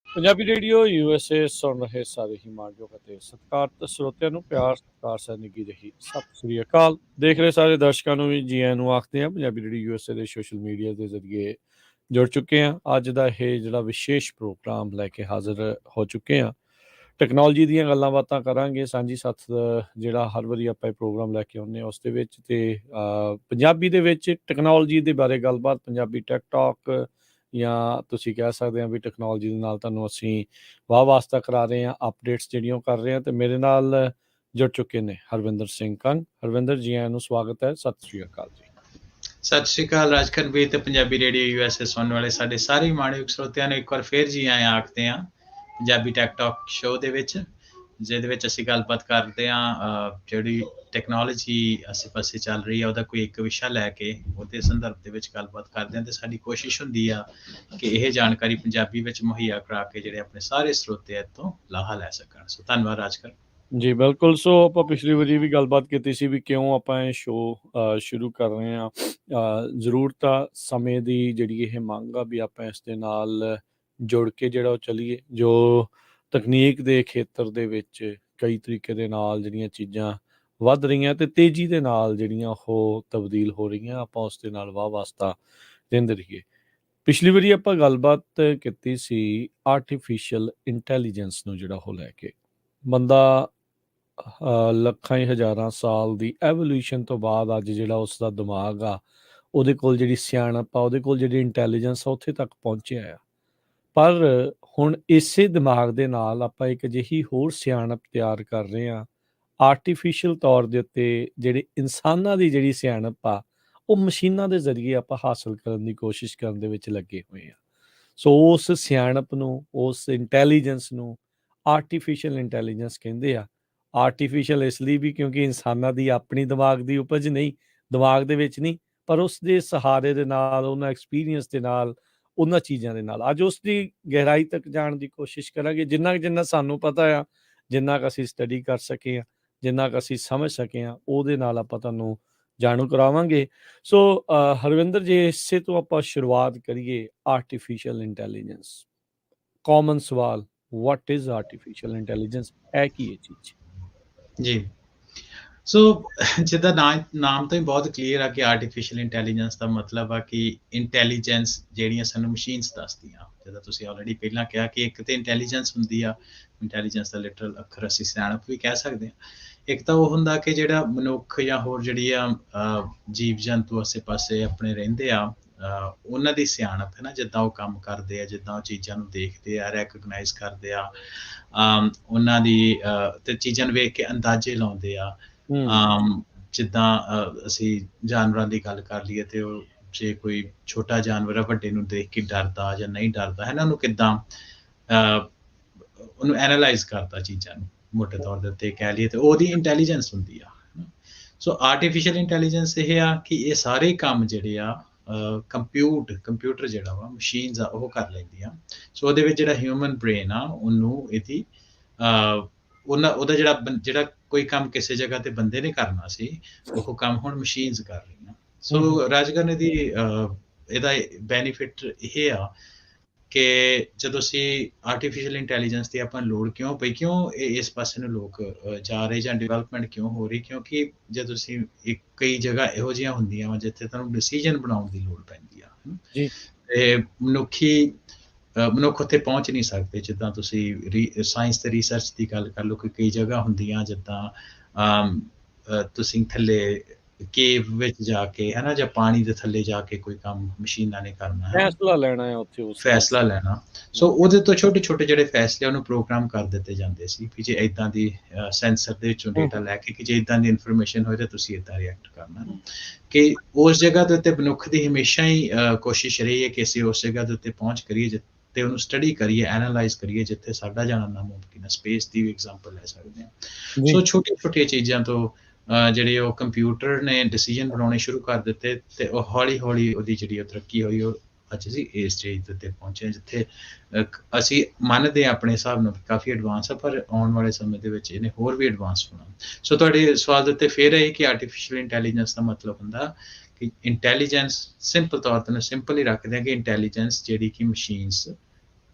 Punjabi radio USA ਸੁਣ ਰਹੇ ਸਾਰੇ ਹੀ ਮਾਣਯੋਗ ਅਤੇ ਸਤਿਕਾਰਤ ਸਰੋਤਿਆਂ ਨੂੰ ਪਿਆਰ ਸਤਿਕਾਰ ਸਹਿ ਨਿੱਘੀ ਜਿਹੀ ਸਤਿ ਸ੍ਰੀ ਅਕਾਲ। ਦੇਖ ਰਹੇ ਸਾਰੇ ਦਰਸ਼ਕਾਂ ਨੂੰ ਵੀ ਜੀ ਆਇਆਂ ਨੂੰ ਆਖਦੇ ਹਾਂ। ਪੰਜਾਬੀ ਰੇਡੀਓ USA ਦੇ ਸੋਸ਼ਲ ਮੀਡੀਆ ਦੇ ਜ਼ਰੀਏ ਜੁੜ ਚੁੱਕੇ ਹਾਂ। ਅੱਜ ਦਾ ਇਹ ਜਿਹੜਾ ਵਿਸ਼ੇਸ਼ ਪ੍ਰੋਗਰਾਮ ਲੈ ਕੇ ਹਾਜ਼ਰ ਹੋ ਚੁੱਕੇ ਹਾਂ। ਟੈਕਨੋਲੋਜੀ ਦੀਆਂ ਗੱਲਾਂ ਬਾਤਾਂ ਕਰਾਂਗੇ। ਸਾਂਝੀ ਸਾਥ ਜਿਹੜਾ ਹਰ ਵਾਰੀ ਆਪਾਂ ਇਹ ਪ੍ਰੋਗਰਾਮ ਲੈ ਕੇ ਆਉਂਦੇ ਹਾਂ ਉਸ ਦੇ ਵਿੱਚ, ਅਤੇ ਪੰਜਾਬੀ ਦੇ ਵਿੱਚ ਟੈਕਨੋਲੋਜੀ ਦੇ ਬਾਰੇ ਗੱਲਬਾਤ, ਪੰਜਾਬੀ ਟੈਕਟਾਕ ਜਾਂ ਤੁਸੀਂ ਕਹਿ ਸਕਦੇ ਹਾਂ ਵੀ ਟੈਕਨੋਲੋਜੀ ਦੇ ਨਾਲ ਤੁਹਾਨੂੰ ਅਸੀਂ ਵਾਹ ਵਾਸਤਾ ਕਰਾ ਰਹੇ ਹਾਂ, ਅਪਡੇਟਸ ਜਿਹੜੀਆਂ ਉਹ ਕਰ ਰਹੇ ਹਾਂ। ਅਤੇ ਮੇਰੇ ਨਾਲ ਜੁੜ ਚੁੱਕੇ ਨੇ ਹਰਵਿੰਦਰ ਸਿੰਘ ਕੰਗ। ਹਰਵਿੰਦਰ ਜੀ, ਆਇਆਂ ਨੂੰ ਸਵਾਗਤ ਹੈ। ਸਤਿ ਸ਼੍ਰੀ ਅਕਾਲ ਜੀ। ਸਤਿ ਸ਼੍ਰੀ ਅਕਾਲ ਰਾਜਕਰ ਵੀ ਤੇ ਪੰਜਾਬੀ ਰੇਡੀਓ USA ਸੁਣਨ ਵਾਲੇ ਸਾਡੇ ਸਾਰੇ ਮਾਣਯੋਗ ਸਰੋਤਿਆਂ ਨੂੰ ਇੱਕ ਵਾਰ ਫੇਰ ਜੀ ਆਇਆਂ ਆਖਦੇ ਹਾਂ ਪੰਜਾਬੀ ਟੈਕਟਾਕ ਸ਼ੋਅ ਦੇ ਵਿੱਚ, ਜਿਹਦੇ ਵਿੱਚ ਅਸੀਂ ਗੱਲਬਾਤ ਕਰਦੇ ਹਾਂ ਜਿਹੜੀ ਟੈਕਨੋਲੋਜੀ ਆਸੇ ਪਾਸੇ ਚੱਲ ਰਹੀ ਆ ਉਹਦਾ ਕੋਈ ਇੱਕ ਵਿਸ਼ਾ ਲੈ ਕੇ ਉਹਦੇ ਸੰਦਰਭ ਦੇ ਵਿੱਚ ਗੱਲਬਾਤ ਕਰਦੇ ਹਾਂ। ਤੇ ਸਾਡੀ ਕੋਸ਼ਿਸ਼ ਹੁੰਦੀ ਆ ਕਿ ਇਹ ਜਾਣਕਾਰੀ ਪੰਜਾਬੀ ਵਿੱਚ ਮੁਹੱਈਆ ਕਰਾ ਕੇ ਜਿਹੜੇ ਆਪਣੇ ਸਾਰੇ ਸਰੋਤੇ ਇੱਥੋਂ ਲਾਹਾ ਲੈ ਸਕਣ। ਸੋ ਧੰਨਵਾਦ ਰਾਜਕਰ ਜੀ ਬਿਲਕੁਲ। ਸੋ ਆਪਾਂ ਪਿਛਲੀ ਵਾਰੀ ਵੀ ਗੱਲਬਾਤ ਕੀਤੀ ਸੀ ਵੀ ਕਿਉਂ ਆਪਾਂ ਇਹ ਸ਼ੋਅ ਸ਼ੁਰੂ ਕਰ ਰਹੇ ਹਾਂ। ਜ਼ਰੂਰਤ ਆ ਸਮੇਂ ਦੀ, ਜਿਹੜੀ ਇਹ ਮੰਗ ਆ ਵੀ ਆਪਾਂ ਇਸ ਦੇ ਨਾਲ ਜੁੜ ਕੇ ਜਿਹੜਾ ਉਹ ਚੱਲੀਏ। ਜੋ ਤਕਨੀਕ ਦੇ ਖੇਤਰ ਦੇ ਵਿੱਚ ਕਈ ਤਰੀਕੇ ਦੇ ਨਾਲ ਜਿਹੜੀਆਂ ਚੀਜ਼ਾਂ ਵੱਧ ਰਹੀਆਂ ਅਤੇ ਤੇਜ਼ੀ ਦੇ ਨਾਲ ਜਿਹੜੀਆਂ ਉਹ ਤਬਦੀਲ ਹੋ ਰਹੀਆਂ, ਆਪਾਂ ਉਸ ਦੇ ਨਾਲ ਵਾਹ ਵਾਸਤਾ ਦਿੰਦੇ ਰਹੀਏ। ਪਿਛਲੀ ਵਾਰੀ ਆਪਾਂ ਗੱਲਬਾਤ ਕੀਤੀ ਸੀ ਆਰਟੀਫਿਸ਼ੀਅਲ ਇੰਟੈਲੀਜੈਂਸ ਨੂੰ, ਜਿਹੜਾ ਉਹ ਲੈ ਕੇ ਬੰਦਾ ਲੱਖਾਂ ਹੀ ਹਜ਼ਾਰਾਂ ਸਾਲ ਦੀ ਐਵੋਲਿਊਸ਼ਨ ਤੋਂ ਬਾਅਦ ਅੱਜ ਜਿਹੜਾ ਉਸ ਦਾ ਦਿਮਾਗ ਆ, ਉਹਦੇ ਕੋਲ ਜਿਹੜੀ ਸਿਆਣਪ ਆ, ਉਹਦੇ ਕੋਲ ਜਿਹੜੀ ਇੰਟੈਲੀਜੈਂਸ ਆ, ਉੱਥੇ ਤੱਕ ਪਹੁੰਚਿਆ ਆ। ਪਰ ਹੁਣ ਇਸੇ ਦਿਮਾਗ ਦੇ ਨਾਲ ਆਪਾਂ ਇੱਕ ਅਜਿਹੀ ਹੋਰ ਸਿਆਣਪ ਤਿਆਰ ਕਰ ਰਹੇ ਹਾਂ ਆਰਟੀਫਿਸ਼ੀਅਲ ਤੌਰ ਦੇ ਉੱਤੇ, ਜਿਹੜੇ ਇਨਸਾਨਾਂ ਦੀ ਜਿਹੜੀ ਸਿਆਣਪ ਆ ਉਹ ਮਸ਼ੀਨਾਂ ਦੇ ਜ਼ਰੀਏ ਆਪਾਂ ਹਾਸਲ ਕਰਨ ਦੀ ਕੋਸ਼ਿਸ਼ ਕਰਨ ਦੇ ਵਿੱਚ ਲੱਗੇ ਹੋਏ ਆ। ਸੋ ਉਸ ਸਿਆਣਪ ਨੂੰ, ਉਸ ਇੰਟੈਲੀਜੈਂਸ ਨੂੰ ਆਰਟੀਫਿਸ਼ੀਅਲ ਇੰਟੈਲੀਜੈਂਸ ਕਹਿੰਦੇ ਆ। ਆਰਟੀਫਿਸ਼ੀਅਲ ਇਸ ਲਈ ਵੀ ਕਿਉਂਕਿ ਇਨਸਾਨਾਂ ਦੀ ਆਪਣੀ ਦਿਮਾਗ ਦੀ ਉਪਜ ਨਹੀਂ, ਦਿਮਾਗ ਦੇ ਵਿੱਚ ਨਹੀਂ, ਪਰ ਉਸ ਦੇ ਸਹਾਰੇ ਦੇ ਨਾਲ, ਉਹਨਾਂ ਐਕਸਪੀਰੀਅੰਸ ਦੇ ਨਾਲ, ਉਹਨਾਂ ਚੀਜ਼ਾਂ ਦੇ ਨਾਲ ਅੱਜ ਉਸ ਦੀ ਗਹਿਰਾਈ ਤੱਕ ਜਾਣ ਦੀ ਕੋਸ਼ਿਸ਼ ਕਰਾਂਗੇ। ਜਿੰਨਾ ਸਾਨੂੰ ਪਤਾ ਆ, ਜਿੰਨਾ ਕੁ ਅਸੀਂ ਸਟੱਡੀ ਕਰ ਸਕੇ ਹਾਂ, ਜਿੰਨਾ ਕੁ ਅਸੀਂ ਸਮਝ ਸਕੇ ਹਾਂ, ਉਹਦੇ ਨਾਲ ਆਪਾਂ ਤੁਹਾਨੂੰ ਜਾਣੂ ਕਰਾਵਾਂਗੇ। ਸੋ ਹਰਵਿੰਦਰ ਜੀ, ਇਸੇ ਤੋਂ ਆਪਾਂ ਸ਼ੁਰੂਆਤ ਕਰੀਏ। ਆਰਟੀਫਿਸ਼ੀਅਲ ਇੰਟੈਲੀਜੈਂਸ, ਕਾਮਨ ਸਵਾਲ, ਵਾਟ ਇਜ਼ ਆਰਟੀਫਿਸ਼ੀਅਲ ਇੰਟੈਲੀਜੈਂਸ? ਹੈ ਕੀ ਇਹ ਚੀਜ਼? ਜੀ। ਸੋ ਜਿੱਦਾਂ ਨਾਮ ਤੋਂ ਹੀ ਬਹੁਤ ਕਲੀਅਰ ਆ ਕਿ ਆਰਟੀਫਿਸ਼ੀਅਲ ਇੰਟੈਲੀਜੈਂਸ ਦਾ ਮਤਲਬ ਆ ਕਿ ਇੰਟੈਲੀਜੈਂਸ ਜਿਹੜੀਆਂ ਸਾਨੂੰ ਮਸ਼ੀਨਸ ਦੱਸਦੀਆਂ। ਜਿੱਦਾਂ ਤੁਸੀਂ ਆਲਰੇਡੀ ਪਹਿਲਾਂ ਕਿਹਾ ਕਿ ਇੱਕ ਤੇ ਇੰਟੈਲੀਜੈਂਸ ਹੁੰਦੀ ਆ, ਇੰਟੈਲੀਜੈਂਸ ਦਾ ਲਿਟਰਲ ਅੱਖਰ ਅਸੀਂ ਸਿਆਣਪ ਵੀ ਕਹਿ ਸਕਦੇ ਹਾਂ। ਇੱਕ ਤਾਂ ਉਹ ਹੁੰਦਾ ਕਿ ਜਿਹੜਾ ਮਨੁੱਖ ਜਾਂ ਹੋਰ ਜਿਹੜੀ ਆ ਜੀਵ ਜੰਤੂ ਆਸੇ ਪਾਸੇ ਆਪਣੇ ਰਹਿੰਦੇ ਆ, ਉਹਨਾਂ ਦੀ ਸਿਆਣਪ ਹੈ ਨਾ, ਜਿੱਦਾਂ ਉਹ ਕੰਮ ਕਰਦੇ ਆ, ਜਿੱਦਾਂ ਉਹ ਚੀਜ਼ਾਂ ਨੂੰ ਦੇਖਦੇ ਆ, ਰੈਕਗਨਾਈਜ਼ ਕਰਦੇ ਆ, ਉਹਨਾਂ ਦੀ ਤੇ ਚੀਜ਼ਾਂ ਨੂੰ ਵੇਖ ਕੇ ਅੰਦਾਜ਼ੇ ਲਾਉਂਦੇ ਆ। ਜਿੱਦਾਂ ਅਸੀਂ ਜਾਨਵਰਾਂ ਦੀ ਗੱਲ ਕਰ ਲਈਏ ਤੇ ਉਹ ਜੇ ਕੋਈ ਛੋਟਾ ਜਾਨਵਰ ਆ ਵੱਡੇ ਨੂੰ ਦੇਖ ਕੇ ਡਰਦਾ ਜਾਂ ਨਹੀਂ ਡਰਦਾ ਹੈ ਨਾ, ਉਹਨੂੰ ਕਿੱਦਾਂ ਉਹਨੂੰ ਐਨਾਲਾਈਜ਼ ਕਰਦਾ ਚੀਜ਼ਾਂ ਨੂੰ ਮੋਟੇ ਤੌਰ ਦੇ ਉੱਤੇ ਕਹਿ ਲਈਏ, ਤੇ ਉਹਦੀ ਇੰਟੈਲੀਜੈਂਸ ਹੁੰਦੀ ਆ। ਸੋ ਆਰਟੀਫਿਸ਼ੀਅਲ ਇੰਟੈਲੀਜੈਂਸ ਇਹ ਆ ਕਿ ਇਹ ਸਾਰੇ ਕੰਮ ਜਿਹੜੇ ਆ ਕੰਪਿਊਟਰ ਜਿਹੜਾ ਵਾ, ਮਸ਼ੀਨਸ ਆ, ਉਹ ਕਰ ਲੈਂਦੀਆਂ। ਸੋ ਉਹਦੇ ਵਿੱਚ ਜਿਹੜਾ ਹਿਊਮਨ ਬ੍ਰੇਨ ਆ, ਉਹਨੂੰ ਇਹਦੀ ਉਹਦਾ ਜਿਹੜਾ ਕੋਈ ਕੰਮ ਕਿਸੇ ਜਗ੍ਹਾ ਤੇ ਬੰਦੇ ਨੇ ਕਰਨਾ ਸੀ, ਉਹ ਕੰਮ ਹੁਣ ਮਸ਼ੀਨਸ ਕਰ ਰਹੀਆਂ। ਸੋ ਰਾਜਗਰ ਦੀ ਇਹਦਾ ਬੈਨੀਫਿਟ ਇਹ ਆ ਕਿ ਜਦੋਂ ਅਸੀਂ ਆਰਟੀਫਿਸ਼ੀਅਲ ਇੰਟੈਲੀਜੈਂਸ ਦੀ ਆਪਾਂ ਲੋੜ ਕਿਉਂ ਪਈ, ਕਿਉਂ ਇਸ ਪਾਸੇ ਨੂੰ ਲੋਕ ਜਾ ਰਹੇ ਜਾਂ ਡਿਵੈਲਪਮੈਂਟ ਕਿਉਂ ਹੋ ਰਹੀ, ਕਿਉਂਕਿ ਜੇ ਤੁਸੀਂ ਕਈ ਜਗ੍ਹਾ ਇਹੋ ਜਿਹੀਆਂ ਹੁੰਦੀਆਂ ਵਾ ਜਿੱਥੇ ਤੁਹਾਨੂੰ ਡਿਸੀਜਨ ਬਣਾਉਣ ਦੀ ਲੋੜ ਪੈਂਦੀ ਆ ਤੇ ਮਨੁੱਖ ਉੱਥੇ ਪਹੁੰਚ ਨਹੀਂ ਸਕਦੇ। ਜਿੱਦਾਂ ਤੁਸੀਂ ਸਾਇੰਸ ਤੇ ਰਿਸਰਚ ਦੀ ਗੱਲ ਕਰ ਲਓ ਕਿ ਕਈ ਜਗ੍ਹਾ ਹੁੰਦੀਆਂ ਜਿੱਦਾਂ ਤੁਸੀਂ ਥੱਲੇ ਕੇਵ ਵਿੱਚ ਜਾ ਕੇ ਹੈ ਨਾ, ਜਾਂ ਪਾਣੀ ਦੇ ਥੱਲੇ ਜਾ ਕੇ ਕੋਈ ਕੰਮ ਮਸ਼ੀਨਾਂ ਨੇ ਕਰਨਾ, ਫੈਸਲਾ ਲੈਣਾ ਹੈ ਉੱਥੇ, ਫੈਸਲਾ ਲੈਣਾ। ਸੋ ਉਹਦੇ ਤੋਂ ਛੋਟੇ ਛੋਟੇ ਜਿਹੜੇ ਫੈਸਲੇ ਉਹਨੂੰ ਪ੍ਰੋਗਰਾਮ ਕਰ ਦਿੱਤੇ ਜਾਂਦੇ ਸੀ ਕਿ ਜੇ ਇੱਦਾਂ ਦੀ ਸੈਂਸਰ ਦੇ ਵਿੱਚੋਂ ਡੇਟਾ ਲੈ ਕੇ ਕਿ ਜੇ ਇੱਦਾਂ ਦੀ ਇਨਫੋਰਮੇਸ਼ਨ ਹੋਏ ਤਾਂ ਤੁਸੀਂ ਇੱਦਾਂ ਰਿਐਕਟ ਕਰਨਾ। ਕਿ ਉਸ ਜਗ੍ਹਾ ਦੇ ਉੱਤੇ ਮਨੁੱਖ ਦੀ ਹਮੇਸ਼ਾ ਹੀ ਕੋਸ਼ਿਸ਼ ਰਹੀ ਹੈ ਕਿ ਅਸੀਂ ਉਸ ਜਗ੍ਹਾ ਦੇ ਉੱਤੇ ਪਹੁੰਚ ਕਰੀਏ ਤੇ ਉਹਨੂੰ ਸਟੱਡੀ ਕਰੀਏ, ਐਨਾਲਾਈਜ਼ ਕਰੀਏ, ਜਿੱਥੇ ਸਾਡਾ ਜਾਣਾ ਨਾਮੁਮਕਿਨ ਹੈ। ਸਪੇਸ ਦੀ ਵੀ ਐਗਜ਼ਾਮਪਲ ਲੈ ਸਕਦੇ ਹਾਂ। ਸੋ ਛੋਟੀਆਂ ਛੋਟੀਆਂ ਚੀਜ਼ਾਂ ਤੋਂ ਜਿਹੜੇ ਉਹ ਕੰਪਿਊਟਰ ਨੇ ਡਿਸੀਜਨ ਬਣਾਉਣੇ ਸ਼ੁਰੂ ਕਰ ਦਿੱਤੇ ਤੇ ਉਹ ਹੌਲੀ ਹੌਲੀ ਉਹਦੀ ਜਿਹੜੀ ਉਹ ਤਰੱਕੀ ਹੋਈ, ਉਹ ਅੱਜ ਅਸੀਂ ਇਸ ਸਟੇਜ ਦੇ ਉੱਤੇ ਪਹੁੰਚੇ ਜਿੱਥੇ ਅਸੀਂ ਮੰਨਦੇ ਹਾਂ ਆਪਣੇ ਹਿਸਾਬ ਨਾਲ ਕਾਫੀ ਐਡਵਾਂਸ ਆ, ਪਰ ਆਉਣ ਵਾਲੇ ਸਮੇਂ ਦੇ ਵਿੱਚ ਇਹਨੇ ਹੋਰ ਵੀ ਐਡਵਾਂਸ ਹੋਣਾ। ਸੋ ਤੁਹਾਡੇ ਸਵਾਲ ਦੇ ਉੱਤੇ ਫਿਰ ਇਹ ਕਿ ਆਰਟੀਫਿਸ਼ੀਅਲ ਇੰਟੈਲੀਜੈਂਸ ਦਾ ਮਤਲਬ ਹੁੰਦਾ ਕਿ ਇੰਟੈਲੀਜੈਂਸ, ਸਿੰਪਲ ਤੌਰ ਤੇ ਸਿੰਪਲ ਹੀ ਰੱਖਦੇ ਹਾਂ ਕਿ ਇੰਟੈਲੀਜੈਂਸ ਜਿਹੜੀ ਕਿ ਮਸ਼ੀਨਸ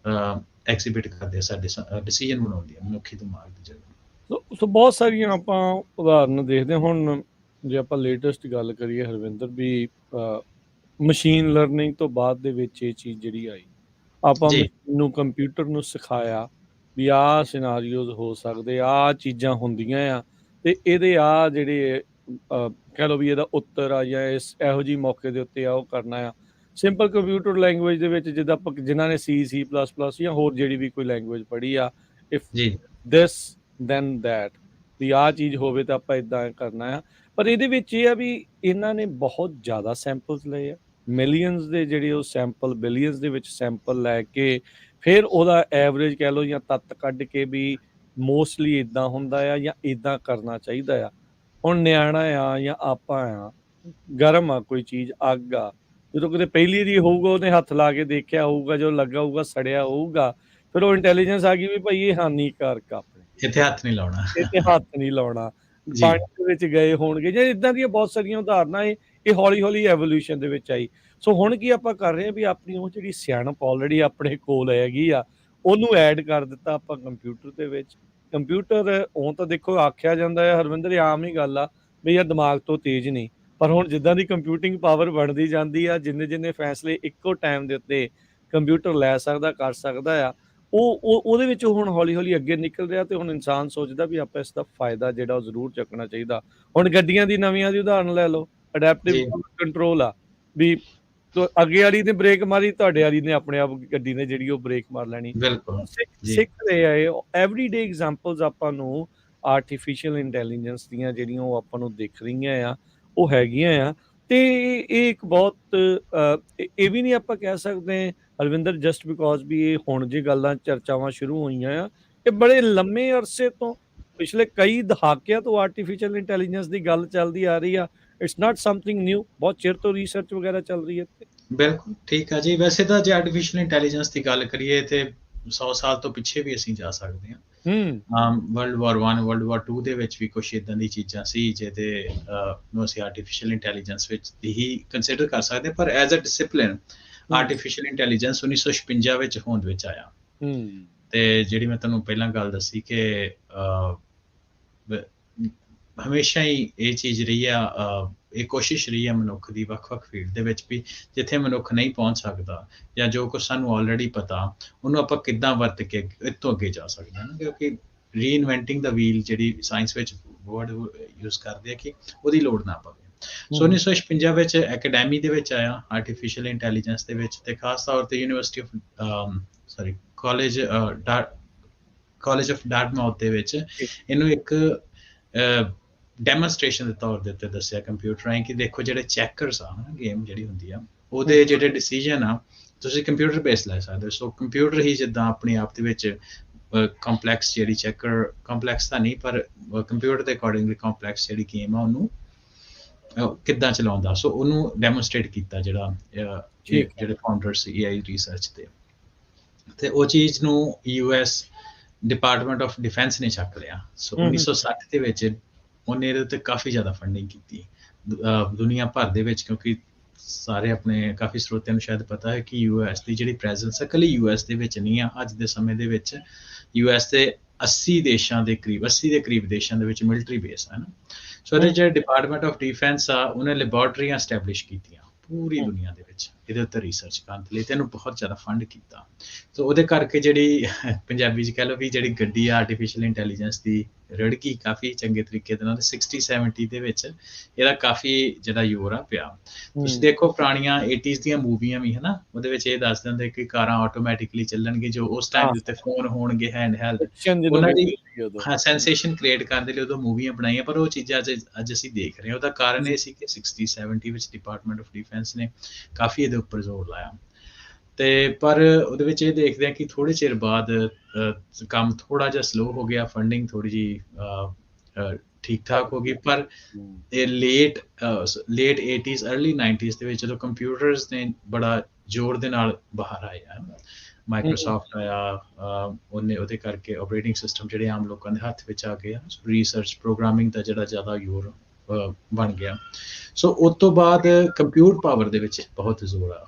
ਐਗਜ਼ੀਬਿਟ ਕਰਦੇ ਆ ਸਾਡੇ ਡਿਸੀਜਨ ਬਣਾਉਣ ਦੀ ਮਨੁੱਖੀ ਦਿਮਾਗ ਦੀ ਜਗ੍ਹਾ। ਸੋ ਬਹੁਤ ਸਾਰੀਆਂ ਆਪਾਂ ਉਦਾਹਰਨ ਦੇਖਦੇ ਹਾਂ। ਹੁਣ ਜੇ ਆਪਾਂ ਲੇਟੈਸਟ ਗੱਲ ਕਰੀਏ ਹਰਵਿੰਦਰ, ਵੀ ਮਸ਼ੀਨ ਲਰਨਿੰਗ ਤੋਂ ਬਾਅਦ ਦੇ ਵਿੱਚ ਇਹ ਚੀਜ਼ ਜਿਹੜੀ ਆਈ, ਆਪਾਂ ਜੀ ਮਸ਼ੀਨ ਨੂੰ, ਕੰਪਿਊਟਰ ਨੂੰ ਸਿਖਾਇਆ ਵੀ ਆਹ ਸਿਨਾਰੀਓਜ਼ ਹੋ ਸਕਦੇ, ਆਹ ਚੀਜ਼ਾਂ ਹੁੰਦੀਆਂ ਆ, ਤੇ ਇਹਦੇ ਆ ਜਿਹੜੇ ਕਹਿ ਲਓ ਵੀ ਇਹਦਾ ਉੱਤਰ ਆ, ਜਾਂ ਇਹੋ ਜਿਹੀ ਮੌਕੇ ਦੇ ਉੱਤੇ ਆ ਉਹ ਕਰਨਾ ਆ। ਸਿੰਪਲ ਕੰਪਿਊਟਰ ਲੈਂਗੁਏਜ ਦੇ ਵਿੱਚ, ਜਿੱਦਾਂ ਆਪਾਂ ਜਿਨ੍ਹਾਂ ਨੇ C++ ਜਾਂ ਹੋਰ ਜਿਹੜੀ ਵੀ ਕੋਈ ਲੈਂਗੁਏਜ ਪੜ੍ਹੀ ਆ, ਇਫ ਜੀ ਦਿਸ ਦੈਨ ਦੈਟ, ਵੀ ਆਹ ਚੀਜ਼ ਹੋਵੇ ਤਾਂ ਆਪਾਂ ਇਦਾਂ ਕਰਨਾ ਆ। ਪਰ ਇਹਦੇ ਵਿੱਚ ਇਹ ਆ ਵੀ ਇਹਨਾਂ ਨੇ ਬਹੁਤ ਜ਼ਿਆਦਾ ਸੈਂਪਲਸ ਲਏ ਆ, ਮਿਲੀਅਨਸ ਦੇ ਜਿਹੜੇ ਉਹ ਸੈਂਪਲ, ਬਿਲੀਅਨਸ ਦੇ ਵਿੱਚ ਸੈਂਪਲ ਲੈ ਕੇ ਫਿਰ ਉਹਦਾ ਐਵਰੇਜ ਕਹਿ ਲਓ ਜਾਂ ਤੱਤ ਕੱਢ ਕੇ ਵੀ ਮੋਸਟਲੀ ਇਦਾਂ ਹੁੰਦਾ ਆ ਜਾਂ ਇਦਾਂ ਕਰਨਾ ਚਾਹੀਦਾ ਆ। ਹੁਣ ਨਿਆਣਾ ਆ ਜਾਂ ਆਪਾਂ ਆ, ਗਰਮ ਆ ਕੋਈ ਚੀਜ਼, ਅੱਗ ਆ, ਜਦੋਂ ਕਿਤੇ ਪਹਿਲੀ ਵਾਰੀ ਹੋਊਗਾ ਉਹਨੇ ਹੱਥ ਲਾ ਕੇ ਦੇਖਿਆ ਹੋਊਗਾ, ਜੋ ਲੱਗਾ ਹੋਊਗਾ ਸੜਿਆ ਹੋਊਗਾ, ਫਿਰ ਉਹ ਇੰਟੈਲੀਜੈਂਸ ਆ ਗਈ ਵੀ ਭਾਈ ਇਹ ਹਾਨੀਕਾਰਕ ਆ, ਆਪਣੇ ਇੱਥੇ ਹੱਥ ਨਹੀਂ ਲਾਉਣਾ, ਇੱਥੇ ਹੱਥ ਨਹੀਂ ਲਾਉਣਾ। ਜੀ ਪਾਣੀ ਦੇ ਵਿੱਚ ਗਏ ਹੋਣਗੇ ਜਾਂ ਇਦਾਂ ਦੀਆਂ ਬਹੁਤ ਸਾਰੀਆਂ ਉਦਾਹਰਨਾਂ ਇਹ ਹੌਲੀ ਹੌਲੀ ਐਵੋਲੂਸ਼ਨ ਦੇ ਵਿੱਚ ਆਈ। ਸੋ ਹੁਣ ਕੀ ਆਪਾਂ ਕਰ ਰਹੇ ਹਾਂ ਵੀ ਆਪਣੀ ਉਹ ਜਿਹੜੀ ਸਿਆਣਪ ਆਲਰੇਡੀ ਆਪਣੇ ਕੋਲ ਹੈਗੀ ਆ, ਉਹਨੂੰ ਐਡ ਕਰ ਦਿੱਤਾ ਆਪਾਂ ਕੰਪਿਊਟਰ ਦੇ ਵਿੱਚ। ਕੰਪਿਊਟਰ ਉਹ ਤਾਂ ਦੇਖੋ ਆਖਿਆ ਜਾਂਦਾ ਹੈ ਹਰਵਿੰਦਰ, ਇਹ ਆਮ ਹੀ ਗੱਲ ਆ ਵੀ ਯਾਰ ਦਿਮਾਗ ਤੋਂ ਤੇਜ਼ ਨਹੀਂ, ਪਰ ਹੁਣ ਜਿੱਦਾਂ ਦੀ ਕੰਪਿਊਟਿੰਗ ਪਾਵਰ ਬਣਦੀ ਜਾਂਦੀ ਆ, ਜਿੰਨੇ ਜਿੰਨੇ ਫੈਸਲੇ ਇੱਕੋ ਟਾਈਮ ਦੇ ਉੱਤੇ ਕੰਪਿਊਟਰ ਲੈ ਸਕਦਾ, ਕਰ ਸਕਦਾ ਆ, ਉਹਦੇ ਵਿੱਚ ਹੁਣ ਹੌਲੀ ਹੌਲੀ ਅੱਗੇ ਨਿਕਲ ਰਿਹਾ। ਤੇ ਹੁਣ ਇਨਸਾਨ ਸੋਚਦਾ ਵੀ ਆਪਾਂ ਇਸ ਦਾ ਫਾਇਦਾ ਜਿਹੜਾ ਉਹ ਜ਼ਰੂਰ ਚੱਕਣਾ ਚਾਹੀਦਾ। ਹੁਣ ਗੱਡੀਆਂ ਦੀ ਨਵੀਆਂ ਦੀ ਉਦਾਹਰਨ ਲੈ ਲਓ, ਅਡੈਪਟਿਵ ਕੰਟਰੋਲ ਆ, ਵੀ ਅੱਗੇ ਵਾਲੀ ਨੇ ਬ੍ਰੇਕ ਮਾਰੀ, ਤੁਹਾਡੇ ਵਾਲੀ ਨੇ ਆਪਣੇ ਆਪ ਗੱਡੀ ਨੇ ਜਿਹੜੀ ਉਹ ਬ੍ਰੇਕ ਮਾਰ ਲੈਣੀ। ਬਿਲਕੁਲ ਸਿੱਖ ਰਹੇ ਆ ਐਵਰੀਡੇ ਐਗਜ਼ਾਮਪਲਸ ਆਪਾਂ ਨੂੰ ਆਰਟੀਫਿਸ਼ੀਅਲ ਇੰਟੈਲੀਜੈਂਸ ਦੀਆਂ ਜਿਹੜੀਆਂ ਉਹ ਆਪਾਂ ਨੂੰ ਦਿਖ ਰਹੀਆਂ ਆ, ਉਹ ਹੈਗੀਆਂ ਆ। ਤੇ ਇਹ ਇੱਕ ਬਹੁਤ ਇਹ ਵੀ ਨਹੀਂ ਆਪਾਂ ਕਹਿ ਸਕਦੇ ਅਰਵਿੰਦਰ ਜਸਟ ਬਿਕੋਜ਼ ਵੀ ਇਹ ਹੁਣ ਜੇ ਗੱਲਾਂ ਚਰਚਾਵਾਂ ਸ਼ੁਰੂ ਹੋਈਆਂ ਆ, ਇਹ ਬੜੇ ਲੰਮੇ ਅਰਸੇ ਤੋਂ, ਪਿਛਲੇ ਕਈ ਦਹਾਕਿਆਂ ਤੋਂ ਆਰਟੀਫਿਸ਼ੀਅਲ ਇੰਟੈਲੀਜੈਂਸ ਦੀ ਗੱਲ ਚੱਲਦੀ ਆ ਰਹੀ ਆ। ਇਟਸ ਨਾਟ ਸਮਥਿੰਗ ਨਿਊ, ਬਹੁਤ ਚਿਰ ਤੋਂ ਰਿਸਰਚ ਵਗੈਰਾ ਚੱਲ ਰਹੀ ਹੈ ਇੱਥੇ। ਬਿਲਕੁਲ ਠੀਕ ਆ ਜੀ। ਵੈਸੇ ਤਾਂ ਜੇ ਆਰਟੀਫਿਸ਼ੀਅਲ ਇੰਟੈਲੀਜੈਂਸ ਦੀ ਗੱਲ ਕਰੀਏ ਤੇ 100 ਸਾਲ ਤੋਂ ਪਿੱਛੇ ਵੀ ਅਸੀਂ ਜਾ ਸਕਦੇ ਹਾਂ। ਵਰਲਡ ਵਾਰ 1 ਵਰਲਡ ਵਾਰ 2 ਦੇ ਵਿੱਚ ਵੀ ਕੁਛ ਇਦਾਂ ਦੀ ਚੀਜ਼ਾਂ ਸੀ ਜਿਹਦੇ ਨੂੰ ਅਸੀਂ ਆਰਟੀਫਿਸ਼ੀਅਲ ਇੰਟੈਲੀਜੈਂਸ ਵਿੱਚ ਹੀ ਕੰਸੀਡਰ ਕਰ ਸਕਦੇ, ਪਰ as a discipline artificial intelligence 1956 ਵਿੱਚ ਹੋਂਦ ਵਿੱਚ ਆਇਆ। ਤੇ ਜਿਹੜੀ ਮੈਂ ਤੁਹਾਨੂੰ ਪਹਿਲਾਂ ਗੱਲ ਦੱਸੀ ਕਿ ਹਮੇਸ਼ਾ ਹੀ ਇਹ ਚੀਜ਼ ਰਹੀ ਆ, ਇਹ ਕੋਸ਼ਿਸ਼ ਰਹੀ ਹੈ ਮਨੁੱਖ ਦੀ ਵੱਖ-ਵੱਖ ਫੀਲਡ ਦੇ ਵਿੱਚ ਵੀ, ਜਿੱਥੇ ਮਨੁੱਖ ਨਹੀਂ ਪਹੁੰਚ ਸਕਦਾ ਜਾਂ ਜੋ ਕੁਝ ਸਾਨੂੰ ਆਲਰੇਡੀ ਪਤਾ, ਉਹਨੂੰ ਆਪਾਂ ਕਿੱਦਾਂ ਵਰਤ ਕੇ ਇਹ ਤੋਂ ਅੱਗੇ ਜਾ ਸਕਦੇ ਹਾਂ। ਕਿਉਂਕਿ ਰੀਇਨਵੈਂਟਿੰਗ ਦਾ ਵੀਲ ਜਿਹੜੀ ਸਾਇੰਸ ਵਿੱਚ ਵਰਡ ਯੂਜ਼ ਕਰਦੇ ਆ ਕਿ ਉਹਦੀ ਲੋੜ ਨਾ ਪਵੇ। ਸੋ 1956 ਵਿੱਚ ਅਕੈਡਮੀ ਦੇ ਵਿੱਚ ਆਇਆ ਆਰਟੀਫਿਸ਼ੀਅਲ ਇੰਟੈਲੀਜੈਂਸ ਦੇ ਵਿੱਚ, ਤੇ ਖਾਸ ਤੌਰ ਤੇ ਯੂਨੀਵਰਸਿਟੀ ਆਫ ਕਾਲਜ ਆਫ ਡਾਰਟਮਾਊਥ ਦੇ ਵਿੱਚ ਇਹਨੂੰ ਇੱਕ ਡੈਮੋਨਸਟ੍ਰੇਸ਼ਨ ਦੇ ਤੌਰ ਦੇ ਉੱਤੇ ਦੱਸਿਆ ਕੰਪਿਊਟਰ ਰਾਹੀਂ ਕਿ ਦੇਖੋ ਜਿਹੜੇ ਚੈਕਰਸ ਆ ਨਾ, ਗੇਮ ਜਿਹੜੀ ਹੁੰਦੀ ਆ, ਉਹਦੇ ਜਿਹੜੇ ਡਿਸੀਜਨ ਆ ਤੁਸੀਂ ਕੰਪਿਊਟਰ ਬੇਸ ਲੈ ਸਕਦੇ ਹੋ। ਸੋ ਕੰਪਿਊਟਰ ਹੀ ਜਿੱਦਾਂ ਆਪਣੇ ਆਪ ਦੇ ਵਿੱਚ ਕੰਪਲੈਕਸ ਜਿਹੜੀ ਚੈਕਰ, ਕੰਪਲੈਕਸ ਤਾਂ ਨਹੀਂ ਪਰ ਕੰਪਿਊਟਰ ਦੇ ਅਕੋਰਡਿੰਗਲੀ ਕੰਪਲੈਕਸ ਜਿਹੜੀ ਗੇਮ ਆ ਉਹਨੂੰ ਕਿੱਦਾਂ ਚਲਾਉਂਦਾ, ਸੋ ਉਹਨੂੰ ਡੈਮੋਨਸਟ੍ਰੇਟ ਕੀਤਾ ਜਿਹੜਾ ਜਿਹੜੇ ਫਾਊਂਡਰ ਸੀ AI ਰਿਸਰਚ ਦੇ। ਤੇ ਉਹ ਚੀਜ਼ ਨੂੰ US ਡਿਪਾਰਟਮੈਂਟ ਆਫ ਡਿਫੈਂਸ ਨੇ ਚੱਕ ਲਿਆ। ਸੋ 1960 ਦੇ ਵਿੱਚ ਉਹਨੇ ਇਹਦੇ ਉੱਤੇ ਕਾਫੀ ਜ਼ਿਆਦਾ ਫੰਡਿੰਗ ਕੀਤੀ ਦੁਨੀਆ ਭਰ ਦੇ ਵਿੱਚ, ਕਿਉਂਕਿ ਸਾਰੇ ਆਪਣੇ ਕਾਫੀ ਸਰੋਤਿਆਂ ਨੂੰ ਸ਼ਾਇਦ ਪਤਾ ਹੈ ਕਿ US ਦੀ ਜਿਹੜੀ ਪ੍ਰੈਜ਼ੈਂਸ ਹੈ ਇਕੱਲੀ US ਦੇ ਵਿੱਚ ਨਹੀਂ ਆ। ਅੱਜ ਦੇ ਸਮੇਂ ਦੇ ਵਿੱਚ US ਦੇ 80 ਦੇਸ਼ਾਂ ਦੇ ਕਰੀਬ ਦੇਸ਼ਾਂ ਦੇ ਵਿੱਚ ਮਿਲਟਰੀ ਬੇਸ ਹੈ ਨਾ। ਸੋ ਇਹਦੇ ਜਿਹੜੇ ਡਿਪਾਰਟਮੈਂਟ ਆਫ ਡਿਫੈਂਸ ਆ, ਉਹਨੇ ਲੈਬੋਰਟਰੀਆਂ ਐਸਟੈਬਲਿਸ਼ ਕੀਤੀਆਂ ਪੂਰੀ ਦੁਨੀਆ ਦੇ ਵਿੱਚ ਇਹਦੇ ਉੱਤੇ ਰਿਸਰਚ ਕਰਨ ਲਈ, ਤੇ ਇਹਨੂੰ ਬਹੁਤ ਜ਼ਿਆਦਾ ਫੰਡ ਕੀਤਾ। ਸੋ ਉਹਦੇ ਕਰਕੇ ਜਿਹੜੀ ਪੰਜਾਬੀ 'ਚ ਕਹਿ ਲਓ ਵੀ ਜਿਹੜੀ ਗੱਡੀ ਆ ਆਰਟੀਫਿਸ਼ੀਅਲ ਇੰਟੈਲੀਜੈਂਸ ਦੀ ਰੜਕੀ ਕਾਫੀ ਚੰਗੇ ਤਰੀਕੇ ਦੇ ਨਾਲ 60-70 ਦੇ ਵਿੱਚ ਇਹਦਾ ਕਾਫੀ ਜਿਹੜਾ ਜ਼ੋਰ ਆ ਪਿਆ। ਤੁਸੀਂ ਦੇਖੋ ਪੁਰਾਣੀਆਂ 80s ਦੀਆਂ ਮੂਵੀਆਂ ਵੀ ਹਨਾ, ਉਹਦੇ ਵਿੱਚ ਇਹ ਦੱਸ ਦਿੰਦੇ ਕਿ ਕਾਰਾਂ ਆਟੋਮੈਟਿਕਲੀ ਚੱਲਣਗੇ, ਜੋ ਉਸ ਟਾਈਮ ਦੇ ਉੱਤੇ ਫੋਨ ਹੋਣਗੇ ਹੈਂਡ ਹੈਲਡ, ਉਹਨਾਂ ਦੀ ਸੈਂਸੇਸ਼ਨ ਕ੍ਰੀਏਟ ਕਰਨ ਦੇ ਲਈ ਉਦੋਂ ਮੂਵੀਆਂ ਬਣਾਈਆਂ। ਪਰ ਉਹ ਚੀਜ਼ਾਂ ਅੱਜ ਅਸੀਂ ਦੇਖ ਰਹੇ ਹਾਂ। ਉਹਦਾ ਕਾਰਨ ਇਹ ਸੀ ਕਿ 60-70 ਵਿੱਚ ਡਿਪਾਰਟਮੈਂਟ ਆਫ ਡਿਫੈਂਸ ਨੇ ਕਾਫੀ ਇਹਦੇ ਉੱਪਰ ਜ਼ੋਰ ਲਾਇਆ। ਤੇ ਪਰ ਉਹਦੇ ਵਿੱਚ ਇਹ ਦੇਖਦੇ ਹਾਂ ਕਿ ਥੋੜੇ ਚਿਰ ਬਾਅਦ ਕੰਮ ਥੋੜਾ ਜਿਹਾ ਸਲੋ ਹੋ ਗਿਆ, ਫੰਡਿੰਗ ਥੋੜੀ ਜਿਹੀ ਠੀਕ ਠਾਕ ਹੋ ਗਈ। ਪਰ ਇਹ ਲੇਟ 80s ਅਰਲੀ 90s ਦੇ ਵਿੱਚ ਜਦੋਂ ਕੰਪਿਊਟਰਸ ਨੇ ਬੜਾ ਜ਼ੋਰ ਦੇ ਨਾਲ ਬਾਹਰ ਆਏ, ਮਾਈਕਰੋਸਾਫਟ ਆਇਆ, ਉਹਦੇ ਕਰਕੇ ਆਪਰੇਟਿੰਗ ਸਿਸਟਮ ਜਿਹੜੇ ਆਮ ਲੋਕਾਂ ਦੇ ਹੱਥ ਵਿੱਚ ਆ ਗਏ, ਰਿਸਰਚ ਪ੍ਰੋਗਰਾਮਿੰਗ ਦਾ ਜਿਹੜਾ ਜ਼ਿਆਦਾ ਜ਼ੋਰ ਬਣ ਗਿਆ। ਸੋ ਉਸ ਤੋਂ ਬਾਅਦ ਕੰਪਿਊਟਰ ਪਾਵਰ ਦੇ ਵਿੱਚ ਬਹੁਤ ਜ਼ੋਰ ਆ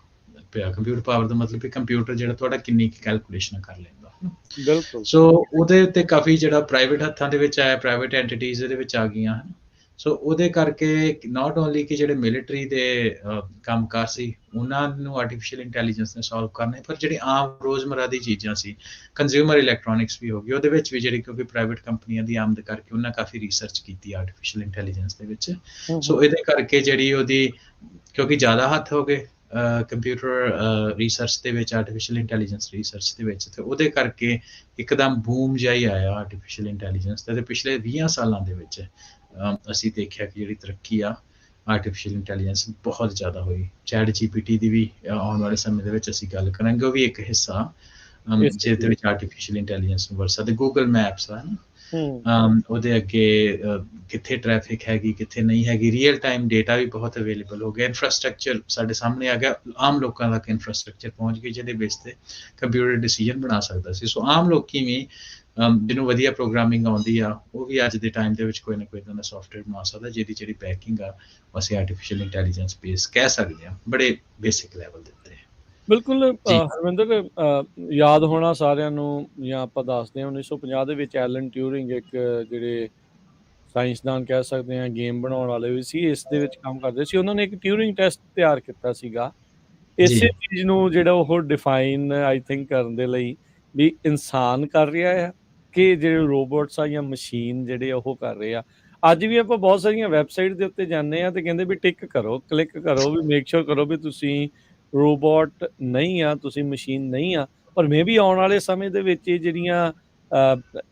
ਪਿਆ। ਕੰਪਿਊਟਰ ਪਾਵਰ ਦਾ ਮਤਲਬ ਕਿ ਕੰਪਿਊਟਰ ਜਿਹੜਾ ਤੁਹਾਡਾ ਕਿੰਨੀ ਕੈਲਕੂਲੇਸ਼ਨ ਕਰ ਲੈਂਦਾ। ਬਿਲਕੁਲ। ਸੋ ਉਹਦੇ ਉੱਤੇ ਕਾਫੀ ਜਿਹੜਾ ਪ੍ਰਾਈਵੇਟ ਹੱਥਾਂ ਦੇ ਵਿੱਚ ਆਇਆ, ਪ੍ਰਾਈਵੇਟ ਐਂਟੀਟੀਜ਼ ਇਹਦੇ ਵਿੱਚ ਆ ਗਈਆਂ ਹਨ। ਸੋ ਉਹਦੇ ਕਰਕੇ ਨਾਟ ਓਨਲੀ ਕਿ ਜਿਹੜੇ ਮਿਲਟਰੀ ਦੇ ਕੰਮਕਾਰ ਸੀ ਉਹਨਾਂ ਨੂੰ ਆਰਟੀਫਿਸ਼ੀਅਲ ਇੰਟੈਲੀਜੈਂਸ ਨੇ ਸੋਲਵ ਕਰਨੇ, ਪਰ ਜਿਹੜੀ ਆਮ ਰੋਜ਼ਮਰਾ ਦੀ ਚੀਜ਼ਾਂ ਸੀ, ਕੰਜ਼ਿਊਮਰ ਇਲੈਕਟ੍ਰੋਨਿਕਸ ਵੀ ਹੋ ਗਈ, ਉਹਦੇ ਵਿੱਚ ਵੀ ਜਿਹੜੀ ਕਿਉਂਕਿ ਪ੍ਰਾਈਵੇਟ ਕੰਪਨੀਆਂ ਦੀ ਆਮਦ ਕਰਕੇ ਉਹਨਾਂ ਕਾਫੀ ਰਿਸਰਚ ਕੀਤੀ ਆਰਟੀਫਿਸ਼ੀਅਲ ਇੰਟੈਲੀਜੈਂਸ ਦੇ ਵਿੱਚ। ਸੋ ਇਹਦੇ ਕਰਕੇ ਜਿਹੜੀ ਉਹਦੀ ਕਿਉਂਕਿ ਜ਼ਿਆਦਾ ਹੱਥ ਹੋ ਗਏ ਕੰਪਿਊਟਰ ਰਿਸਰਚ ਦੇ ਵਿੱਚ, ਆਰਟੀਫਿਸ਼ੀਅਲ ਇੰਟੈਲੀਜੈਂਸ ਰਿਸਰਚ ਦੇ ਵਿੱਚ, ਤੇ ਉਹਦੇ ਕਰਕੇ ਇੱਕਦਮ ਬੂਮ ਜਿਹਾ ਹੀ ਆਇਆ ਆਰਟੀਫਿਸ਼ੀਅਲ ਇੰਟੈਲੀਜੈਂਸ ਦਾ। ਤੇ ਪਿਛਲੇ 20 ਸਾਲਾਂ ਦੇ ਵਿੱਚ ਅਸੀਂ ਦੇਖਿਆ ਕਿ ਜਿਹੜੀ ਤਰੱਕੀ ਆ ਆਰਟੀਫਿਸ਼ੀਅਲ ਇੰਟੈਲੀਜੈਂਸ ਬਹੁਤ ਜ਼ਿਆਦਾ ਹੋਈ। ਚੈਟ ਜੀਪੀਟੀ ਦੀ ਵੀ ਆਉਣ ਵਾਲੇ ਸਮੇਂ ਦੇ ਵਿੱਚ ਅਸੀਂ ਗੱਲ ਕਰਾਂਗੇ, ਉਹ ਵੀ ਇੱਕ ਹਿੱਸਾ ਜਿਹਦੇ ਵਿੱਚ ਆਰਟੀਫਿਸ਼ੀਅਲ ਇੰਟੈਲੀਜੈਂਸ ਨੂੰ ਵਰਤਦਾ। ਤੇ ਗੂਗਲ ਮੈਪਸ ਆ ਉਹਦੇ ਅੱਗੇ ਕਿੱਥੇ ਟ੍ਰੈਫਿਕ ਹੈਗੀ, ਕਿੱਥੇ ਨਹੀਂ ਹੈਗੀ, ਰੀਅਲ ਟਾਈਮ ਡੇਟਾ ਵੀ ਬਹੁਤ ਅਵੇਲੇਬਲ ਹੋ ਗਿਆ। ਇਨਫਰਾਸਟ੍ਰਕਚਰ ਸਾਡੇ ਸਾਹਮਣੇ ਆ ਗਿਆ, ਆਮ ਲੋਕਾਂ ਤੱਕ ਇਨਫਰਾਸਟ੍ਰਕਚਰ ਪਹੁੰਚ ਗਈ ਜਿਹਦੇ ਬੇਸ ਤੇ ਕੰਪਿਊਟਰ ਡਿਸੀਜਨ ਬਣਾ ਸਕਦਾ ਸੀ। ਸੋ ਆਮ ਲੋਕੀ ਵੀ ਜਿਹਨੂੰ ਵਧੀਆ ਪ੍ਰੋਗਰਾਮਿੰਗ ਆਉਂਦੀ ਆ, ਉਹ ਵੀ ਅੱਜ ਦੇ ਟਾਈਮ ਦੇ ਵਿੱਚ ਕੋਈ ਨਾ ਕੋਈ ਇੱਦਾਂ ਦਾ ਸੌਫਟਵੇਅਰ ਬਣਾ ਸਕਦਾ ਜਿਹਦੀ ਜਿਹੜੀ ਪੈਕਿੰਗ ਆ ਅਸੀਂ ਆਰਟੀਫਿਸ਼ੀਅਲ ਇੰਟੈਲੀਜੈਂਸ ਬੇਸ ਕਹਿ ਸਕਦੇ ਹਾਂ, ਬੜੇ ਬੇਸਿਕ ਲੈਵਲ ਦੇ ਉੱਤੇ। ਬਿਲਕੁਲ ਜੀ ਹਰਵਿੰਦਰ, ਯਾਦ ਹੋਣਾ ਸਾਰਿਆਂ ਨੂੰ, ਜਾਂ ਆਪਾਂ ਦੱਸਦੇ ਹਾਂ 1950 ਦੇ ਵਿੱਚ ਐਲਨ ਟਿਊਰਿੰਗ ਇੱਕ ਜਿਹੜੇ ਸਾਇੰਸਦਾਨ ਕਹਿ ਸਕਦੇ ਹਾਂ, ਗੇਮ ਬਣਾਉਣ ਵਾਲੇ ਵੀ ਸੀ, ਇਸ ਦੇ ਵਿੱਚ ਕੰਮ ਕਰਦੇ ਸੀ। ਉਹਨਾਂ ਨੇ ਇੱਕ ਟਿਊਰਿੰਗ ਟੈਸਟ ਤਿਆਰ ਕੀਤਾ ਸੀਗਾ, ਜੀ ਇਸੇ ਚੀਜ਼ ਨੂੰ ਜਿਹੜਾ ਉਹ ਡਿਫਾਈਨ ਆਈ ਥਿੰਕ ਕਰਨ ਦੇ ਲਈ ਵੀ ਇਨਸਾਨ ਕਰ ਰਿਹਾ ਆ ਕਿ ਜਿਹੜੇ ਰੋਬੋਟਸ ਆ ਜਾਂ ਮਸ਼ੀਨ ਜਿਹੜੇ ਉਹ ਕਰ ਰਹੇ ਆ। ਅੱਜ ਵੀ ਆਪਾਂ ਬਹੁਤ ਸਾਰੀਆਂ ਵੈਬਸਾਈਟ ਦੇ ਉੱਤੇ ਜਾਂਦੇ ਆ ਤੇ ਕਹਿੰਦੇ ਵੀ ਟਿਕ ਕਰੋ, ਕਲਿੱਕ ਕਰੋ, ਵੀ ਮੇਕ ਸ਼ੋਰ ਕਰੋ ਵੀ ਤੁਸੀਂ ਰੋਬੋਟ ਨਹੀਂ ਆ, ਤੁਸੀਂ ਮਸ਼ੀਨ ਨਹੀਂ ਆ। ਪਰ ਮੇ ਵੀ ਆਉਣ ਵਾਲੇ ਸਮੇਂ ਦੇ ਵਿੱਚ ਇਹ ਜਿਹੜੀਆਂ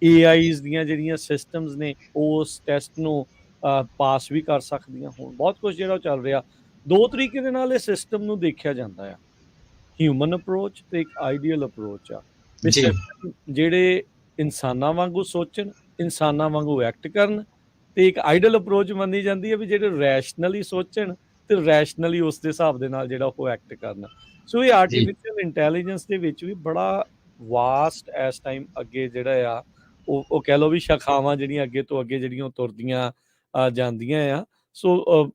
AIs ਦੀਆਂ ਜਿਹੜੀਆਂ ਸਿਸਟਮਸ ਨੇ ਉਸ ਟੈਸਟ ਨੂੰ ਪਾਸ ਵੀ ਕਰ ਸਕਦੀਆਂ ਹੋਣ। ਬਹੁਤ ਕੁਝ ਜਿਹੜਾ ਉਹ ਚੱਲ ਰਿਹਾ। ਦੋ ਤਰੀਕੇ ਦੇ ਨਾਲ ਇਹ ਸਿਸਟਮ ਨੂੰ ਦੇਖਿਆ ਜਾਂਦਾ ਆ, ਹਿਊਮਨ ਅਪਰੋਚ ਤੇ ਇੱਕ ਆਈਡੀਅਲ ਅਪਰੋਚ ਆ। ਵੀ ਜੀ ਸਿਸਟਮ ਜਿਹੜੇ ਇਨਸਾਨਾਂ ਵਾਂਗੂ ਸੋਚਣ, ਇਨਸਾਨਾਂ ਵਾਂਗੂ ਐਕਟ ਕਰਨ, ਤੇ ਇੱਕ ਆਈਡੀਅਲ ਅਪਰੋਚ ਮੰਨੀ ਜਾਂਦੀ ਹੈ ਵੀ ਜਿਹੜੇ ਰੈਸ਼ਨਲੀ ਸੋਚਣ ਤੇ ਰੈਸ਼ਨਲੀ ਉਸ ਦੇ ਹਿਸਾਬ ਦੇ ਨਾਲ ਜਿਹੜਾ ਉਹ ਐਕਟ ਕਰਨ। ਸੋ ਇਹ ਜੀ ਆਰਟੀਫਿਸ਼ੀਅਲ ਇੰਟੈਲੀਜੈਂਸ ਦੇ ਵਿੱਚ ਵੀ ਬੜਾ ਵਾਸਟ ਇਸ ਟਾਈਮ ਅੱਗੇ ਜਿਹੜਾ ਆ ਉਹ ਕਹਿ ਲਓ ਵੀ ਸ਼ਾਖਾਵਾਂ ਜਿਹੜੀਆਂ ਅੱਗੇ ਤੋਂ ਅੱਗੇ ਜਿਹੜੀਆਂ ਉਹ ਤੁਰਦੀਆਂ ਜਾਂਦੀਆਂ ਆ। So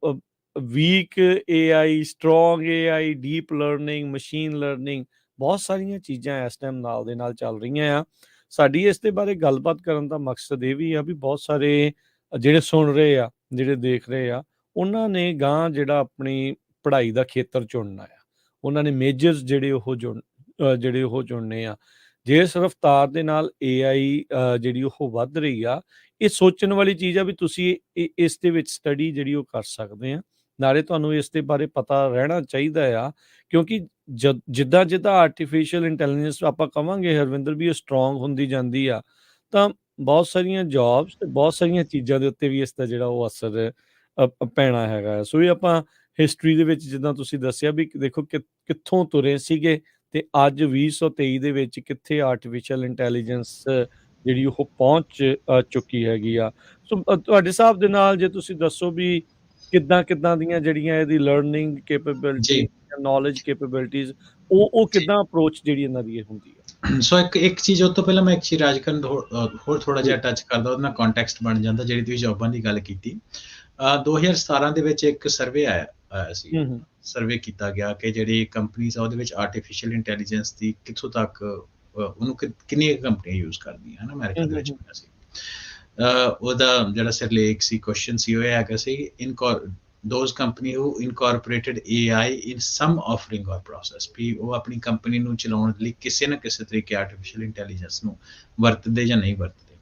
weak AI, strong AI, deep learning, machine learning, ਬਹੁਤ ਸਾਰੀਆਂ ਚੀਜ਼ਾਂ ਇਸ ਟਾਈਮ ਨਾਲ ਦੇ ਨਾਲ ਚੱਲ ਰਹੀਆਂ ਆ। ਸਾਡੀ ਇਸ ਦੇ ਬਾਰੇ ਗੱਲਬਾਤ ਕਰਨ ਦਾ ਮਕਸਦ ਇਹ ਵੀ ਆ ਵੀ ਬਹੁਤ ਸਾਰੇ ਜਿਹੜੇ ਸੁਣ ਰਹੇ ਆ, ਜਿਹੜੇ ਦੇਖ ਰਹੇ ਆ, ਉਹਨਾਂ ਨੇ ਗਾਂ ਜਿਹੜਾ ਆਪਣੀ ਪੜ੍ਹਾਈ ਦਾ ਖੇਤਰ ਚੁਣਨਾ ਆ। ਉਹਨਾਂ ਨੇ ਮੇਜਰਸ ਜਿਹੜੇ ਉਹ ਚੁਣਨੇ ਆ। ਜਿਸ ਰਫਤਾਰ ਦੇ ਨਾਲ AI ਜਿਹੜੀ ਉਹ ਵੱਧ ਰਹੀ ਆ, ਇਹ ਸੋਚਣ ਵਾਲੀ ਚੀਜ਼ ਆ ਵੀ ਤੁਸੀਂ ਇਸ ਦੇ ਵਿੱਚ ਸਟੱਡੀ ਜਿਹੜੀ ਉਹ ਕਰ ਸਕਦੇ ਆ। ਨਾਲੇ ਤੁਹਾਨੂੰ ਇਸ ਦੇ ਬਾਰੇ ਪਤਾ ਰਹਿਣਾ ਚਾਹੀਦਾ ਆ, ਕਿਉਂਕਿ ਜਿੱਦਾਂ ਜਿੱਦਾਂ ਆਰਟੀਫਿਸ਼ੀਅਲ ਇੰਟੈਲੀਜੈਂਸ ਆਪਾਂ ਕਵਾਂਗੇ ਹਰਵਿੰਦਰ ਵੀ ਇਹ ਸਟਰੋਂਗ ਹੁੰਦੀ ਜਾਂਦੀ ਆ, ਤਾਂ ਬਹੁਤ ਸਾਰੀਆਂ ਜੌਬਸ ਤੇ ਬਹੁਤ ਸਾਰੀਆਂ ਚੀਜ਼ਾਂ ਦੇ ਉੱਤੇ ਵੀ ਇਸ ਦਾ ਜਿਹੜਾ ਉਹ ਅਸਰ ਪੈਣਾ ਹੈਗਾ। ਸੋ ਇਹ ਆਪਾਂ ਹਿਸਟਰੀ ਦੇ ਵਿੱਚ ਜਿੱਦਾਂ ਤੁਸੀਂ ਦੱਸਿਆ ਵੀ ਦੇਖੋ ਕਿੱਥੋਂ ਤੁਰੇ ਸੀਗੇ ਤੇ ਅੱਜ 2023 ਦੇ ਵਿੱਚ ਕਿੱਥੇ ਆਰਟੀਫਿਸ਼ੀਅਲ ਇੰਟੈਲੀਜੈਂਸ ਜਿਹੜੀ ਉਹ ਪਹੁੰਚ ਚੁੱਕੀ ਹੈਗੀ ਆ। ਸੋ ਤੁਹਾਡੇ ਹਿਸਾਬ ਦੇ ਨਾਲ ਜੇ ਤੁਸੀਂ ਦੱਸੋ ਵੀ ਕਿੱਦਾਂ ਦੀਆਂ ਜਿਹੜੀਆਂ ਇਹਦੀ ਲਰਨਿੰਗ ਕੈਪੇਬਿਲਿਟੀ, ਜੀ ਨੌਲੇਜ ਕੈਪੇਬਿਲਿਟੀਜ਼, ਉਹ ਜੀ ਕਿੱਦਾਂ ਅਪਰੋਚ ਜਿਹੜੀ ਇਹਨਾਂ ਦੀ ਇਹ ਹੁੰਦੀ ਆ? ਸੋ ਇੱਕ ਚੀਜ਼ ਉਹ ਤੋਂ ਪਹਿਲਾਂ ਮੈਂ ਇੱਕ ਚੀਜ਼ ਰਾਜਕਰਨ ਹੋਰ ਥੋੜਾ ਜਿਹਾ ਟੱਚ ਕਰਦਾ, ਉਹਦੇ ਨਾਲ ਕੰਟੈਕਸਟ ਬਣ ਜਾਂਦਾ। ਜਿਹੜੀ ਤੁਸੀਂ ਜੌਬਾਂ ਦੀ ਗੱਲ ਕੀਤੀ, 2017 ਦੇ ਵਿੱਚ ਇੱਕ ਸਰਵੇ ਆਇਆ ਸੀ, ਸਰਵੇ ਕੀਤਾ ਗਿਆ ਕਿ ਜਿਹੜੀ ਕੰਪਨੀਜ਼ ਆ ਉਹਦੇ ਵਿੱਚ ਆਰਟੀਫਿਸ਼ੀਅਲ ਇੰਟੈਲੀਜੈਂਸ ਦੀ ਕਿੱਥੋਂ ਤੱਕ ਉਹਨੂੰ ਕਿੰਨੀਆਂ ਕੰਪਨੀਆਂ ਯੂਜ਼ ਕਰਦੀਆਂ ਹਨ ਅਮਰੀਕਾ ਦੇ ਵਿੱਚ ਹੋਇਆ ਸੀ। ਉਹਦਾ ਜਿਹੜਾ ਸਿਰਲੇਖ ਸੀ, ਕੁਐਸਚਨ ਸੀ, ਉਹ ਹੈਗਾ ਸੀ those company who incorporated AI in some offering or process, ਵੀ ਉਹ ਆਪਣੀ ਕੰਪਨੀ ਨੂੰ ਚਲਾਉਣ ਲਈ ਕਿਸੇ ਨਾ ਕਿਸੇ ਤਰੀਕੇ ਆਰਟੀਫਿਸ਼ੀਅਲ ਇੰਟੈਲੀਜੈਂਸ ਨੂੰ ਵਰਤਦੇ ਜਾਂ ਨਹੀਂ ਵਰਤਦੇ।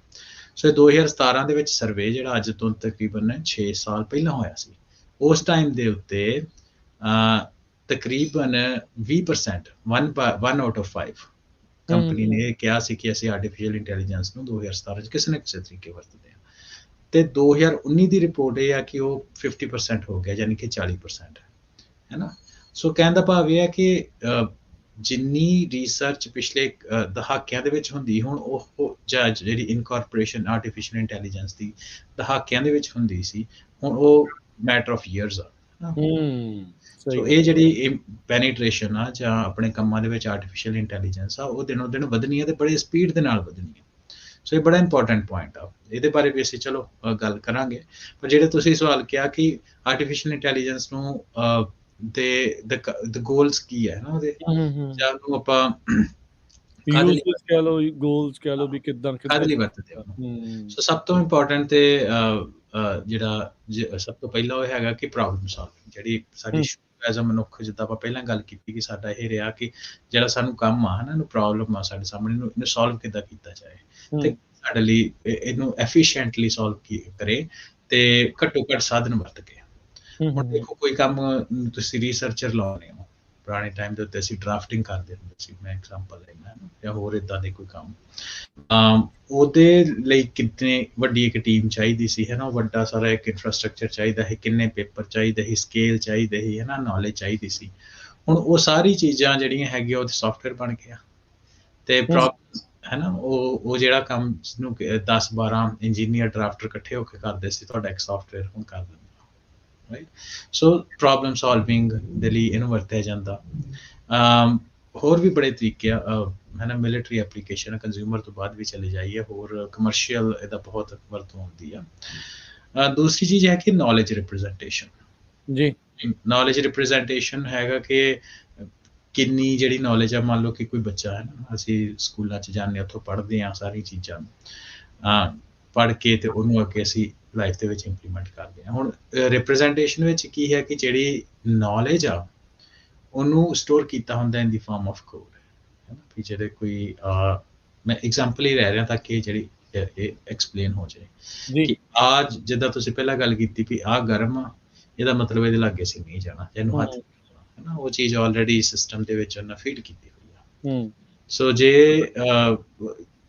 ਸੋ 2017 ਦੇ ਵਿੱਚ ਸਰਵੇ ਜਿਹੜਾ ਅੱਜ ਤੋਂ ਤਕਰੀਬਨ 6 ਸਾਲ ਪਹਿਲਾਂ ਹੋਇਆ ਸੀ, ਉਸ ਟਾਈਮ ਦੇ ਉੱਤੇ ਤਕਰੀਬਨ 20% 1 out of 5 ਕੰਪਨੀ ਨੇ ਕਿਹਾ ਸੀ ਕਿ ਅਸੀਂ ਆਰਟੀਫਿਸ਼ੀਅਲ ਇੰਟੈਲੀਜੈਂਸ ਨੂੰ 2017 ਚ ਕਿਸੇ ਨਾ ਕਿਸੇ ਤਰੀਕੇ ਵਰਤਦੇ ਹਾਂ। ਤੇ 2019 ਦੀ ਰਿਪੋਰਟ ਇਹ ਆ ਕਿ ਉਹ 50% ਹੋ ਗਿਆ, ਯਾਨੀ ਕਿ 40% ਹੈ ਨਾ। ਸੋ ਕਹਿਣ ਦਾ ਭਾਵ ਇਹ ਹੈ ਕਿ ਜਿੰਨੀ ਰਿਸਰਚ ਪਿਛਲੇ ਦਹਾਕਿਆਂ ਦੇ ਵਿੱਚ ਹੁੰਦੀ, ਹੁਣ ਉਹ ਜਿਹੜੀ ਇਨਕੋਰਪੋਰੇਸ਼ਨ ਆਰਟੀਫਿਸ਼ੀਅਲ ਇੰਟੈਲੀਜੈਂਸ ਦੀ ਦਹਾਕਿਆਂ ਦੇ ਵਿੱਚ ਹੁੰਦੀ ਸੀ, ਹੁਣ ਉਹ ਮੈਟਰ ਆਫ ਈਅਰਸ ਆ। ਸੋ ਇਹ ਜਿਹੜੀ ਪੈਨੀਟ੍ਰੇਸ਼ਨ ਆ ਜਾਂ ਆਪਣੇ ਕੰਮਾਂ ਦੇ ਵਿੱਚ ਆਰਟੀਫਿਸ਼ੀਅਲ ਇੰਟੈਲੀਜੈਂਸ ਆ, ਉਹ ਦਿਨੋਂ ਦਿਨ ਵਧਣੀ ਹੈ ਤੇ ਬੜੇ ਸਪੀਡ ਦੇ ਨਾਲ ਵਧਣੀ ਹੈ। ਸੋ ਇਹ ਬੜਾ ਇੰਪੋਰਟੈਂਟ ਪੁਆਇੰਟ ਆ, ਇਹਦੇ ਬਾਰੇ ਵੀ ਅਸੀਂ ਚਲੋ ਗੱਲ ਕਰਾਂਗੇ। ਪਰ ਜਿਹੜੇ ਤੁਸੀਂ ਸਵਾਲ ਕਿਹਾ ਕਿ ਆਰਟੀਫਿਸ਼ੀਅਲ ਇੰਟੈਲੀਜੈਂਸ ਨੂੰ ਦ ਗੋਲਸ ਕੀ ਹੈ ਨਾ ਉਹਦੇ, ਜਾਂ ਉਹਨੂੰ ਆਪਾਂ ਯੂਜ਼ਸ ਕਹਿ ਲਓ, ਗੋਲਸ ਕਹਿ ਲਓ ਵੀ ਕਿੱਦਾਂ ਕਾਹਦੇ ਲਈ ਵਰਤਦੇ ਹੋ। ਹੂੰ ਸੋ ਸਭ ਤੋਂ ਇੰਪੋਰਟੈਂਟ ਤੇ ਜਿਹੜਾ ਸਭ ਤੋਂ ਪਹਿਲਾਂ ਉਹ ਹੈਗਾ ਕਿ ਪ੍ਰੋਬਲਮ ਸੋਲਵਿੰਗ, ਜਿਹੜੀ ਸਾਡੀ ਐਜ਼ ਅ ਮਨੁੱਖ, ਜਿੱਦਾਂ ਆਪਾਂ ਪਹਿਲਾਂ ਗੱਲ ਕੀਤੀ ਕਿ ਸਾਡਾ ਇਹ ਰਿਹਾ ਕਿ ਜਿਹੜਾ ਸਾਨੂੰ ਕੰਮ ਆ ਹਨਾ, ਇਹਨੂੰ ਪ੍ਰੋਬਲਮ ਆ ਸਾਡੇ ਸਾਹਮਣੇ, ਇਹਨੂੰ ਸੋਲਵ ਕਿੱਦਾਂ ਕੀਤਾ ਜਾਏ ਤੇ ਸਾਡੇ ਲਈ ਇਹਨੂੰ ਐਫੀਸ਼ੀਐਂਟਲੀ ਸੋਲਵ ਕਰੇ ਤੇ ਘੱਟੋ ਘੱਟ ਸਾਧਨ ਵਰਤ ਕੇ। ਹੁਣ ਦੇਖੋ ਕੋਈ ਕੰਮ ਤੁਸੀਂ ਰਿਸਰਚਰ ਲਾਉਣੇ ਹੋ, ਪੁਰਾਣੇ ਟਾਈਮ ਦੇ ਉੱਤੇ ਅਸੀਂ ਡਰਾਫਟਿੰਗ ਕਰਦੇ ਹੁੰਦੇ ਸੀ, ਮੈਂ ਐਗਜ਼ਾਮਪਲ ਲੈਣਾ ਜਾਂ ਹੋਰ ਇਦਾਂ ਦੇ ਕੋਈ ਕੰਮ, ਉਹਦੇ ਲਈ ਕਿੰਨੇ ਵੱਡੀ ਇੱਕ ਟੀਮ ਚਾਹੀਦੀ ਸੀ ਹੈ ਨਾ, ਵੱਡਾ ਸਾਰਾ ਇੱਕ ਇਨਫਰਾਸਟਰਕਚਰ ਚਾਹੀਦਾ ਹੈ, ਕਿੰਨੇ ਪੇਪਰ ਚਾਹੀਦੇ ਸੀ, ਸਕੇਲ ਚਾਹੀਦੇ ਸੀ ਹੈ ਨਾ, ਨੌਲੇਜ ਚਾਹੀਦੀ ਸੀ। ਹੁਣ ਉਹ ਸਾਰੀ ਚੀਜ਼ਾਂ ਜਿਹੜੀਆਂ ਹੈਗੀਆਂ ਉਹਦੇ ਸੌਫਟਵੇਅਰ ਬਣ ਗਿਆ ਤੇ ਪ੍ਰੋਬਲਮ ਹੈ ਨਾ, ਉਹ ਜਿਹੜਾ ਕੰਮ ਜਿਹਨੂੰ 10-12 ਇੰਜੀਨੀਅਰ ਡਰਾਫਟਰ ਇਕੱਠੇ ਹੋ ਕੇ ਕਰਦੇ ਸੀ, ਤੁਹਾਡਾ ਇੱਕ ਸੌਫਟਵੇਅਰ ਹੁਣ ਕਰ ਦਿੰਦਾ। ਰਾਈਟ, ਸੋ ਪ੍ਰੋਬਲਮ ਸੋਲਵਿੰਗ ਦੇ ਲਈ ਇਹਨੂੰ ਵਰਤਿਆ ਜਾਂਦਾ। ਹੋਰ ਵੀ ਬੜੇ ਤਰੀਕੇ ਆ ਹੈ ਨਾ, ਮਿਲਟਰੀ ਐਪਲੀਕੇਸ਼ਨ, ਕੰਜ਼ਿਊਮਰ ਤੋਂ ਬਾਅਦ ਵੀ ਚਲੇ ਜਾਈਏ, ਹੋਰ ਕਮਰਸ਼ੀਅਲ ਇਹਦਾ ਬਹੁਤ ਵਰਤੋਂ ਹੁੰਦੀ ਆ। ਦੂਸਰੀ ਚੀਜ਼ ਹੈ ਕਿ ਨੌਲੇਜ ਰਿਪਰੈਜ਼ੈਂਟੇਸ਼ਨ। ਜੀ, ਨੌਲੇਜ ਰਿਪਰੈਜ਼ੈਂਟੇਸ਼ਨ ਹੈਗਾ ਕਿ ਕਿੰਨੀ ਜਿਹੜੀ ਨੌਲੇਜ ਆ, ਮੰਨ ਲਓ ਕਿ ਕੋਈ ਬੱਚਾ ਹੈ ਨਾ, ਅਸੀਂ ਸਕੂਲਾਂ 'ਚ ਜਾਂਦੇ, ਉੱਥੋਂ ਪੜ੍ਹਦੇ ਹਾਂ ਸਾਰੀ ਚੀਜ਼ਾਂ, ਪੜ੍ਹ ਕੇ ਤੇ ਉਹਨੂੰ ਅੱਗੇ ਅਸੀਂ ਲਾਈਫ ਦੇ ਵਿੱਚ ਇੰਪਲੀਮੈਂਟ ਕਰਦੇ ਹਾਂ। ਹੁਣ ਰਿਪਰੈਜ਼ੈਂਟੇਸ਼ਨ ਵਿੱਚ ਕੀ ਹੈ ਕਿ ਜਿਹੜੀ ਨੌਲੇਜ ਆ ਉਹਨੂੰ ਸਟੋਰ ਕੀਤਾ ਹੁੰਦਾ ਇਨ ਦੀ ਫਾਰਮ ਆਫ ਕੋਡ, ਹੈ ਨਾ, ਵੀ ਜਿਹੜੇ ਕੋਈ ਮੈਂ ਐਗਜ਼ਾਮਪਲ ਹੀ ਰਹਿ ਰਿਹਾ ਤਾਂ ਕਿ ਜਿਹੜੀ ਇਹ ਐਕਸਪਲੇਨ ਹੋ ਜਾਏ ਕਿ ਅੱਜ ਜਿੱਦਾਂ ਤੁਸੀਂ ਪਹਿਲਾਂ ਗੱਲ ਕੀਤੀ ਵੀ ਆਹ ਗਰਮ ਆ, ਇਹਦਾ ਮਤਲਬ ਇਹਦੇ ਲਾਗੇ ਅਸੀਂ ਨਹੀਂ ਜਾਣਾ, ਇਹਨੂੰ ਹੱਥ ਹੈ ਨਾ, ਉਹ ਚੀਜ਼ ਆਲਰੇਡੀ ਸਿਸਟਮ ਦੇ ਵਿੱਚ ਉਹਨਾਂ ਫੀਡ ਕੀਤੀ ਹੋਈ ਆ। ਸੋ ਜੇ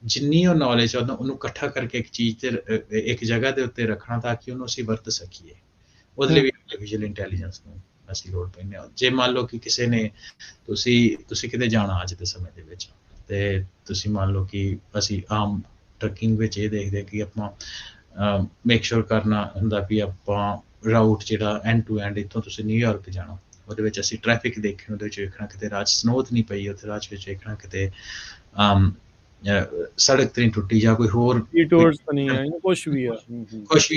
ਜਿੰਨੀ ਉਹ ਨੌਲੇਜ ਆ ਉਹਨੂੰ ਇਕੱਠਾ ਕਰਕੇ ਇੱਕ ਚੀਜ਼ ਤੇ ਇੱਕ ਜਗ੍ਹਾ ਦੇ ਉੱਤੇ ਰੱਖਣਾ ਤਾਂ ਕਿ ਉਹਨੂੰ ਅਸੀਂ ਵਰਤ ਸਕੀਏ, ਉਹਦੇ ਲਈ ਵੀ ਆਰਟੀਫੀਸ਼ੀਅਲ ਇੰਟੈਲੀਜੈਂਸ ਨੂੰ ਅਸੀਂ ਲੋੜ ਪੈਂਦੇ ਹਾਂ। ਜੇ ਮੰਨ ਲਓ ਕਿ ਕਿਸੇ ਨੇ ਤੁਸੀਂ ਕਿਤੇ ਜਾਣਾ ਅੱਜ ਦੇ ਸਮੇਂ ਦੇ ਵਿੱਚ, ਤੇ ਤੁਸੀਂ ਮੰਨ ਲਓ ਕਿ ਅਸੀਂ ਆਮ ਟਰੱਕਿੰਗ ਵਿੱਚ ਇਹ ਦੇਖਦੇ ਕਿ ਆਪਾਂ ਮੇਕ ਸ਼ੋਰ ਕਰਨਾ ਹੁੰਦਾ ਵੀ ਆਪਾਂ ਰਾਊਟ ਜਿਹੜਾ ਐਂਡ ਟੂ ਐਂਡ, ਇੱਥੋਂ ਤੁਸੀਂ ਨਿਊਯਾਰਕ ਜਾਣਾ, ਉਹਦੇ ਵਿੱਚ ਅਸੀਂ ਟ੍ਰੈਫਿਕ ਦੇਖਣਾ, ਉਹਦੇ ਵਿੱਚ ਵੇਖਣਾ ਕਿਤੇ ਰਾਹ 'ਚ ਸਨੋ ਤਾਂ ਨਹੀਂ ਪਈ, ਉੱਥੇ ਰਾਹ 'ਚ ਵਿੱਚ ਵੇਖਣਾ ਕਿਤੇ ਸੜਕ ਤੇ ਨਹੀਂ ਟੁੱਟੀ ਜਾਂ ਕੋਈ ਹੋਰ ਕੁਛ ਵੀ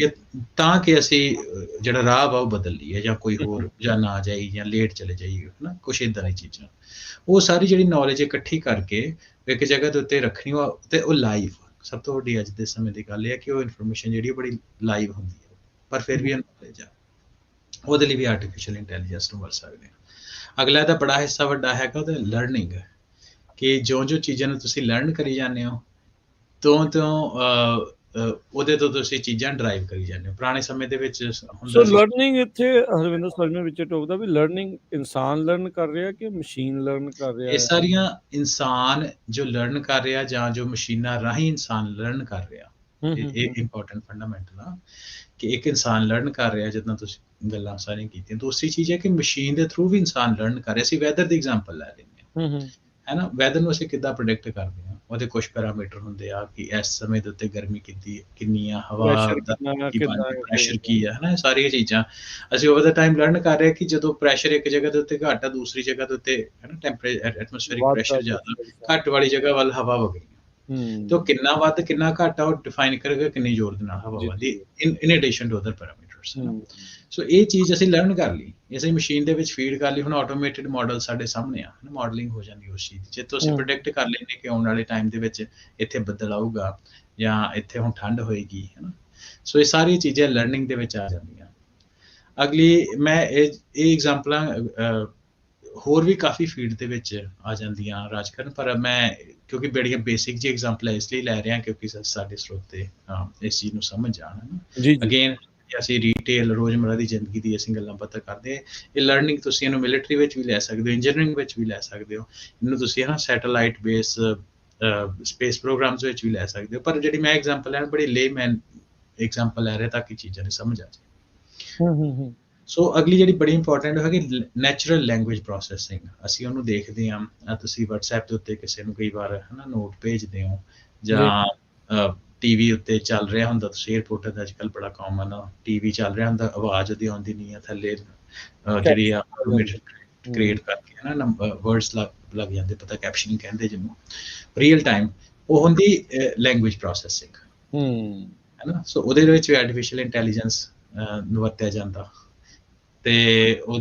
ਆ, ਤਾਂ ਕਿ ਅਸੀਂ ਜਿਹੜਾ ਰਾਹ ਵਾ ਉਹ ਬਦਲ ਲਈਏ ਜਾਂ ਕੋਈ ਹੋਰ ਜਾਂ ਨਾ ਜਾਈ ਜਾਂ ਲੇਟ ਚਲੇ ਜਾਈਏ, ਹਨਾ, ਕੁਛ ਏਦਾਂ ਦੀ ਚੀਜ਼ਾਂ। ਉਹ ਸਾਰੀ ਜਿਹੜੀ ਨੌਲੇਜ ਇਕੱਠੀ ਕਰਕੇ ਇੱਕ ਜਗ੍ਹਾ ਦੇ ਉੱਤੇ ਰੱਖਣੀ, ਤੇ ਉਹ ਲਾਈਵ, ਸਭ ਤੋਂ ਵੱਡੀ ਅੱਜ ਦੇ ਸਮੇਂ ਦੀ ਗੱਲ ਇਹ ਹੈ ਕਿ ਉਹ ਇਨਫੋਰਮੇਸ਼ਨ ਜਿਹੜੀ ਬੜੀ ਲਾਈਵ ਹੁੰਦੀ ਹੈ, ਪਰ ਫਿਰ ਵੀ ਨੌਲੇਜ ਆ, ਉਹਦੇ ਲਈ ਵੀ ਆਰਟੀਫੀਸ਼ੀਅਲ ਇੰਟੈਲੀਜੈਂਸ ਨੂੰ ਵਰਤ ਸਕਦੇ ਹਾਂ। ਅਗਲਾ ਇਹਦਾ ਬੜਾ ਹਿੱਸਾ ਵੱਡਾ ਹੈਗਾ ਉਹਦਾ ਲਰਨਿੰਗ, ਕਿ ਜੋ ਚੀਜ਼ਾਂ ਨੂੰ ਤੁਸੀਂ ਲਰਨ ਕਰੀ ਜਾਂਦੇ ਹੋ ਉਹਦੇ ਤੋਂ ਤੁਸੀਂ ਚੀਜ਼ਾਂ ਡਰਾਈਵ ਕਰੀ ਜਾਂਦੇ ਹੋ। ਪੁਰਾਣੇ ਸਮੇਂ ਦੇ ਵਿੱਚ ਸੋ ਲਰਨਿੰਗ ਇੱਥੇ ਹਰਵਿੰਦਰ ਸਰਮਾ ਵਿੱਚ ਟੋਕਦਾ ਵੀ ਲਰਨਿੰਗ ਇਨਸਾਨ ਲਰਨ ਕਰ ਰਿਹਾ ਕਿ ਮਸ਼ੀਨ ਲਰਨ ਕਰ ਰਿਹਾ? ਇਹ ਸਾਰੀਆਂ ਇਨਸਾਨ ਜੋ ਲਰਨ ਕਰ ਰਿਹਾ ਜਾਂ ਜੋ ਮਸ਼ੀਨਾਂ ਰਾਹੀਂ ਇਨਸਾਨ ਲਰਨ ਕਰ ਰਿਹਾ, ਇਹ ਇੰਪੋਰਟੈਂਟ ਫੰਡਾਮੈਂਟਲ ਆ ਕਿ ਇੱਕ ਇਨਸਾਨ ਲਰਨ ਕਰ ਰਿਹਾ, ਜਿੱਦਾਂ ਤੁਸੀਂ ਗੱਲਾਂ ਸਾਰੀਆਂ ਕੀਤੀਆਂ। ਦੂਸਰੀ ਚੀਜ਼ ਹੈ ਕਿ ਮਸ਼ੀਨ ਦੇ ਥਰੂ ਵੀ ਇਨਸਾਨ ਲਰਨ ਕਰ ਰਿਹਾ। ਅਸੀਂ ਵੈਦਰ ਦੀ ਐਗਜ਼ਾਮਪਲ ਲੈ ਲੈਂਦੇ ਹਾਂ, ਹੈ ਨਾ, ਵੈਦਰ ਨੂੰ ਅਸੀਂ ਕਿੱਦਾਂ ਪ੍ਰੈਡਿਕਟ ਕਰਦੇ ਹਾਂ, ਉਹਦੇ ਕੁਝ ਪੈਰਾਮੀਟਰ ਹੁੰਦੇ ਆ ਕਿ ਇਸ ਸਮੇਂ ਦੇ ਉੱਤੇ ਗਰਮੀ ਕਿੰਨੀ ਆ, ਹਵਾ ਦਾ ਪ੍ਰੈਸ਼ਰ ਕੀ ਆ, ਹੈ ਨਾ, ਸਾਰੀਆਂ ਚੀਜ਼ਾਂ ਅਸੀਂ ਓਵਰ ਦਾ ਟਾਈਮ ਲਰਨ ਕਰ ਰਹੇ ਕਿ ਜਦੋਂ ਪ੍ਰੈਸ਼ਰ ਇੱਕ ਜਗ੍ਹਾ ਦੇ ਉੱਤੇ ਘੱਟ ਆ, ਦੂਸਰੀ ਜਗ੍ਹਾ ਦੇ ਉੱਤੇ ਹੈ ਨਾ ਟੈਂਪਰੇਚਰ ਐਟਮੋਸਫੇਰਿਕ ਪ੍ਰੈਸ਼ਰ ਜ਼ਿਆਦਾ, ਘੱਟ ਵਾਲੀ ਜਗ੍ਹਾ ਵੱਲ ਹਵਾ ਵਗ ਗਈ, ਤੇ ਉਹ ਕਿੰਨਾ ਵੱਧ ਕਿੰਨਾ ਘੱਟ ਆ ਉਹ ਡਿਫਾਈਨ ਕਰੇਗਾ ਕਿੰਨੀ ਜ਼ੋਰ ਦੇ ਨਾਲ ਹਵਾ ਵੱਧਦੀ, in addition to other parameters. So ਇਹ ਚੀਜ਼ ਅਸੀਂ ਲਰਨ ਕਰ ਲਈ, ਅਸੀਂ ਮਸ਼ੀਨ ਦੇ ਵਿੱਚ ਫੀਡ ਕਰ ਲਈ। ਹੁਣ ਆਟੋਮੇਟਿਡ ਮਾਡਲ ਸਾਡੇ ਸਾਹਮਣੇ ਆ, ਮਾਡਲਿੰਗ ਹੋ ਜਾਂਦੀ ਉਸ ਚੀਜ਼ ਦੀ, ਜੇ ਤੁਸੀਂ ਪ੍ਰੈਡਿਕਟ ਕਰ ਲੈਂਦੇ ਕਿ ਆਉਣ ਵਾਲੇ ਟਾਈਮ ਦੇ ਵਿੱਚ ਇੱਥੇ ਬੱਦਲ ਆਊਗਾ ਜਾਂ ਇੱਥੇ ਹੁਣ ਠੰਡ ਹੋਏਗੀ, ਹੈ ਨਾ। ਸੋ ਇਹ ਸਾਰੀਆਂ ਚੀਜ਼ਾਂ ਲਰਨਿੰਗ ਦੇ ਵਿੱਚ ਆ ਜਾਂਦੀਆਂ। ਅਗਲੀ ਮੈਂ ਇਹ ਐਗਜ਼ਾਮਪਲਾਂ ਹੋਰ ਵੀ ਕਾਫੀ ਫੀਲਡ ਦੇ ਵਿੱਚ ਆ ਜਾਂਦੀਆਂ ਰਾਜਕਰਨ, ਪਰ ਮੈਂ ਕਿਉਂਕਿ ਬੜੀਆਂ ਬੇਸਿਕ ਜਿਹੀ ਐਗਜ਼ਾਮਪਲ ਇਸ ਲਈ ਲੈ ਰਿਹਾ ਕਿਉਂਕਿ ਸਾਡੇ ਸਰੋਤੇ ਇਸ ਚੀਜ਼ ਨੂੰ ਸਮਝ ਜਾਣ। ਅਗੇਨ ਅਸੀਂ ਰੀਟੇਲ ਰੋਜ਼ਮਰਾ ਦੀ ਜ਼ਿੰਦਗੀ ਦੀ ਅਸੀਂ ਗੱਲਾਂ ਬਾਤਾਂ ਕਰਦੇ ਹਾਂ। ਇਹ ਲਰਨਿੰਗ ਤੁਸੀਂ ਇਹਨੂੰ ਮਿਲਟਰੀ ਵਿੱਚ ਵੀ ਲੈ ਸਕਦੇ ਹੋ, ਇੰਜੀਨੀਅਰਿੰਗ ਵਿੱਚ ਵੀ ਲੈ ਸਕਦੇ ਹੋ, ਇਹਨੂੰ ਤੁਸੀਂ ਹੈ ਨਾ ਸੈਟੇਲਾਈਟ ਬੇਸ ਸਪੇਸ ਪ੍ਰੋਗਰਾਮਸ ਵਿੱਚ ਵੀ ਲੈ ਸਕਦੇ ਹੋ। ਪਰ ਜਿਹੜੀ ਮੈਂ ਐਗਜ਼ਾਮਪਲ ਹੈ ਬੜੀ ਲੇਮੈਨ ਐਗਜ਼ਾਮਪਲ ਲੈ ਰਿਹਾ ਤਾਂ ਕਿ ਚੀਜ਼ਾਂ ਦੀ ਸਮਝ ਆ ਜਾਏ। ਸੋ ਅਗਲੀ ਜਿਹੜੀ ਬੜੀ ਇੰਪੋਰਟੈਂਟ ਹੈ ਕਿ ਨੈਚੁਰਲ ਲੈਂਗੁਏਜ ਪ੍ਰੋਸੈਸਿੰਗ। ਅਸੀਂ ਉਹਨੂੰ ਦੇਖਦੇ ਹਾਂ, ਤੁਸੀਂ ਵਟਸਐਪ ਦੇ ਉੱਤੇ ਕਿਸੇ ਨੂੰ ਕਈ ਵਾਰ ਹੈ ਨਾ ਨੋਟ ਭੇਜਦੇ ਹੋ ਜਾਂ ਟੀਵੀ ਉੱਤੇ ਚੱਲ ਰਿਹਾ ਹੁੰਦਾ, ਤੁਸੀਂ ਏਅਰਪੋਰਟ ਦਾ ਅੱਜ ਕੱਲ੍ਹ ਬੜਾ ਕਾਮਨ ਆ, ਟੀਵੀ ਚੱਲ ਰਿਹਾ ਹੁੰਦਾ, ਆਵਾਜ਼ ਉਹਦੀ ਆਉਂਦੀ ਨਹੀਂ ਆ, ਥੱਲੇ ਜਿਹੜੀ ਆ ਕ੍ਰੀਏਟ ਕਰਕੇ ਹੈ ਨਾ ਵਰਡਸ ਲੱਗ ਜਾਂਦੇ, ਪਤਾ ਕੈਪਸ਼ਨਿੰਗ ਕਹਿੰਦੇ ਜਿਹਨੂੰ, ਰੀਅਲ ਟਾਈਮ ਉਹ ਹੁੰਦੀ ਲੈਂਗੁਏਜ ਪ੍ਰੋਸੈਸਿੰਗ, ਹੈ ਨਾ। ਸੋ ਉਹਦੇ ਵਿੱਚ ਵੀ ਆਰਟੀਫਿਸ਼ੀਅਲ ਇੰਟੈਲੀਜੈਂਸ ਨੂੰ ਵਰਤਿਆ ਜਾਂਦਾ, ਤੇ ਉਹ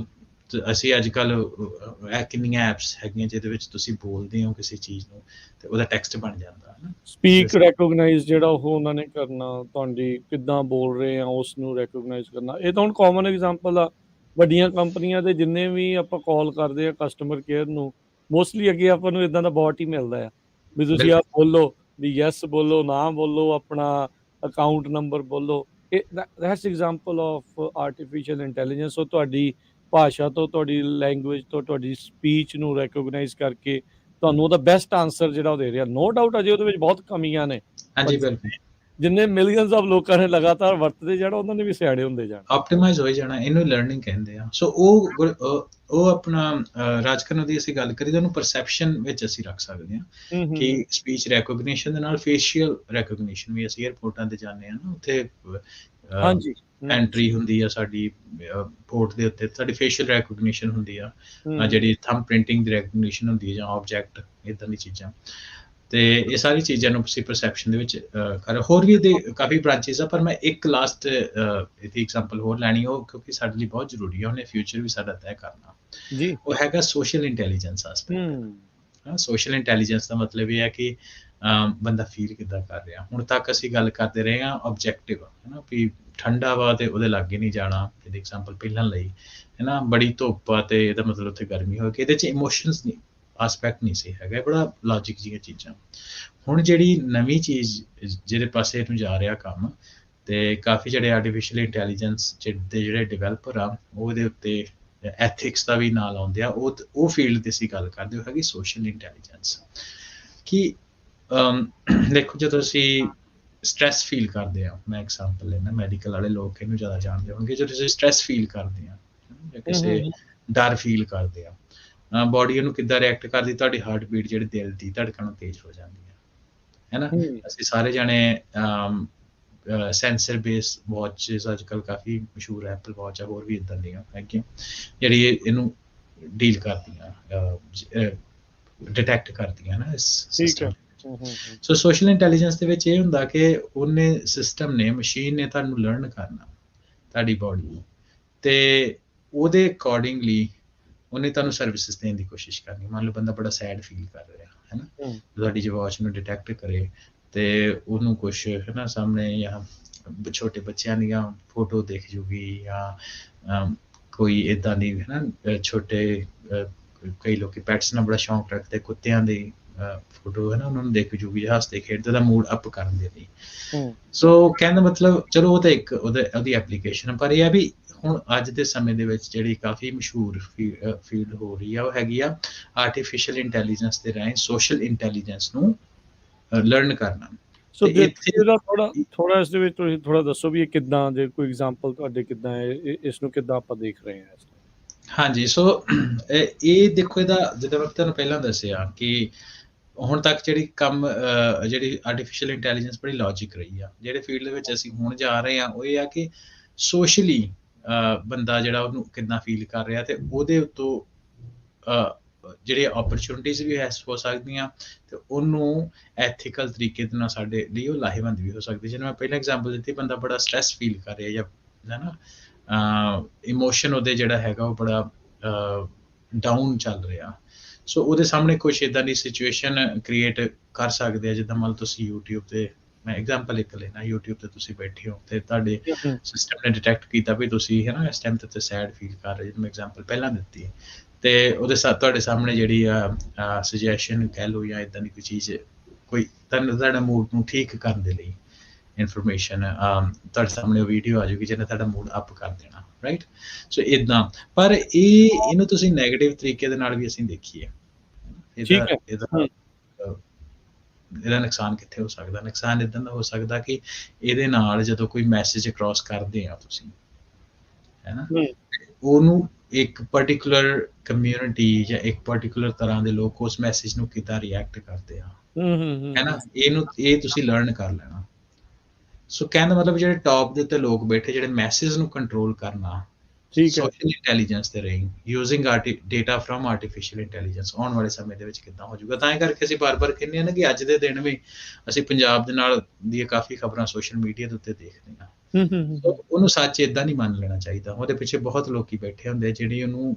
ਅਸੀਂ ਅੱਜ ਕੱਲ ਇਹ ਕਿੰਨੀਆਂ ਐਪਸ ਹੈਗੀਆਂ ਜਿਹਦੇ ਵਿੱਚ ਤੁਸੀਂ ਬੋਲਦੇ ਹੋ ਕਿਸੇ ਚੀਜ਼ ਨੂੰ ਤੇ ਉਹਦਾ ਟੈਕਸਟ ਬਣ ਜਾਂਦਾ ਹੈ ਨਾ। ਸਪੀਕ ਰੈਕੋਗਨਾਈਜ਼ ਜਿਹੜਾ ਉਹ ਉਹਨਾਂ ਨੇ ਕਰਨਾ, ਤੁਹਾਡੀ ਕਿੱਦਾਂ ਬੋਲ ਰਹੇ ਆ ਉਸ ਨੂੰ ਰੈਕੋਗਨਾਈਜ਼ ਕਰਨਾ। ਇਹ ਤਾਂ ਹੁਣ ਕਾਮਨ ਐਗਜ਼ਾਮਪਲ ਆ, ਵੱਡੀਆਂ ਕੰਪਨੀਆਂ ਦੇ ਜਿੰਨੇ ਵੀ ਆਪਾਂ ਕਾਲ ਕਰਦੇ ਆ ਕਸਟਮਰ ਕੇਅਰ ਨੂੰ, ਮੋਸਟਲੀ ਅੱਗੇ ਆਪਾਂ ਨੂੰ ਇਦਾਂ ਦਾ ਬੋਟ ਹੀ ਮਿਲਦਾ ਆ ਵੀ ਤੁਸੀਂ ਆ ਬੋਲੋ, ਵੀ ਯੈਸ ਬੋਲੋ, ਨਾ ਬੋਲੋ, ਆਪਣਾ ਅਕਾਊਂਟ ਨੰਬਰ ਬੋਲੋ। That's example of artificial intelligence. ਉਹ ਤੁਹਾਡੀ ਭਾਸ਼ਾ ਤੋਂ, ਤੁਹਾਡੀ ਲੈਂਗੁਏਜ ਤੋਂ, ਤੁਹਾਡੀ ਸਪੀਚ ਨੂੰ ਰੈਕੋਗਨਾਈਜ਼ ਕਰਕੇ ਤੁਹਾਨੂੰ ਉਹਦਾ ਬੈਸਟ ਆਨਸਰ ਜਿਹੜਾ ਉਹ ਦੇ ਰਿਹਾ। ਨੋ ਡਾਊਟ ਅਜੇ ਉਹਦੇ ਵਿੱਚ ਬਹੁਤ ਕਮੀਆਂ ਨੇ, ਹਾਂਜੀ ਬਿਲਕੁਲ। ਜਿੰਨੇ ਮਿਲੀਅਨਸ ਆਫ ਲੋਕਾਂ ਨੇ ਲਗਾਤਾਰ ਵਰਤਦੇ ਜਾਣਾ ਉਹਨਾਂ ਨੇ ਵੀ ਸਿਆਣੇ ਹੁੰਦੇ ਜਾਣਾ, ਆਪਟੀਮਾਈਜ਼ ਹੋਈ ਜਾਣਾ। ਇਹਨੂੰ ਲਰਨਿੰਗ ਕਹਿੰਦੇ ਆ। ਸੋ ਉਹ ਆਪਣਾ ਰਾਜਕਰਨ ਦੀ ਅਸੀਂ ਗੱਲ ਕਰੀ ਤਾਂ ਉਹਨੂੰ ਪਰਸੈਪਸ਼ਨ ਵਿੱਚ ਅਸੀਂ ਰੱਖ ਸਕਦੇ ਹਾਂ ਕਿ ਸਪੀਚ ਰੈਕੋਗਨੀਸ਼ਨ ਦੇ ਨਾਲ ਫੇਸ਼ੀਅਲ ਰੈਕੋਗਨੀਸ਼ਨ ਵੀ। ਅਸੀਂ 에ਅਰਪੋਰਟਾਂ ਤੇ ਜਾਂਦੇ ਹਾਂ ਨਾ, ਉੱਥੇ ਹਾਂਜੀ ਐਂਟਰੀ ਹੁੰਦੀ ਆ ਸਾਡੀ ਪੋਰਟ ਦੇ ਉੱਤੇ, ਸਾਡੀ ਫੇਸ਼ੀਅਲ ਰੈਕੋਗਨੀਸ਼ਨ ਹੁੰਦੀ ਆ, ਜਿਹੜੀ ਥੰਬ ਪ੍ਰਿੰਟਿੰਗ ਦੀ ਰੈਕੋਗਨੀਸ਼ਨ ਹੁੰਦੀ ਹੈ ਜਾਂ ਆਬਜੈਕਟ ਇੱਦਾਂ ਦੀ ਚੀਜ਼ਾਂ। ਤੇ ਇਹ ਸਾਰੀ ਚੀਜ਼ਾਂ ਨੂੰ ਅਸੀਂ ਪਰਸੈਪਸ਼ਨ ਦੇ ਵਿੱਚ ਹੋਰ ਵੀ ਇਹਦੇ ਕਾਫੀ ਬ੍ਰਾਂਚਿਸ ਆ, ਪਰ ਮੈਂ ਇੱਕ ਲਾਸਟ ਇਹਦੀ ਐਗਜ਼ਾਮਪਲ ਹੋਰ ਲੈਣੀ, ਉਹ ਕਿਉਂਕਿ ਸਾਡੇ ਲਈ ਬਹੁਤ ਜ਼ਰੂਰੀ ਆ, ਉਹਨੇ ਫਿਊਚਰ ਵੀ ਸਾਡਾ ਤੈਅ ਕਰਨਾ ਜੀ। ਉਹ ਹੈਗਾ social intelligence aspect. Social intelligence ਦਾ ਮਤਲਬ ਇਹ ਹੈ ਕਿ ਬੰਦਾ ਫੀਲ ਕਿੱਦਾਂ ਕਰ ਰਿਹਾ। ਹੁਣ ਤੱਕ ਅਸੀਂ ਗੱਲ ਕਰਦੇ ਰਹੇ ਹਾਂ ਆਬਜੈਕਟਿਵ, ਹੈ ਨਾ, ਵੀ ਠੰਡਾ ਵਾ ਤੇ ਉਹਦੇ ਲਾਗੇ ਨਹੀਂ ਜਾਣਾ, ਇਹਦੀ ਐਗਜ਼ਾਮਪਲ ਪਹਿਲਾਂ ਲਈ, ਹੈ ਨਾ। ਬੜੀ ਧੁੱਪ ਆ ਤੇ ਇਹਦਾ ਮਤਲਬ ਉੱਥੇ ਗਰਮੀ ਹੋਏਗੀ। ਇਹਦੇ 'ਚ ਇਮੋਸ਼ਨਸ ਨਹੀਂ, ਆਸਪੈਕਟ ਨਹੀਂ ਸੀ ਹੈਗਾ, ਬੜਾ ਲੌਜਿਕ ਦੀਆਂ ਚੀਜ਼ਾਂ। ਹੁਣ ਜਿਹੜੀ ਨਵੀਂ ਚੀਜ਼ ਜਿਹਦੇ ਪਾਸੇ ਨੂੰ ਜਾ ਰਿਹਾ ਕੰਮ, ਤੇ ਕਾਫੀ ਜਿਹੜੇ ਆਰਟੀਫਿਸ਼ੀਅਲ ਇੰਟੈਲੀਜੈਂਸ ਦੇ ਜਿਹੜੇ ਡਿਵੈਲਪਰ ਆ, ਉਹਦੇ ਉੱਤੇ ਐਥਿਕਸ ਦਾ ਵੀ ਨਾਲ ਆਉਂਦੇ ਆ। ਉਹ ਫੀਲਡ 'ਤੇ ਅਸੀਂ ਗੱਲ ਕਰਦੇ ਹੋ ਹੈਗੀ ਸੋਸ਼ਲ ਇੰਟੈਲੀਜੈਂਸ। ਕਿ ਦੇਖੋ, ਜਦੋਂ ਅਸੀਂ ਸਟ੍ਰੈਸ ਫੀਲ ਕਰਦੇ ਆ, ਮੈਂ ਐਗਜ਼ਾਮਪਲ ਲੈਣਾ, ਮੈਡੀਕਲ ਵਾਲੇ ਲੋਕ ਇਹਨੂੰ ਜ਼ਿਆਦਾ ਜਾਣਦੇ ਹੋਣਗੇ। ਜਦੋਂ ਤੁਸੀਂ ਸਟ੍ਰੈਸ ਫੀਲ ਕਰਦੇ ਆ ਜਾਂ ਕਿਸੇ ਡਰ ਫੀਲ ਕਰਦੇ ਆ, ਬੋਡੀ ਉਹਨੂੰ ਕਿੱਦਾਂ ਰਿਐਕਟ ਕਰਦੀ, ਤੁਹਾਡੀ ਹਾਰਟ ਬੀਟ ਜਿਹੜੀ ਦਿਲ ਦੀ ਧੜਕਣ ਤੇਜ਼ ਹੋ ਜਾਂਦੀ ਹੈ ਨਾ। ਅਸੀਂ ਸਾਰੇ ਜਾਣੇ ਸੈਂਸਰ ਬੇਸ ਵਾਚਿਸ ਅੱਜ ਕੱਲ੍ਹ ਕਾਫੀ ਮਸ਼ਹੂਰ, ਐਪਲ ਵਾਚ ਆ, ਹੋਰ ਵੀ ਇੱਦਾਂ ਦੀਆਂ ਹੈਗੀਆਂ ਜਿਹੜੀ ਇਹਨੂੰ ਡੀਲ ਕਰਦੀਆਂ, ਡਿਟੈਕਟ ਕਰਦੀਆਂ ਨਾ ਇਸ ਸਿਸਟਮ। ਸੋ ਸੋਸ਼ਲ ਇੰਟੈਲੀਜੈਂਸ ਦੇ ਵਿੱਚ ਇਹ ਹੁੰਦਾ ਕਿ ਉਹਨੇ ਸਿਸਟਮ ਨੇ, ਮਸ਼ੀਨ ਨੇ ਤੁਹਾਨੂੰ ਲਰਨ ਕਰਨਾ ਤੁਹਾਡੀ ਬੋਡੀ, ਤੇ ਉਹਦੇ ਅਕੋਰਡਿੰਗਲੀ ਉਹਨੇ ਤੁਹਾਨੂੰ ਸਰਵਿਸਿਜ਼ ਦੇਣ ਦੀ ਕੋਸ਼ਿਸ਼ ਕਰਨੀ। ਮੰਨ ਲਓ ਬੰਦਾ ਬੜਾ ਸੈਡ ਫੀਲ ਕਰ ਰਿਹਾ ਹੈ ਨਾ, ਤੁਹਾਡੀ ਜੇ ਵਾਚ ਨੂੰ ਡਿਟੈਕਟ ਕਰੇ ਤੇ ਉਹਨੂੰ ਕੁਛ ਹੈ ਨਾ ਸਾਹਮਣੇ, ਜਾਂ ਛੋਟੇ ਬੱਚਿਆਂ ਦੀਆਂ ਫੋਟੋ ਦਿਖ ਜੂਗੀ, ਜਾਂ ਕੋਈ ਇੱਦਾਂ ਦੀ ਹੈ ਨਾ, ਛੋਟੇ ਕਈ ਲੋਕੀ ਪੈਟਸ ਨਾਲ ਬੜਾ ਸ਼ੌਂਕ ਰੱਖਦੇ, ਕੁੱਤਿਆਂ ਦੀ ਫੋਟੋ ਹੈ ਨਾ, ਉਹਨਾਂ ਨੂੰ ਦੇਖ ਜੂਗੀ ਹੱਸਦੇ ਖੇਡਦੇ, ਉਹਦਾ ਮੂਡ ਅਪ ਕਰਨ ਦੇ ਲਈ। ਸੋ ਕਹਿਣ ਦਾ ਮਤਲਬ, ਚਲੋ ਉਹ ਤਾਂ ਇੱਕ ਉਹਦੀ ਐਪਲੀਕੇਸ਼ਨ ਹੈ, ਪਰ ਇਹ ਹੈ ਵੀ ਹੁਣ ਅੱਜ ਦੇ ਸਮੇਂ ਦੇ ਵਿੱਚ ਜਿਹੜੀ ਕਾਫੀ ਮਸ਼ਹੂਰ ਫੀਲਡ ਹੋ ਰਹੀ ਆ, ਉਹ ਹੈਗੀ ਆ ਆਰਟੀਫਿਸ਼ੀਅਲ ਇੰਟੈਲੀਜੈਂਸ ਦੇ ਰਾਹੀਂ ਸੋਸ਼ਲ ਇੰਟੈਲੀਜੈਂਸ ਨੂੰ ਲਰਨ ਕਰਨਾ। ਸੋ ਇਹਦਾ ਥੋੜਾ ਇਸ ਦੇ ਵਿੱਚ ਤੁਸੀਂ ਥੋੜਾ ਦੱਸੋ ਵੀ ਇਹ ਕਿੱਦਾਂ, ਜੇ ਕੋਈ ਐਗਜ਼ਾਮਪਲ ਤੁਹਾਡੇ ਕਿੱਦਾਂ ਇਸ ਨੂੰ ਕਿੱਦਾਂ ਆਪਾਂ ਦੇਖ ਰਹੇ ਹਾਂ। ਹਾਂਜੀ, ਸੋ ਇਹ ਦੇਖੋ, ਇਹਦਾ ਜਿੱਦਾਂ ਮੈਂ ਤੁਹਾਨੂੰ ਪਹਿਲਾਂ ਦੱਸਿਆ ਕਿ ਹੁਣ ਤੱਕ ਜਿਹੜੀ ਜਿਹੜੀ ਆਰਟੀਫਿਸ਼ੀਅਲ ਇੰਟੈਲੀਜੈਂਸ ਬੜੀ ਲੌਜਿਕ ਰਹੀ ਆ। ਜਿਹੜੇ ਫੀਲਡ ਦੇ ਵਿੱਚ ਅਸੀਂ ਹੁਣ ਜਾ ਰਹੇ ਹਾਂ, ਉਹ ਇਹ ਆ ਕਿ ਸੋਸ਼ਲੀ ਬੰਦਾ ਜਿਹੜਾ ਉਹਨੂੰ ਕਿੱਦਾਂ ਫੀਲ ਕਰ ਰਿਹਾ, ਤੇ ਉਹਦੇ ਉੱਤੋਂ ਜਿਹੜੇ ਓਪਰਚੁਨਿਟੀਜ਼ ਵੀ ਹੋ ਸਕਦੀਆਂ, ਤੇ ਉਹਨੂੰ ਐਥੀਕਲ ਤਰੀਕੇ ਦੇ ਨਾਲ ਸਾਡੇ ਲਈ ਉਹ ਲਾਹੇਵੰਦ ਵੀ ਹੋ ਸਕਦੀ। ਜਿਵੇਂ ਮੈਂ ਪਹਿਲਾਂ ਐਗਜ਼ਾਮਪਲ ਦਿੱਤੀ, ਬੰਦਾ ਬੜਾ ਸਟ੍ਰੈਸ ਫੀਲ ਕਰ ਰਿਹਾ, ਜਾਂ ਹੈ ਨਾ, ਇਮੋਸ਼ਨ ਉਹਦੇ ਜਿਹੜਾ ਹੈਗਾ ਉਹ ਬੜਾ ਡਾਊਨ ਚੱਲ ਰਿਹਾ। ਸੋ ਉਹਦੇ ਸਾਹਮਣੇ ਕੁਛ ਇੱਦਾਂ ਦੀ ਸਿਚੁਏਸ਼ਨ ਕ੍ਰੀਏਟ ਕਰ ਸਕਦੇ ਆ, ਜਿੱਦਾਂ ਮੰਨ ਲਓ ਤੁਸੀਂ YouTube ਤੇ, ਮੈਂ ਐਗਜ਼ਾਮਪਲ ਇੱਕ ਲੈਣਾ, YouTube ਤੇ ਤੁਸੀਂ ਬੈਠੇ ਹੋ ਤੇ ਤੁਹਾਡੇ ਸਿਸਟਮ ਨੇ ਡਿਟੈਕਟ ਕੀਤਾ ਵੀ ਤੁਸੀਂ ਹੈ ਨਾ ਇਸ ਟਾਈਮ ਤੇ ਸੈਡ ਫੀਲ ਕਰ ਰਹੇ, ਜਿਵੇਂ ਐਗਜ਼ਾਮਪਲ ਪਹਿਲਾਂ ਦਿੱਤੀ, ਤੇ ਉਹਦੇ ਤੁਹਾਡੇ ਸਾਹਮਣੇ ਜਿਹੜੀ ਆ ਸੁਜੈਸ਼ਨ ਕਹਿ ਲਓ, ਜਾਂ ਇੱਦਾਂ ਦੀ ਕੋਈ ਚੀਜ਼, ਕੋਈ ਤੁਹਾਡਾ ਮੂਡ ਨੂੰ ਠੀਕ ਕਰਨ ਦੇ ਲਈ ਇਨਫੋਰਮੇਸ਼ਨ ਤੁਹਾਡੇ ਸਾਹਮਣੇ ਵੀਡੀਓ ਆ ਜਾਊਗੀ ਜਿਹਨੇ ਤੁਹਾਡਾ ਮੂਡ ਅਪ ਕਰ ਦੇਣਾ, ਰਾਈਟ। ਸੋ ਇੱਦਾਂ, ਪਰ ਇਹਨੂੰ ਤੁਸੀਂ ਨੈਗੇਟਿਵ ਤਰੀਕੇ ਦੇ ਨਾਲ ਵੀ ਅਸੀਂ ਦੇਖੀਏ, ਇਹਦਾ ਨੁਕਸਾਨ ਕਿੱਥੇ ਹੋ ਸਕਦਾ? ਨੁਕਸਾਨ ਇੱਦਾਂ ਦਾ ਹੋ ਸਕਦਾ ਕਿ ਇਹਦੇ ਨਾਲ ਜਦੋਂ ਕੋਈ ਮੈਸੇਜ ਕ੍ਰੋਸ ਕਰਦੇ ਆ ਤੁਸੀਂ, ਹੈ ਨਾ, ਉਹਨੂੰ ਇੱਕ ਪਰਟੀਕੂਲਰ ਕਮਿਊਨਿਟੀ ਜਾਂ ਇੱਕ ਪਰਟੀਕੂਲਰ ਤਰ੍ਹਾਂ ਦੇ ਲੋਕ ਉਸ ਮੈਸੇਜ ਨੂੰ ਕਿੱਦਾਂ ਰਿਐਕਟ ਕਰਦੇ ਆ, ਹੈ ਨਾ, ਇਹ ਤੁਸੀਂ ਲਰਨ ਕਰ ਲੈਣਾ। ਸੋ ਕਹਿਣ ਦਾ ਮਤਲਬ, ਜਿਹੜੇ ਟੌਪ ਦੇ ਉੱਤੇ ਲੋਕ ਬੈਠੇ, ਜਿਹੜੇ ਮੈਸੇਜ ਨੂੰ ਕੰਟਰੋਲ ਕਰਨਾ ਸੋਸ਼ਲ ਇੰਟੈਲੀਜੈਂਸ ਦੇ ਰਾਹੀਂ, using data from artificial intelligence, ਆਉਣ ਵਾਲੇ ਸਮੇਂ ਦੇ ਵਿੱਚ ਕਿੱਦਾਂ ਹੋ ਜਾਊਗਾ। ਤਾਂ ਇਹ ਕਰਕੇ ਅਸੀਂ ਬਾਰ-ਬਾਰ ਕਹਿੰਦੇ ਹਾਂ ਨਾ ਕਿ ਅੱਜ ਦੇ ਦਿਨ ਵੀ ਅਸੀਂ ਪੰਜਾਬ ਦੇ ਨਾਲ ਦੀਆਂ ਕਾਫੀ ਖਬਰਾਂ ਸੋਸ਼ਲ ਮੀਡੀਆ ਦੇ ਉੱਤੇ ਦੇਖਦੇ ਹਾਂ। ਉਹਨੂੰ ਸੱਚ ਇੱਦਾਂ ਨਹੀਂ ਮੰਨ ਲੈਣਾ ਚਾਹੀਦਾ। ਉਹਦੇ ਪਿੱਛੇ ਬਹੁਤ ਲੋਕੀ ਬੈਠੇ ਹੁੰਦੇ ਜਿਹੜੇ ਉਹਨੂੰ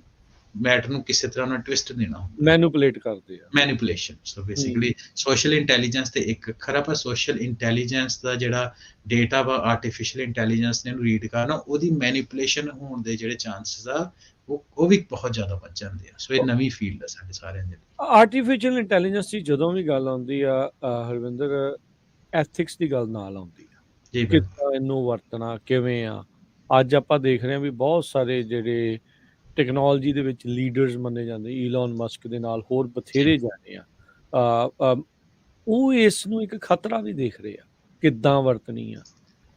ਮੈਟਰ ਨੂੰ ਕਿਸੇ ਤਰ੍ਹਾਂ ਨਾਲ ਟਵਿਸਟ ਦੇਣਾ ਹੁੰਦਾ, ਮੈਨੂਪੂਲੇਟ ਕਰਦੇ ਆ। Manipulation. So basically social intelligence ਤੇ ਇੱਕ ਅੱਖਰ ਆ, ਪਰ ਸੋਸ਼ਲ ਇੰਟੈਲੀਜੈਂਸ ਦਾ ਜਿਹੜਾ ਡੇਟਾ ਵਾ ਆਰਟੀਫਿਸ਼ੀਅਲ ਇੰਟੈਲੀਜੈਂਸ ਨੇ ਇਹਨੂੰ ਰੀਡ ਕਰਨਾ, ਉਹਦੀ ਮੈਨੀਪੂਲੇਸ਼ਨ ਹੋਣ ਦੇ ਜਿਹੜੇ ਚਾਂਸਸ ਆ ਉਹ ਵੀ ਬਹੁਤ ਜ਼ਿਆਦਾ ਵੱਧ ਜਾਂਦੇ ਆ। ਸੋ ਇਹ ਨਵੀਂ ਫੀਲਡ ਆ ਸਾਡੇ ਸਾਰਿਆਂ ਦੇ ਲਈ। ਆਰਟੀਫਿਸ਼ੀਅਲ ਇੰਟੈਲੀਜੈਂਸ ਦੀ ਜਦੋਂ ਵੀ ਗੱਲ ਆਉਂਦੀ ਆ ਹਰਵਿੰਦਰ, ਐਥਿਕਸ ਦੀ ਗੱਲ ਨਾਲ ਆਉਂਦੀ ਆ, ਜੀ ਬਿਲਕੁਲ ਕਿੱਦਾਂ ਇਹਨੂੰ ਵਰਤਣਾ, ਕਿਵੇਂ ਆ। ਅੱਜ ਆਪਾਂ ਦੇਖ ਰਹੇ ਹਾਂ ਵੀ ਬਹੁਤ ਸਾਰੇ ਜਿਹੜੇ ਟੈਕਨੋਲੋਜੀ ਦੇ ਵਿੱਚ ਲੀਡਰਸ ਮੰਨੇ ਜਾਂਦੇ, ਈਲਨ ਮਸਕ ਦੇ ਨਾਲ ਹੋਰ ਬਥੇਰੇ ਜਾਣੇ ਆ, ਉਹ ਇਸ ਨੂੰ ਇੱਕ ਖਤਰਾ ਵੀ ਦੇਖ ਰਹੇ ਆ, ਕਿੱਦਾਂ ਵਰਤਣੀ ਆ।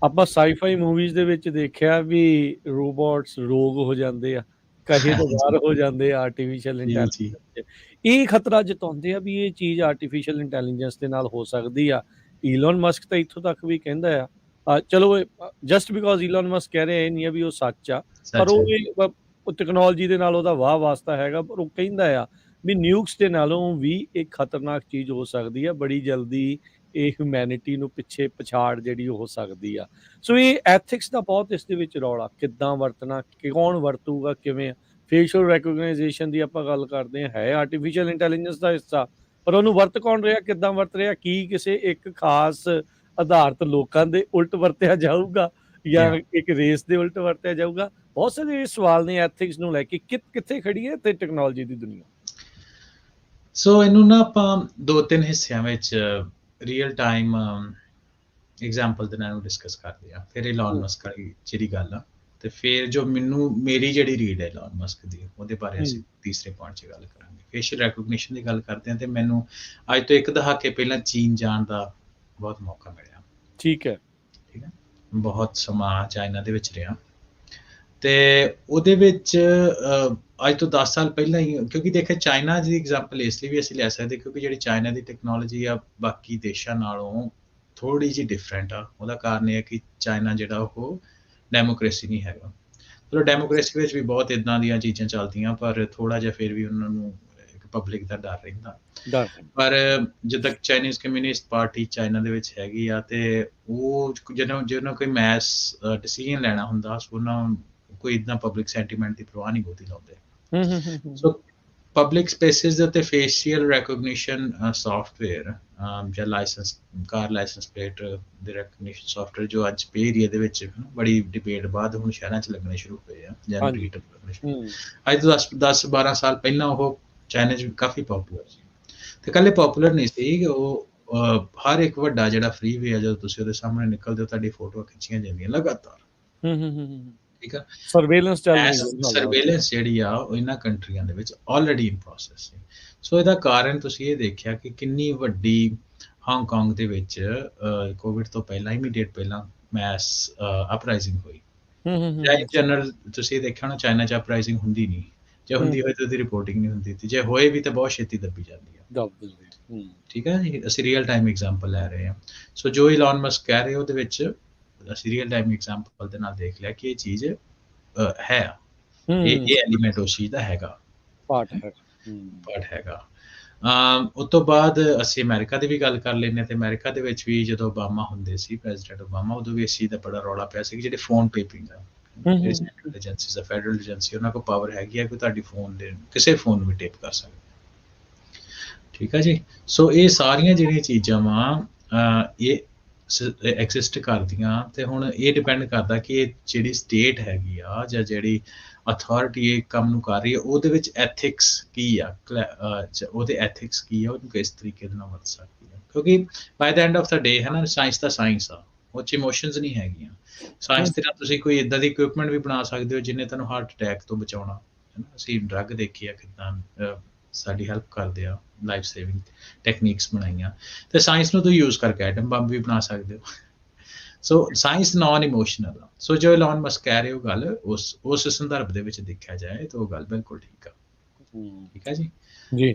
ਆਪਾਂ ਸਾਈਫਾਈ ਮੂਵੀਜ਼ ਦੇ ਵਿੱਚ ਦੇਖਿਆ ਵੀ ਰੋਬੋਟਸ ਰੋਗ ਹੋ ਜਾਂਦੇ ਆ, ਕਹੇ ਤੋਂ ਬਾਹਰ ਹੋ ਜਾਂਦੇ ਆ ਆਰਟੀਫਿਸ਼ੀਅਲ ਜੀ ਇੰਟੈਲੀਜੈਂਸ। ਇਹ ਖਤਰਾ ਜਤਾਉਂਦੇ ਆ ਵੀ ਇਹ ਚੀਜ਼ ਆਰਟੀਫਿਸ਼ੀਅਲ ਇੰਟੈਲੀਜੈਂਸ ਦੇ ਨਾਲ ਹੋ ਸਕਦੀ ਆ। ਈਲਨ ਮਸਕ ਤਾਂ ਇੱਥੋਂ ਤੱਕ ਵੀ ਕਹਿੰਦਾ ਆ, ਚਲੋ ਜਸਟ ਬਿਕੋਜ਼ ਈਲਨ ਮਸਕ ਕਹਿ ਰਿਹਾ ਇਹ ਨਹੀਂ ਆ ਵੀ ਉਹ ਸੱਚ ਆ, ਪਰ ਉਹ ਟੈਕਨੋਲੋਜੀ ਦੇ ਨਾਲ ਉਹਦਾ ਵਾਹ ਵਾਸਤਾ ਹੈਗਾ, ਪਰ ਉਹ ਕਹਿੰਦਾ ਆ ਵੀ ਨਿਊਕਸ ਦੇ ਨਾਲੋਂ ਵੀ ਇੱਕ ਖਤਰਨਾਕ ਚੀਜ਼ ਹੋ ਸਕਦੀ ਆ, ਬੜੀ ਜਲਦੀ ਇਹ ਹਿਊਮੈਨਿਟੀ ਨੂੰ ਪਿੱਛੇ ਪਛਾੜ ਜਿਹੜੀ ਹੋ ਸਕਦੀ ਆ। ਸੋ ਇਹ ਐਥਿਕਸ ਦਾ ਬਹੁਤ ਇਸ ਦੇ ਵਿੱਚ ਰੌਲਾ, ਕਿੱਦਾਂ ਵਰਤਣਾ, ਕੌਣ ਵਰਤੂਗਾ, ਕਿਵੇਂ। ਫੇਸ਼ੀਅਲ ਰੈਕੋਗਨਾਈਜੇਸ਼ਨ ਦੀ ਆਪਾਂ ਗੱਲ ਕਰਦੇ ਹਾਂ, ਹੈ ਆਰਟੀਫਿਸ਼ੀਅਲ ਇੰਟੈਲੀਜੈਂਸ ਦਾ ਹਿੱਸਾ, ਪਰ ਉਹਨੂੰ ਵਰਤ ਕੌਣ ਰਿਹਾ, ਕਿੱਦਾਂ ਵਰਤ ਰਿਹਾ, ਕੀ ਕਿਸੇ ਇੱਕ ਖਾਸ ਆਧਾਰਿਤ ਲੋਕਾਂ ਦੇ ਉਲਟ ਵਰਤਿਆ ਜਾਊਗਾ ਜਾਂ ਇੱਕ ਰੇਸ ਦੇ ਉਲਟ ਵਰਤਿਆ ਜਾਊਗਾ। ਬਹੁਤ ਸਾਰੇ ਸਵਾਲ ਨੇ ਐਥਿਕਸ ਨੂੰ ਲੈ ਕੇ, ਕਿੱਥੇ ਖੜੀ ਹੈ ਤੇ ਟੈਕਨੋਲੋਜੀ ਦੀ ਦੁਨੀਆ। ਸੋ ਇਹਨੂੰ ਨਾ ਆਪਾਂ 2-3 ਹਿੱਸਿਆਂ ਵਿੱਚ ਰੀਅਲ ਟਾਈਮ ਐਗਜ਼ਾਮਪਲ ਦੇ ਨਾਲ ਡਿਸਕਸ ਕਰਦੇ ਆ, ਫਿਰ ਈਲਨ ਮਸਕ ਵਾਲੀ ਜਿਹੜੀ ਗੱਲ ਆ, ਤੇ ਫਿਰ ਜੋ ਮੇਰੀ ਜਿਹੜੀ ਰੀਡ ਹੈ ਈਲਨ ਮਸਕ ਦੀ, ਉਹਦੇ ਬਾਰੇ ਅਸੀਂ ਤੀਸਰੇ ਪੁਆਇੰਟ 'ਚ ਗੱਲ ਕਰਾਂਗੇ। ਫੇਸ਼ੀਅਲ ਰੈਕੋਗਨੀਸ਼ਨ ਦੀ ਗੱਲ ਕਰਦੇ ਹਾਂ, ਤੇ ਮੈਨੂੰ ਅੱਜ ਤੋਂ 1 ਦਹਾਕੇ ਪਹਿਲਾਂ ਚੀਨ ਜਾਣ ਦਾ ਬਹੁਤ ਮੌਕਾ ਮਿਲਿਆ। ਠੀਕ ਹੈ, ਬਹੁਤ ਸਮਾਂ ਚਾਈਨਾ ਦੇ ਵਿੱਚ ਰਿਹਾ, ਤੇ ਉਹਦੇ ਵਿੱਚ ਅੱਜ ਤੋਂ 10 ਸਾਲ ਪਹਿਲਾਂ ਹੀ, ਕਿਉਂਕਿ ਦੇਖਿਆ ਚਾਈਨਾ ਦੀ ਐਗਜ਼ਾਮਪਲ ਇਸ ਲਈ ਵੀ ਅਸੀਂ ਲੈ ਸਕਦੇ ਕਿਉਂਕਿ ਜਿਹੜੀ ਚਾਈਨਾ ਦੀ ਟੈਕਨੋਲੋਜੀ ਆ ਬਾਕੀ ਦੇਸ਼ਾਂ ਨਾਲੋਂ ਥੋੜ੍ਹੀ ਜਿਹੀ ਡਿਫਰੈਂਟ ਆ। ਉਹਦਾ ਕਾਰਨ ਇਹ ਹੈ ਕਿ ਚਾਈਨਾ ਜਿਹੜਾ ਉਹ ਡੈਮੋਕ੍ਰੇਸੀ ਨਹੀਂ ਹੈਗਾ। ਚਲੋ ਡੈਮੋਕ੍ਰੇਸੀ ਵਿੱਚ ਵੀ ਬਹੁਤ ਇੱਦਾਂ ਦੀਆਂ ਚੀਜ਼ਾਂ ਚੱਲਦੀਆਂ, ਪਰ ਥੋੜ੍ਹਾ ਜਿਹਾ ਫਿਰ ਵੀ ਉਹਨਾਂ ਨੂੰ ਇੱਕ ਪਬਲਿਕ ਦਾ ਡਰ ਰਹਿੰਦਾ। ਪਰ ਜਿੱਦਾਂ ਚਾਈਨੀਜ਼ ਕਮਿਊਨਿਸਟ ਪਾਰਟੀ ਚਾਈਨਾ ਦੇ ਵਿੱਚ ਹੈਗੀ ਆ, ਤੇ ਉਹ ਜਿਹਨਾਂ ਕੋਈ ਮੈਸ ਡਿਸੀਜਨ ਲੈਣਾ ਹੁੰਦਾ, ਉਹਨਾਂ ਕੋਈ ਇੱਦਾਂ ਪਬਲਿਕ ਸੈਂਟੀਮੈਂਟ ਦੀ ਪਰਵਾਹ ਨਹੀਂ ਬਹੁਤੀ ਲਾਉਂਦੇ। ਸੋ ਪਬਲਿਕ ਸਪੇਸਿਸ ਦੇ ਉੱਤੇ ਫੇਸ਼ੀਅਲ ਰੈਕੋਗਨੀਸ਼ਨ ਸੌਫਟਵੇਅਰ ਜਾਂ ਕਾਰ ਲਾਇਸੈਂਸ ਪਲੇਟ ਦੇ ਰੈਕੋਗਨੀਸ਼ਨ ਸੌਫਟਵੇਅਰ, ਜੋ ਅੱਜ ਪੇ ਏਰੀਆ ਦੇ ਵਿੱਚ ਬੜੀ ਡਿਬੇਟ ਬਾਅਦ ਹੁਣ ਸ਼ਹਿਰਾਂ 'ਚ ਲੱਗਣੇ ਸ਼ੁਰੂ ਹੋਏ ਆ, ਅੱਜ ਤੋਂ 10-12 ਸਾਲ ਪਹਿਲਾਂ ਉਹ ਚਾਈਨਾ 'ਚ ਕਾਫੀ ਪੋਪੂਲਰ ਸੀ। ਤੇ ਇਕੱਲੇ ਪੋਪੂਲਰ ਨਹੀਂ ਸੀ, ਉਹ ਹਰ ਇੱਕ ਵੱਡਾ ਜਿਹੜਾ ਫ੍ਰੀਵੇ ਆ, ਜਦੋਂ ਤੁਸੀਂ ਉਹਦੇ ਸਾਹਮਣੇ ਨਿਕਲਦੇ ਹੋ, ਤੁਹਾਡੀ ਫੋਟੋਆਂ ਖਿੱਚੀਆਂ ਜਾਂਦੀਆਂ ਲਗਾਤਾਰ। ਠੀਕ ਆ, ਸਰਵੇਲੈਂਸ ਜਿਹੜੀ ਆ ਉਹ ਇਹਨਾਂ ਕੰਟਰੀਆਂ ਦੇ ਵਿੱਚ ਆਲਰੇਡੀ ਇਨ ਪ੍ਰੋਸੈਸ ਸੀ। ਸੋ ਇਹਦਾ ਕਾਰਨ ਤੁਸੀਂ ਇਹ ਦੇਖਿਆ ਕਿ ਕਿੰਨੀ ਵੱਡੀ ਹਾਂਗਕਾਂਗ ਦੇ ਵਿੱਚ ਕੋਵਿਡ ਤੋਂ ਪਹਿਲਾਂ, ਇਮੀਡੀਏਟ ਪਹਿਲਾਂ ਮੈਸ ਅਪਰਾਈਜ਼ਿੰਗ ਹੋਈ। ਜਨਰਲ ਤੁਸੀਂ ਇਹ ਦੇਖਿਆ ਨਾ, ਚਾਈਨਾ 'ਚ ਅਪਰਾਈਜ਼ਿੰਗ ਹੁੰਦੀ ਨਹੀਂ, ਜੇ ਹੁੰਦੀ ਹੋਏ ਤਾਂ ਉਹਦੀ ਰਿਪੋਰਟਿੰਗ ਨਹੀਂ ਹੁੰਦੀ, ਤੇ ਜੇ ਹੋਏ ਵੀ ਤਾਂ ਬਹੁਤ ਛੇਤੀ ਦੱਬੀ ਜਾਂਦੀ ਆ। ਠੀਕ ਹੈ ਜੀ, ਅਸੀਂ ਰੀਅਲ ਟਾਈਮ ਐਗਜ਼ਾਮਪਲ ਲੈ ਰਹੇ ਹਾਂ। ਸੋ ਜੋ ਈਲਨ ਮਸਕ ਕਹਿ ਰਹੇ ਉਹਦੇ ਵਿੱਚ ਅਸੀਂ ਰੀਅਲ ਟਾਈਮ ਐਗਜ਼ਾਮਪਲ ਦੇ ਨਾਲ ਦੇਖ ਲਿਆ ਕਿ ਇਹ ਚੀਜ਼ ਹੈ, ਇਹ ਐਲੀਮੈਂਟ ਉਸ ਚੀਜ਼ ਦਾ ਹੈਗਾ, ਪਾਰਟ ਹੈਗਾ। ਉਸ ਤੋਂ ਬਾਅਦ ਅਸੀਂ ਅਮਰੀਕਾ ਦੀ ਵੀ ਗੱਲ ਕਰ ਲੈਂਦੇ ਹਾਂ, ਤੇ ਅਮਰੀਕਾ ਦੇ ਵਿੱਚ ਵੀ ਜਦੋਂ ਓਬਾਮਾ ਹੁੰਦੇ ਸੀ, ਪ੍ਰੈਜ਼ੀਡੈਂਟ ਓਬਾਮਾ, ਉਦੋਂ ਵੀ ਇਸ ਚੀਜ਼ ਦਾ ਬੜਾ ਰੌਲਾ ਪਿਆ ਸੀ ਕਿ ਜਿਹੜੇ ਫੋਨ ਟੇਪਿੰਗ ਆ, ਏਜੰਸੀਜ਼, ਫੈਡਰਲ ਏਜੰਸੀ, ਉਹਨਾਂ ਕੋਲ ਪਾਵਰ ਹੈਗੀ ਆ ਕਿ ਤੁਹਾਡੀ ਫੋਨ ਦੇ ਕਿਸੇ ਫੋਨ ਨੂੰ ਵੀ ਟੇਪ ਕਰ ਸਕਦੇ। ਠੀਕ ਹੈ ਜੀ, ਸੋ ਇਹ ਸਾਰੀਆਂ ਜਿਹੜੀਆਂ ਚੀਜ਼ਾਂ ਵਾ ਇਹ ਐਗਜ਼ਿਸਟ ਕਰਦੀਆਂ, ਤੇ ਹੁਣ ਇਹ ਡਿਪੈਂਡ ਕਰਦਾ ਕਿ ਇਹ ਜਿਹੜੀ ਸਟੇਟ ਹੈਗੀ ਆ ਜਾਂ ਜਿਹੜੀ ਅਥਾਰਟੀ ਇਹ ਕੰਮ ਨੂੰ ਕਰ ਰਹੀ ਹੈ, ਉਹਦੇ ਵਿੱਚ ਐਥਿਕਸ ਕੀ ਆ, ਉਹਦੇ ਐਥਿਕਸ ਕੀ ਆ, ਉਹਨੂੰ ਕਿਸ ਤਰੀਕੇ ਦੇ ਨਾਲ ਵਰਤ ਸਕਦੀ ਆ। ਕਿਉਂਕਿ ਬਾਏ ਦ ਐਂਡ ਆਫ ਦਾ ਡੇ ਹੈ ਨਾ, ਸਾਇੰਸ ਤਾਂ ਸਾਇੰਸ ਆ, ਉਹ 'ਚ ਇਮੋਸ਼ਨਸ ਨਹੀਂ ਹੈਗੀਆਂ। ਸਾਇੰਸ ਦੇ ਨਾਲ ਤੁਸੀਂ ਕੋਈ ਇੱਦਾਂ ਦੀ ਇਕਵਿਪਮੈਂਟ ਵੀ ਬਣਾ ਸਕਦੇ ਹੋ ਜਿਹਨੇ ਤੁਹਾਨੂੰ ਹਾਰਟ ਅਟੈਕ ਤੋਂ ਬਚਾਉਣਾ, ਹੈ ਨਾ। ਅਸੀਂ ਡਰੱਗ ਦੇਖੀ ਆ ਕਿੱਦਾਂ ਸਾਡੀ ਹੈਲਪ ਕਰਦੇ ਆ, ਲਾਈਫ ਸੇਵਿੰਗ ਟੈਕਨੀਕਸ ਬਣਾਈਆਂ, ਤੇ ਸਾਇੰਸ ਨੂੰ ਤੁਸੀਂ ਯੂਜ਼ ਕਰਕੇ ਐਟਮ ਬੰਬ ਵੀ ਬਣਾ ਸਕਦੇ ਹੋ। ਸੋ ਸਾਇੰਸ ਨਾਨ ਇਮੋਸ਼ਨਲ ਆ। ਸੋ ਜੋ ਈਲਨ ਮਸਕ ਕਹਿ ਰਹੇ ਹੋ ਗੱਲ, ਉਸ ਸੰਦਰਭ ਦੇ ਵਿੱਚ ਦੇਖਿਆ ਜਾਏ ਤਾਂ ਉਹ ਗੱਲ ਬਿਲਕੁਲ ਠੀਕ ਆ। ਠੀਕ ਹੈ ਜੀ।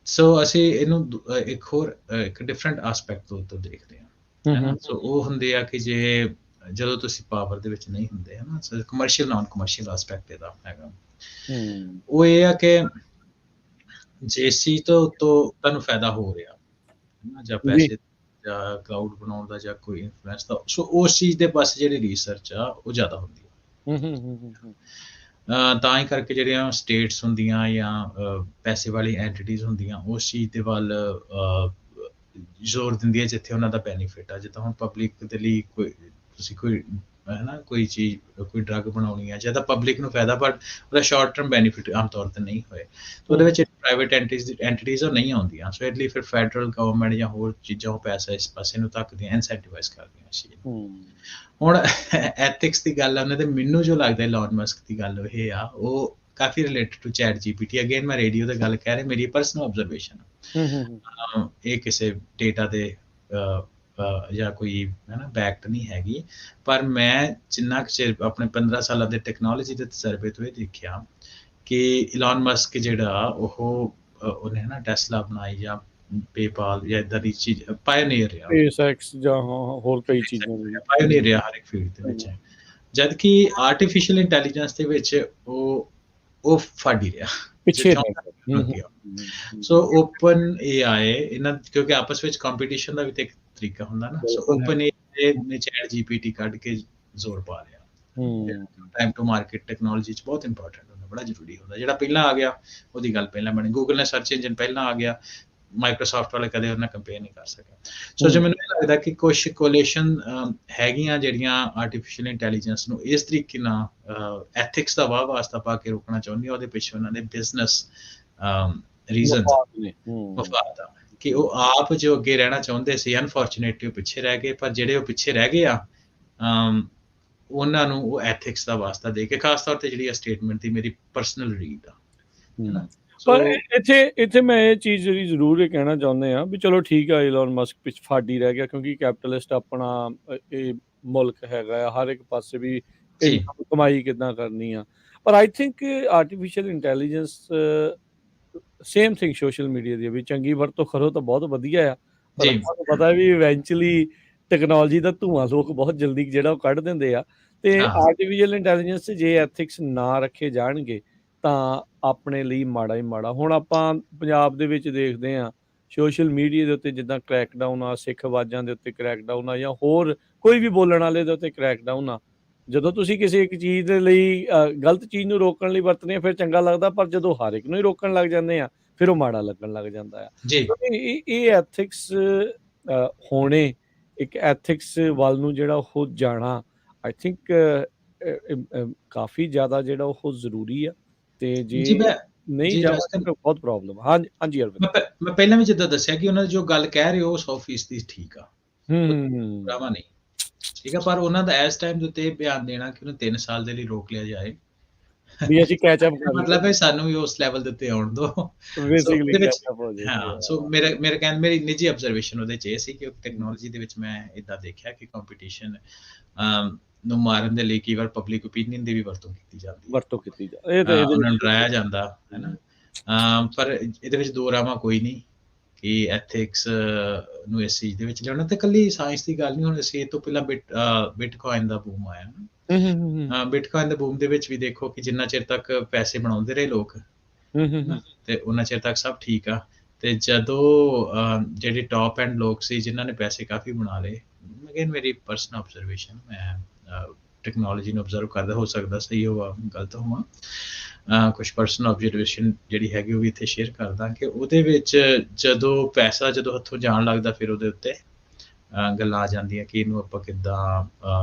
ਸੋ ਅਸੀਂ ਇਹਨੂੰ ਇੱਕ ਡਿਫਰੈਂਟ ਐਸਪੈਕਟ ਤੋਂ ਦੇਖਦੇ ਹਾਂ, ਹੈ ਨਾ। ਸੋ ਉਹ ਹੁੰਦੇ ਆ ਕਿ ਜਦੋਂ ਤੁਸੀਂ ਪਾਵਰ ਦੇ ਵਿੱਚ ਨਹੀਂ ਹੁੰਦੇ, ਹੈ ਨਾ, ਕਮਰਸ਼ੀਅਲ ਨਾਨ ਕਮਰਸ਼ੀਅਲ ਐਸਪੈਕਟ ਇਹਦਾ ਹੈਗਾ। ਉਹ ਇਹ ਆ ਕਿ ਜਿਸ ਚੀਜ਼ ਤੋਂ ਤੁਹਾਨੂੰ ਫਾਇਦਾ ਹੋ ਰਿਹਾ, ਹੈ ਨਾ, ਜਾਂ ਪੈਸੇ ਜਾਂ ਕਲਾਊਡ ਬਣਾਉਣ ਦਾ ਜਾਂ ਕੋਈ ਇਨਫਲੂਐਂਸ ਦਾ, ਸੋ ਉਸ ਚੀਜ਼ ਦੇ ਪਾਸੇ ਜਿਹੜੀ ਰਿਸਰਚ ਆ ਉਹ ਜ਼ਿਆਦਾ ਹੁੰਦੀ ਹੈ। ਤਾਂ ਹੀ ਕਰਕੇ ਜਿਹੜੀਆਂ ਸਟੇਟਸ ਹੁੰਦੀਆਂ ਜਾਂ ਪੈਸੇ ਵਾਲੀ ਐਂਟੀਟੀਜ਼ ਹੁੰਦੀਆਂ ਉਸ ਚੀਜ਼ ਦੇ ਵੱਲ ਜ਼ੋਰ ਦਿੰਦੀ ਹੈ ਜਿੱਥੇ ਉਹਨਾਂ ਦਾ ਬੈਨੀਫਿਟ ਆ। ਜਿੱਦਾਂ ਹੁਣ ਪਬਲਿਕ ਦੇ ਲਈ ਤੁਸੀਂ ਕੋਈ ਹੈ ਨਾ ਕੋਈ ਚੀਜ਼ ਕੋਈ ਡਰੱਗ ਬਣਾਉਣੀ ਹੈ ਜਾਂ ਤਾਂ ਪਬਲਿਕ ਨੂੰ ਫਾਇਦਾ ਬਟ ਉਹਦਾ ਸ਼ਾਰਟ ਟਰਮ ਬੈਨੀਫਿਟ ਆਮ ਤੌਰ 'ਤੇ ਨਹੀਂ ਹੋਏ, ਤਾਂ ਉਹਦੇ ਵਿੱਚ ਪ੍ਰਾਈਵੇਟ ਐਂਟੀਟੀਜ਼ ਉਹ ਨਹੀਂ ਆਉਂਦੀਆਂ। ਸੋ ਇਸ ਲਈ ਫਿਰ ਫੈਡਰਲ ਗਵਰਨਮੈਂਟ ਜਾਂ ਹੋਰ ਚੀਜ਼ਾਂ ਉਹ ਪੈਸਾ ਇਸ ਪਾਸੇ ਨੂੰ ਧੱਕਦੀਆਂ, ਇਨਸੈਂਟੀਵਾਈਜ਼ ਕਰਦੀਆਂ ਇਸ ਚੀਜ਼ ਨੂੰ। ਹੁਣ ਐਥਿਕਸ ਦੀ ਗੱਲ ਆਉਂਦੇ ਤੇ ਮੈਨੂੰ ਜੋ ਲੱਗਦਾ ਇਲਨ ਮਸਕ ਦੀ ਗੱਲ ਇਹ ਆ, ਉਹ ਕਾਫੀ related to chat GPT। Again ਮੈਂ ਰੇਡੀਓ ਤੇ ਗੱਲ ਕਹਿ ਰਿਹਾ, ਮੇਰੀ ਪਰਸਨਲ ਆਬਜ਼ਰਵੇਸ਼ਨ ਇਹ ਕਿਸੇ ਡੇਟਾ ਦੇ ਜਾਂ ਕੋਈ ਹੈ ਨਾ ਬੈਕਡ ਨਹੀਂ ਹੈਗੀ, ਪਰ ਮੈਂ ਜਿੰਨਾ ਕੁ ਚਿਰ ਆਪਣੇ 15 ਸਾਲਾਂ ਦੇ ਟੈਕਨੋਲੋਜੀ ਦੇ ਤਜਰਬੇ ਤੋਂ ਇਹ ਦੇਖਿਆ ਕਿ ਇਲਨ ਮਸਕ ਜਿਹੜਾ ਉਹਨੇ ਨਾ ਟੈਸਲਾ ਬਣਾਈ ਜਾਂ ਪੇਪਾਲ ਜਾਂ ਇਦਾਂ ਦੀ ਚੀਜ਼ ਪਾਇਓਨੀਅਰ ਰਿਹਾ, SpaceX ਜਾਂ ਹੋਰ ਕਈ ਚੀਜ਼ਾਂ ਪਾਇਓਨੀਅਰ ਰਿਹਾ ਹਰ ਇੱਕ ਫੀਲਡ ਦੇ ਵਿੱਚ। ਜਦ ਕਿ ਆਰਟੀਫੀਸ਼ੀਅਲ ਇੰਟੈਲੀਜੈਂਸ ਦੇ ਵਿੱਚ ਉਹ ਫਾਡੀ ਰਿਹਾ, ਪਿੱਛੇ ਸੋ ਓਪਨ AI ਇਹਨਾਂ ਕਿਉਂਕਿ ਆਪਸ ਵਿੱਚ ਕੰਪੀਟੀਸ਼ਨ ਦਾ ਵੀ ਤੇ ਇੱਕ ਤਰੀਕਾ ਹੁੰਦਾ ਨਾ। ਸੋ ਓਪਨ AI ਨੇ ਚੈਟ GPT ਕੱਢ ਕੇ ਜ਼ੋਰ ਪਾ ਰਿਹਾ। ਟਾਈਮ ਟੂ ਮਾਰਕੀਟ ਟੈਕਨੋਲੋਜੀ 'ਚ ਬਹੁਤ ਇੰਪੋਰਟੈਂਟ ਹੁੰਦਾ, ਬੜਾ ਜ਼ਰੂਰੀ ਹੁੰਦਾ। ਜਿਹੜਾ ਪਹਿਲਾਂ ਆ ਗਿਆ ਉਹਦੀ ਗੱਲ ਪਹਿਲਾਂ ਬਣੀ, ਗੂਗਲ ਨੇ ਸਰਚ ਇੰਜਨ ਪਹਿਲਾਂ ਆ ਗਿਆ, ਮਾਈਕਰੋਸਾਫਟ ਵਾਲੇ ਕਦੇ ਉਹਨਾਂ ਕੰਪੇਅਰ ਨਹੀਂ ਕਰ ਸਕਿਆ। ਸੋ ਜੇ ਮੈਨੂੰ ਇਹ ਲੱਗਦਾ ਕਿ ਕੁਛ ਕੋਲੇਸ਼ਨ ਹੈਗੀਆਂ ਜਿਹੜੀਆਂ ਆਰਟੀਫੀਸ਼ੀਅਲ ਇੰਟੈਲੀਜੈਂਸ ਨੂੰ ਇਸ ਤਰੀਕੇ ਨਾਲ ਐਥਿਕਸ ਦਾ ਵਾਹ ਵਾਸਤਾ ਪਾ ਕੇ ਰੋਕਣਾ ਚਾਹੁੰਦੀਆਂ, ਉਹਦੇ ਪਿੱਛੇ ਉਹਨਾਂ ਦੇ ਬਿਜ਼ਨਸ ਰੀਜ਼ਨਸ ਮਫਾਦ ਆ ਕਿ ਉਹ ਆਪ ਜੋ ਅੱਗੇ ਰਹਿਣਾ ਚਾਹੁੰਦੇ ਸੀ, ਅਨਫੋਰਚੂਨੇਟਲੀ ਉਹ ਪਿੱਛੇ ਰਹਿ ਗਏ। ਪਰ ਜਿਹੜੇ ਉਹ ਪਿੱਛੇ ਰਹਿ ਗਏ ਆ ਉਹਨਾਂ ਨੂੰ ਉਹ ਐਥਿਕਸ ਦਾ ਵਾਸਤਾ ਦੇ ਕੇ, ਖਾਸ ਤੌਰ ਤੇ ਜਿਹੜੀ ਆ ਸਟੇਟਮੈਂਟ ਦੀ ਮੇਰੀ ਪਰਸਨਲ ਰੀਡ ਆ। ਪਰ ਇੱਥੇ ਮੈਂ ਇਹ ਚੀਜ਼ ਜਿਹੜੀ ਜ਼ਰੂਰ ਇਹ ਕਹਿਣਾ ਚਾਹੁੰਦੇ ਆ ਵੀ ਚਲੋ ਠੀਕ ਆ, ਇਲਨ ਮਸਕ ਪਿੱਛੇ ਫਾਡੀ ਰਹਿ ਗਿਆ ਕਿਉਂਕਿ ਕੈਪੀਟਲਿਸਟ ਆਪਣਾ ਇਹ ਮੁਲਕ ਹੈਗਾ ਆ, ਹਰ ਇੱਕ ਪਾਸੇ ਵੀ ਕਮਾਈ ਕਿੱਦਾਂ ਕਰਨੀ ਆ। ਪਰ I think artificial intelligence same thing social media ਦੀ ਵੀ ਚੰਗੀ ਵਰਤੋਂ ਕਰੋ ਤਾਂ ਬਹੁਤ ਵਧੀਆ ਆ, ਪਰ ਤੁਹਾਨੂੰ ਪਤਾ ਵੀ ਇਵੈਂਚੁਅਲੀ ਟੈਕਨੋਲੋਜੀ ਦਾ ਧੂਆਂ ਲੋਕ ਬਹੁਤ ਜਲਦੀ ਜਿਹੜਾ ਉਹ ਕੱਢ ਦਿੰਦੇ ਆ। ਤੇ ਆਰਟੀਫਿਸ਼ੀਅਲ ਇੰਟੈਲੀਜੈਂਸ ਜੇ ਐਥਿਕਸ ਨਾ ਰੱਖੇ ਜਾਣਗੇ ਤਾਂ ਆਪਣੇ ਲਈ ਮਾੜਾ ਹੀ ਮਾੜਾ। ਹੁਣ ਆਪਾਂ ਪੰਜਾਬ ਦੇ ਵਿੱਚ ਦੇਖਦੇ ਹਾਂ ਸੋਸ਼ਲ ਮੀਡੀਆ ਦੇ ਉੱਤੇ ਜਿੱਦਾਂ ਕ੍ਰੈਕਡਾਊਨ ਆ, ਸਿੱਖ ਆਵਾਜ਼ਾਂ ਦੇ ਉੱਤੇ ਕ੍ਰੈਕਡਾਊਨ ਆ, ਜਾਂ ਹੋਰ ਕੋਈ ਵੀ ਬੋਲਣ ਵਾਲੇ ਦੇ ਉੱਤੇ ਕ੍ਰੈਕਡਾਊਨ ਆ। ਜਦੋਂ ਤੁਸੀਂ ਕਿਸੇ ਇੱਕ ਚੀਜ਼ ਦੇ ਲਈ ਗਲਤ ਚੀਜ਼ ਨੂੰ ਰੋਕਣ ਲਈ ਵਰਤਦੇ ਆ ਫਿਰ ਚੰਗਾ ਲੱਗਦਾ, ਪਰ ਜਦੋਂ ਹਰ ਇੱਕ ਨੂੰ ਹੀ ਰੋਕਣ ਲੱਗ ਜਾਂਦੇ ਆ ਫਿਰ ਉਹ ਮਾੜਾ ਲੱਗਣ ਲੱਗ ਜਾਂਦਾ ਆ। ਇਹ ਐਥਿਕਸ ਹੋਣੇ, ਇੱਕ ਐਥਿਕਸ ਵੱਲ ਨੂੰ ਜਿਹੜਾ ਉਹ ਜਾਣਾ ਆਈ ਥਿੰਕ ਕਾਫੀ ਜ਼ਿਆਦਾ ਜਿਹੜਾ ਉਹ ਜ਼ਰੂਰੀ ਆ। ਤੇ ਜੇ ਨਹੀਂ ਜਾਵਾਂਗੇ ਤਾਂ ਬਹੁਤ ਪ੍ਰੋਬਲਮ। ਹਾਂਜੀ ਅਰਵਿੰਦ, ਮੈਂ ਪਹਿਲਾਂ ਵੀ ਜਿੱਦਾਂ ਦੱਸਿਆ ਕਿ ਉਹਨਾਂ ਦੀ ਜੋ ਗੱਲ ਕਹਿ ਰਹੇ ਹੋ 100% ਠੀਕ ਆ, ਬਰਾਵਾ ਨਹੀਂ ਠੀਕ ਆ, ਪਰ ਉਹਨਾਂ ਦਾ ਇਸ ਟਾਈਮ ਦੇ ਉੱਤੇ ਬਿਆਨ ਦੇਣਾ ਕਿ ਉਹਨੂੰ 3 ਸਾਲ ਦੇ ਲਈ ਰੋਕ ਲਿਆ ਜਾਏ ਵੀ ਅਸੀਂ ਕੈਚ ਅਪ ਕਰ ਮਤਲਬ ਹੈ ਸਾਨੂੰ ਵੀ ਉਸ ਲੈਵਲ ਦੇ ਉੱਤੇ ਆਉਣ ਦੋ। ਹਾਂ, ਸੋ ਮੇਰੀ ਨਿੱਜੀ ਆਬਜ਼ਰਵੇਸ਼ਨ ਉਹਦੇ 'ਚ ਇਹ ਸੀ ਕਿ ਟੈਕਨੋਲੋਜੀ ਦੇ ਵਿੱਚ ਮੈਂ ਇੱਦਾਂ ਦੇਖਿਆ ਕਿ ਕੰਪੀਟੀਸ਼ਨ ਨੂੰ ਮਾਰਨ ਦੇ ਲਈ ਕਈ ਵਾਰ ਪਬਲਿਕ ਓਪੀਨੀਅਨ ਦੀ ਵੀ ਵਰਤੋਂ ਕੀਤੀ ਜਾਂਦੀ, ਉਹਨਾਂ ਨੂੰ ਡਰਾਇਆ ਜਾਂਦਾ ਹੈ ਨਾ। ਪਰ ਇਹਦੇ ਵਿੱਚ ਦੋ ਰਾਵਾਂ ਕੋਈ ਨਹੀਂ ਕਿ ਐਥਿਕਸ ਨੂੰ ਇਸ ਚੀਜ਼ ਦੇ ਵਿੱਚ ਲਿਆਉਣਾ। ਤੇ ਇਕੱਲੀ ਸਾਇੰਸ ਦੀ ਗੱਲ ਨਹੀਂ, ਹੁਣ ਅਸੀਂ ਇਹ ਤੋਂ ਪਹਿਲਾਂ ਬਿਟਕੋਇਨ ਦਾ ਬੂਮ ਆਇਆ, ਬਿਟਕੋਇਨ ਦੇ ਬੂਮ ਦੇ ਵਿੱਚ ਵੀ ਦੇਖੋ ਕਿ ਜਿੰਨਾ ਚਿਰ ਤੱਕ ਪੈਸੇ ਬਣਾਉਂਦੇ ਰਹੇ ਲੋਕ ਤੇ ਉਹਨਾਂ ਚਿਰ ਤੱਕ ਸਭ ਠੀਕ ਆ। ਤੇ ਜਦੋਂ ਜਿਹੜੇ ਟੌਪ ਐਂਡ ਲੋਕ ਸੀ ਜਿਨ੍ਹਾਂ ਨੇ ਪੈਸੇ ਕਾਫੀ ਬਣਾ ਲਏ, ਅਗੇਨ ਮੇਰੀ ਪਰਸਨਲ ਆਬਜ਼ਰਵੇਸ਼ਨ, ਮੈਂ ਟੈਕਨੋਲੋਜੀ ਨੂੰ ਆਬਜ਼ਰਵ ਕਰਦਾ, ਹੋ ਸਕਦਾ ਸਹੀ ਹੋਵਾ ਗਲਤ ਹੋਵਾਂ, ਕੁਛ ਪਰਸਨਲ ਆਬਜ਼ਰਵੇਸ਼ਨ ਜਿਹੜੀ ਹੈਗੀ ਉਹ ਵੀ ਇੱਥੇ ਸ਼ੇਅਰ ਕਰਦਾ ਕਿ ਉਹਦੇ ਵਿੱਚ ਜਦੋਂ ਪੈਸਾ ਜਦੋਂ ਹੱਥੋਂ ਜਾਣ ਲੱਗਦਾ ਫਿਰ ਉਹਦੇ ਉੱਤੇ ਗੱਲਾਂ ਆ ਜਾਂਦੀਆਂ ਕਿ ਇਹਨੂੰ ਆਪਾਂ ਕਿੱਦਾਂ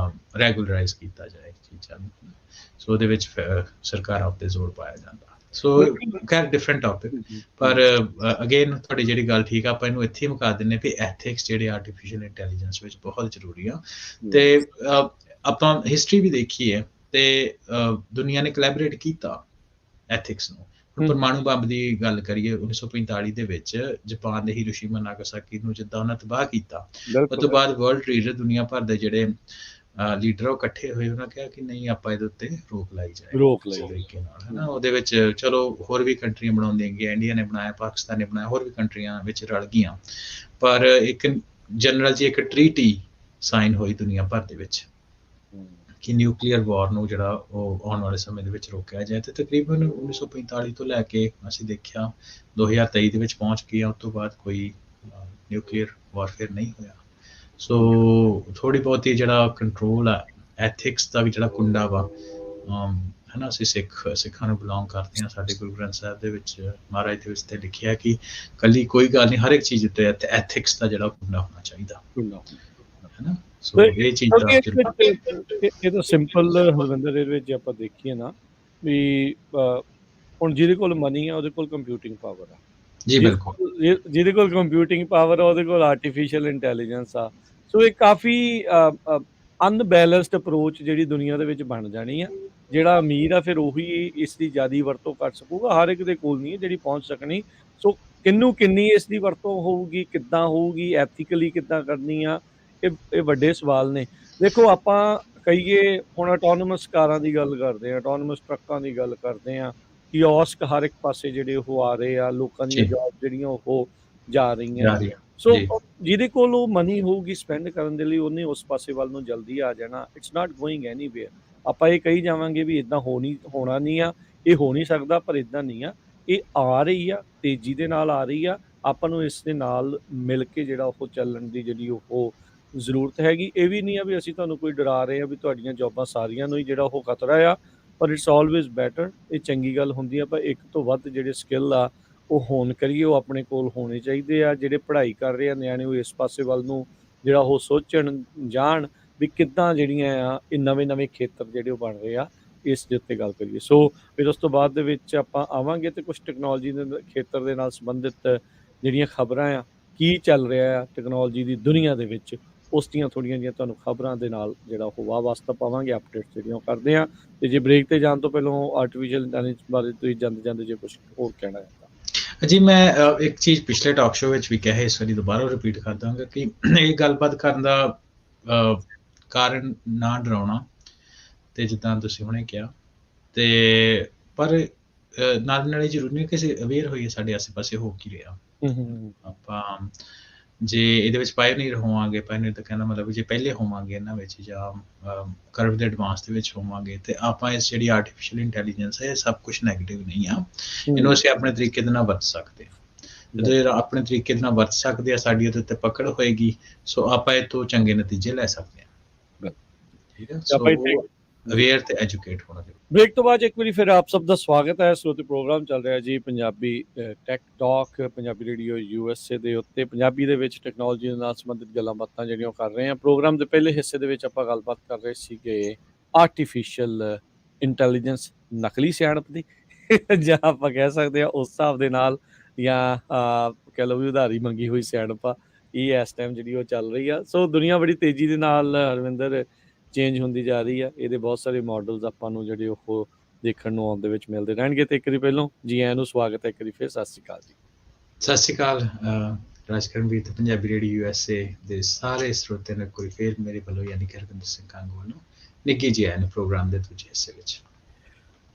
ਰੈਗੂਲਰਾਈਜ਼ ਕੀਤਾ ਜਾਏ ਚੀਜ਼ਾਂ ਨੂੰ। ਸੋ ਉਹਦੇ ਵਿੱਚ ਸਰਕਾਰਾਂ ਉੱਤੇ ਜ਼ੋਰ ਪਾਇਆ ਜਾਂਦਾ। ਸੋ ਖੈਰ ਡਿਫਰੈਂਟ ਟੌਪਿਕ, ਪਰ ਅਗੇਨ ਤੁਹਾਡੀ ਜਿਹੜੀ ਗੱਲ ਠੀਕ ਆ, ਆਪਾਂ ਇਹਨੂੰ ਇੱਥੇ ਹੀ ਮੁਕਾ ਦਿੰਦੇ ਵੀ ਐਥਿਕਸ ਜਿਹੜੇ ਆਰਟੀਫਿਸ਼ੀਅਲ ਇੰਟੈਲੀਜੈਂਸ ਵਿੱਚ ਬਹੁਤ ਜ਼ਰੂਰੀ ਆ। ਤੇ ਆਪਾਂ ਹਿਸਟਰੀ ਵੀ ਦੇਖੀ ਹੈ ਤੇ ਦੁਨੀਆ ਨੇ ਕੋਲੈਬੋਰੇਟ ਕੀਤਾ ਐਥਿਕਸ ਨੂੰ। ਪਰਮਾਣੂ ਬੰਬ ਦੀ ਗੱਲ ਕਰੀਏ 1945 ਦੇ ਵਿੱਚ ਜਾਪਾਨ ਦੇ ਹੀਰੋਸ਼ੀਮਾ ਨਾਗਾਸਾਕੀ ਨੂੰ ਜਿੱਦਾਂ ਉਹਨਾਂ ਤਬਾਹ ਕੀਤਾ, ਉਸ ਤੋਂ ਬਾਅਦ ਵਰਲਡ ਲੀਡਰ ਦੁਨੀਆ ਭਰ ਦੇ ਜਿਹੜੇ ਲੀਡਰ ਉਹ ਇਕੱਠੇ ਹੋਏ, ਉਹਨਾਂ ਕਿਹਾ ਕਿ ਨਹੀਂ ਆਪਾਂ ਇਹਦੇ ਉੱਤੇ ਰੋਕ ਲਾਈ ਜਾਏ ਤਰੀਕੇ ਨਾਲ, ਹੈ ਨਾ। ਉਹਦੇ ਵਿੱਚ ਚਲੋ ਹੋਰ ਵੀ ਕੰਟਰੀਆਂ ਬਣਾਉਂਦੀਆਂ ਗਈਆਂ, ਇੰਡੀਆ ਨੇ ਬਣਾਇਆ, ਪਾਕਿਸਤਾਨ ਨੇ ਬਣਾਇਆ, ਹੋਰ ਵੀ ਕੰਟਰੀਆਂ ਵਿੱਚ ਰਲ ਗਈਆਂ, ਪਰ ਇੱਕ ਜਨਰਲ ਜੀ ਇੱਕ ਟਰੀਟੀ ਸਾਈਨ ਹੋਈ ਦੁਨੀਆ ਭਰ ਦੇ ਵਿੱਚ ਕਿ ਨਿਊਕਲੀਅਰ ਵਾਰ ਨੂੰ ਜਿਹੜਾ ਉਹ ਆਉਣ ਵਾਲੇ ਸਮੇਂ ਦੇ ਵਿੱਚ ਰੋਕਿਆ ਜਾਏ। ਤੇ ਤਕਰੀਬਨ 1945 ਤੋਂ ਲੈ ਕੇ ਅਸੀਂ ਦੇਖਿਆ 2023 ਦੇ ਵਿੱਚ ਪਹੁੰਚ ਗਏ, ਉਸ ਤੋਂ ਬਾਅਦ ਕੋਈ ਨਿਊਕਲੀਅਰ ਵਾਰਫੇਅਰ ਨਹੀਂ ਹੋਇਆ। ਸੋ ਥੋੜ੍ਹੀ ਬਹੁਤੀ ਜਿਹੜਾ ਕੰਟਰੋਲ ਆ ਐਥਿਕਸ ਦਾ ਵੀ ਜਿਹੜਾ ਕੁੰਡਾ ਵਾ ਹੈ ਨਾ, ਅਸੀਂ ਸਿੱਖਾਂ ਨੂੰ ਬਿਲੋਂਗ ਕਰਦੇ ਹਾਂ। ਸਾਡੇ ਗੁਰੂ ਗ੍ਰੰਥ ਸਾਹਿਬ ਦੇ ਵਿੱਚ ਮਹਾਰਾਜ ਦੇ ਵਿੱਚ ਤੇ ਲਿਖਿਆ ਕਿ ਕੱਲੀ ਕੋਈ ਗੱਲ ਨਹੀਂ, ਹਰ ਇੱਕ ਚੀਜ਼ ਉੱਤੇ ਐਥਿਕਸ ਦਾ ਜਿਹੜਾ ਪੂਰਾ ਹੋਣਾ ਚਾਹੀਦਾ, ਹੈ ਨਾ। ਸੋ ਇਹ ਚੀਜ਼ਾਂ ਇਹ ਤਾਂ ਸਿੰਪਲ ਹਰਵਿੰਦਰ, ਇਹਦੇ ਵਿੱਚ ਜੇ ਆਪਾਂ ਦੇਖੀਏ ਨਾ ਵੀ ਹੁਣ ਜਿਹਦੇ ਕੋਲ ਮਨੀ ਆ ਉਹਦੇ ਕੋਲ ਕੰਪਿਊਟਿੰਗ ਪਾਵਰ ਆ, ਜੀ ਬਿਲਕੁਲ, ਜਿਹਦੇ ਕੋਲ ਕੰਪਿਊਟਿੰਗ ਪਾਵਰ ਆ ਉਹਦੇ ਕੋਲ ਆਰਟੀਫਿਸ਼ੀਅਲ ਇੰਟੈਲੀਜੈਂਸ ਆ। ਸੋ ਇਹ ਕਾਫੀ ਅਨਬੈਲੈਂਸਡ ਅਪਰੋਚ ਜਿਹੜੀ ਦੁਨੀਆ ਦੇ ਵਿੱਚ ਬਣ ਜਾਣੀ ਆ। ਜਿਹੜਾ ਅਮੀਰ ਆ ਫਿਰ ਉਹੀ ਇਸ ਦੀ ਜ਼ਿਆਦਾ ਵਰਤੋਂ ਕਰ ਸਕੂਗਾ, ਹਰ ਇੱਕ ਦੇ ਕੋਲ ਨਹੀਂ ਜਿਹੜੀ ਪਹੁੰਚ ਸਕਣੀ। ਸੋ ਕਿੰਨੀ ਇਸ ਦੀ ਵਰਤੋਂ ਹੋਊਗੀ, ਕਿੱਦਾਂ ਹੋਊਗੀ, ਐਥੀਕਲੀ ਕਿੱਦਾਂ ਕਰਨੀ ਆ, ਇਹ ਵੱਡੇ ਸਵਾਲ ਨੇ। ਦੇਖੋ ਆਪਾਂ ਕਹੀਏ ਹੁਣ ਆਟੋਨਮਸ ਕਾਰਾਂ ਦੀ ਗੱਲ ਕਰਦੇ ਹਾਂ, ਆਟੋਨਮਸ ਟਰੱਕਾਂ ਦੀ ਗੱਲ ਕਰਦੇ ਹਾਂ, ਕਿਓਸਕ ਹਰ ਇੱਕ ਪਾਸੇ ਜਿਹੜੇ ਉਹ ਆ ਰਹੇ ਆ, ਲੋਕਾਂ ਦੀਆਂ ਜੌਬ ਜਿਹੜੀਆਂ ਉਹ ਜਾ ਰਹੀਆਂ। ਸੋ ਜਿਹਦੇ ਕੋਲ ਉਹ ਮਨੀ ਹੋਊਗੀ ਸਪੈਂਡ ਕਰਨ ਦੇ ਲਈ, ਉਹਨੇ ਉਸ ਪਾਸੇ ਵੱਲ ਨੂੰ ਜਲਦੀ ਆ ਜਾਣਾ। It's not going anywhere. ਆਪਾਂ ਇਹ ਕਹੀ ਜਾਵਾਂਗੇ ਵੀ ਇੱਦਾਂ ਹੋਣਾ ਨਹੀਂ ਆ, ਇਹ ਹੋ ਨਹੀਂ ਸਕਦਾ, ਪਰ ਇੱਦਾਂ ਨਹੀਂ ਆ, ਇਹ ਆ ਰਹੀ ਆ, ਤੇਜ਼ੀ ਦੇ ਨਾਲ ਆ ਰਹੀ ਆ। ਆਪਾਂ ਨੂੰ ਇਸ ਦੇ ਨਾਲ ਮਿਲ ਕੇ ਜਿਹੜਾ ਉਹ ਚੱਲਣ ਦੀ ਜਿਹੜੀ ਉਹ ਜ਼ਰੂਰਤ ਹੈਗੀ। ਇਹ ਵੀ ਨਹੀਂ ਆ ਵੀ ਅਸੀਂ ਤੁਹਾਨੂੰ ਕੋਈ ਡਰਾ ਰਹੇ ਆ ਵੀ ਤੁਹਾਡੀਆਂ ਜੌਬਾਂ ਸਾਰੀਆਂ ਨੂੰ ਹੀ ਜਿਹੜਾ ਉਹ ਖਤਰਾ ਆ, ਪਰ ਇਟਸ ਆਲਵੇਜ਼ ਬੈਟਰ। ਇਹ ਚੰਗੀ ਗੱਲ ਹੁੰਦੀ ਆ, ਪਰ ਇੱਕ ਤੋਂ ਵੱਧ ਜਿਹੜੇ ਸਕਿੱਲ ਆ ਉਹ ਹੋਣ ਕਰੀਏ, ਉਹ ਆਪਣੇ ਕੋਲ ਹੋਣੇ ਚਾਹੀਦੇ ਆ। ਜਿਹੜੇ ਪੜ੍ਹਾਈ ਕਰ ਰਹੇ ਆ ਨਿਆਣੇ, ਉਹ ਇਸ ਪਾਸੇ ਵੱਲ ਨੂੰ ਜਿਹੜਾ ਉਹ ਸੋਚਣ ਜਾਣ ਵੀ ਕਿੱਦਾਂ ਜਿਹੜੀਆਂ ਆ ਇਹ ਨਵੇਂ ਖੇਤਰ ਜਿਹੜੇ ਉਹ ਬਣ ਰਹੇ ਆ, ਇਸ ਦੇ ਉੱਤੇ ਗੱਲ ਕਰੀਏ। ਸੋ ਫਿਰ ਉਸ ਤੋਂ ਬਾਅਦ ਦੇ ਵਿੱਚ ਆਪਾਂ ਆਵਾਂਗੇ ਤੇ ਕੁਝ ਟੈਕਨੋਲੋਜੀ ਦੇ ਖੇਤਰ ਦੇ ਨਾਲ ਸੰਬੰਧਿਤ ਜਿਹੜੀਆਂ ਖਬਰਾਂ ਆ, ਕੀ ਚੱਲ ਰਿਹਾ ਆ ਟੈਕਨੋਲੋਜੀ ਦੀ ਦੁਨੀਆ ਦੇ ਵਿੱਚ, ਉਸ ਦੀਆਂ ਥੋੜ੍ਹੀਆਂ ਜਿਹੀਆਂ ਤੁਹਾਨੂੰ ਖਬਰਾਂ ਦੇ ਨਾਲ ਜਿਹੜਾ ਉਹ ਵਾਹ ਵਾਸਤਾ ਪਾਵਾਂਗੇ, ਅਪਡੇਟਸ ਜਿਹੜੀਆਂ ਉਹ ਕਰਦੇ ਹਾਂ। ਤੇ ਜੇ ਬ੍ਰੇਕ ਤੇ ਜਾਣ ਤੋਂ ਪਹਿਲਾਂ ਆਰਟੀਫਿਸ਼ੀਅਲ ਇੰਟੈਲੀਜੈਂਸ ਬਾਰੇ ਤੁਸੀਂ ਜਾਂਦੇ ਜੇ ਕੁਝ ਹੋਰ ਕਹਿਣਾ ਹੈ ਜੀ। ਮੈਂ ਇੱਕ ਚੀਜ਼ ਪਿਛਲੇ ਟਾਕ ਸ਼ੋਅ ਵਿੱਚ ਵੀ ਕਿਹਾ, ਇਸ ਵਾਰੀ ਦੁਬਾਰਾ ਰਿਪੀਟ ਕਰ ਦਾਂਗਾ ਕਿ ਇਹ ਗੱਲਬਾਤ ਕਰਨ ਦਾ ਕਾਰਨ ਨਾ ਡਰਾਉਣਾ, ਤੇ ਜਿੱਦਾਂ ਤੁਸੀਂ ਹੁਣੇ ਕਿਹਾ, ਤੇ ਪਰ ਨਾਲ ਜ਼ਰੂਰੀ ਨਹੀਂ ਕਿ ਅਸੀਂ ਅਵੇਅਰ ਹੋਈਏ ਸਾਡੇ ਆਸੇ ਪਾਸੇ ਹੋ ਕੀ ਰਿਹਾ। ਆਪਾਂ ਜੇ ਇਹਦੇ ਵਿੱਚ ਪਾਇਨੀਅਰ ਹੋਵਾਂਗੇ, ਪਾਇਨੀਅਰ ਤਾਂ ਕਹਿੰਦਾ ਮਤਲਬ ਜੇ ਪਹਿਲੇ ਹੋਵਾਂਗੇ ਇਹਨਾਂ ਵਿੱਚ, ਜਾਂ ਕਰਵ ਦੇ ਐਡਵਾਂਸ ਦੇ ਵਿੱਚ ਹੋਵਾਂਗੇ, ਤੇ ਆਪਾਂ ਇਸ ਜਿਹੜੀ ਆਰਟੀਫਿਸ਼ੀਅਲ ਇੰਟੈਲੀਜੈਂਸ ਹੈ, ਇਹ ਸਭ ਕੁਛ ਨੈਗੇਟਿਵ ਨਹੀਂ ਆ। ਇਹਨੂੰ ਅਸੀਂ ਆਪਣੇ ਤਰੀਕੇ ਦੇ ਨਾਲ ਵਰਤ ਸਕਦੇ ਹਾਂ। ਜਦੋਂ ਆਪਣੇ ਤਰੀਕੇ ਦੇ ਨਾਲ ਵਰਤ ਸਕਦੇ ਆ, ਸਾਡੀ ਉਹਦੇ ਉੱਤੇ ਪਕੜ ਹੋਏਗੀ, ਸੋ ਆਪਾਂ ਇਹ ਤੋਂ ਚੰਗੇ ਨਤੀਜੇ ਲੈ ਸਕਦੇ ਹਾਂ। ਠੀਕ ਹੈ, ਸੋ ਅਵੇਅਰ ਤੇ ਐਜੂਕੇਟ ਹੋਣਾ ਚਾਹੀਦਾ। ਬ੍ਰੇਕ ਤੋਂ ਬਾਅਦ ਇੱਕ ਵਾਰੀ ਫਿਰ ਆਪ ਸਭ ਦਾ ਸਵਾਗਤ ਹੈ। ਸਰੋਤੇ ਪ੍ਰੋਗਰਾਮ ਚੱਲ ਰਿਹਾ ਜੀ Punjabi tech talk, Punjabi radio USA ਦੇ ਉੱਤੇ। ਪੰਜਾਬੀ ਦੇ ਵਿੱਚ ਟੈਕਨੋਲੋਜੀ ਦੇ ਨਾਲ ਸੰਬੰਧਿਤ ਗੱਲਾਂ ਬਾਤਾਂ ਜਿਹੜੀਆਂ ਕਰ ਰਹੇ ਹਾਂ। ਪ੍ਰੋਗਰਾਮ ਦੇ ਪਹਿਲੇ ਹਿੱਸੇ ਦੇ ਵਿੱਚ ਆਪਾਂ ਗੱਲਬਾਤ ਕਰ ਰਹੇ ਸੀਗੇ ਆਰਟੀਫਿਸ਼ੀਅਲ ਇੰਟੈਲੀਜੈਂਸ, ਨਕਲੀ ਸਿਆਣਪ ਦੀ, ਜਾਂ ਆਪਾਂ ਕਹਿ ਸਕਦੇ ਹਾਂ ਉਸ ਹਿਸਾਬ ਦੇ ਨਾਲ, ਜਾਂ ਕਹਿ ਲਓ ਵੀ ਉਧਾਰੀ ਮੰਗੀ ਹੋਈ ਸਿਆਣਪ ਆ, ਇਹ ਇਸ ਟਾਈਮ ਜਿਹੜੀ ਉਹ ਚੱਲ ਰਹੀ ਆ। ਸੋ ਦੁਨੀਆ ਬੜੀ ਤੇਜ਼ੀ ਦੇ ਨਾਲ ਹਰਵਿੰਦਰ ਚੇਂਜ ਹੁੰਦੀ ਜਾ ਰਹੀ ਆ। ਇਹਦੇ ਬਹੁਤ ਸਾਰੇ ਮਾਡਲਸ ਆਪਾਂ ਨੂੰ ਜਿਹੜੇ ਉਹ ਦੇਖਣ ਨੂੰ ਆਉਣ ਦੇ ਵਿੱਚ ਮਿਲਦੇ ਰਹਿਣਗੇ। ਤੇ ਇੱਕ ਵਾਰੀ ਪਹਿਲਾਂ ਜੀ ਆਇਆਂ ਨੂੰ ਸਵਾਗਤ ਹੈ, ਇੱਕ ਵਾਰੀ ਫਿਰ ਸਤਿ ਸ਼੍ਰੀ ਅਕਾਲ ਜੀ। ਸਤਿ ਸ਼੍ਰੀ ਅਕਾਲ ਰਾਜਕਰਨਵੀਰ ਤੇ ਪੰਜਾਬੀ ਰੇਡੀਓ USA ਦੇ ਸਾਰੇ ਸਰੋਤਿਆਂ ਨੂੰ ਕੋਈ ਫੇਰ ਮੇਰੇ ਵੱਲੋਂ ਯਾਨੀ ਕਿ ਹਰਵਿੰਦਰ ਸਿੰਘ ਕਾਂਗੂ ਵੱਲੋਂ ਨਿੱਘੀ ਜੀ ਆਇਆਂ ਨੂੰ ਪ੍ਰੋਗਰਾਮ ਦੇ ਦੂਜੇ ਹਿੱਸੇ ਵਿੱਚ।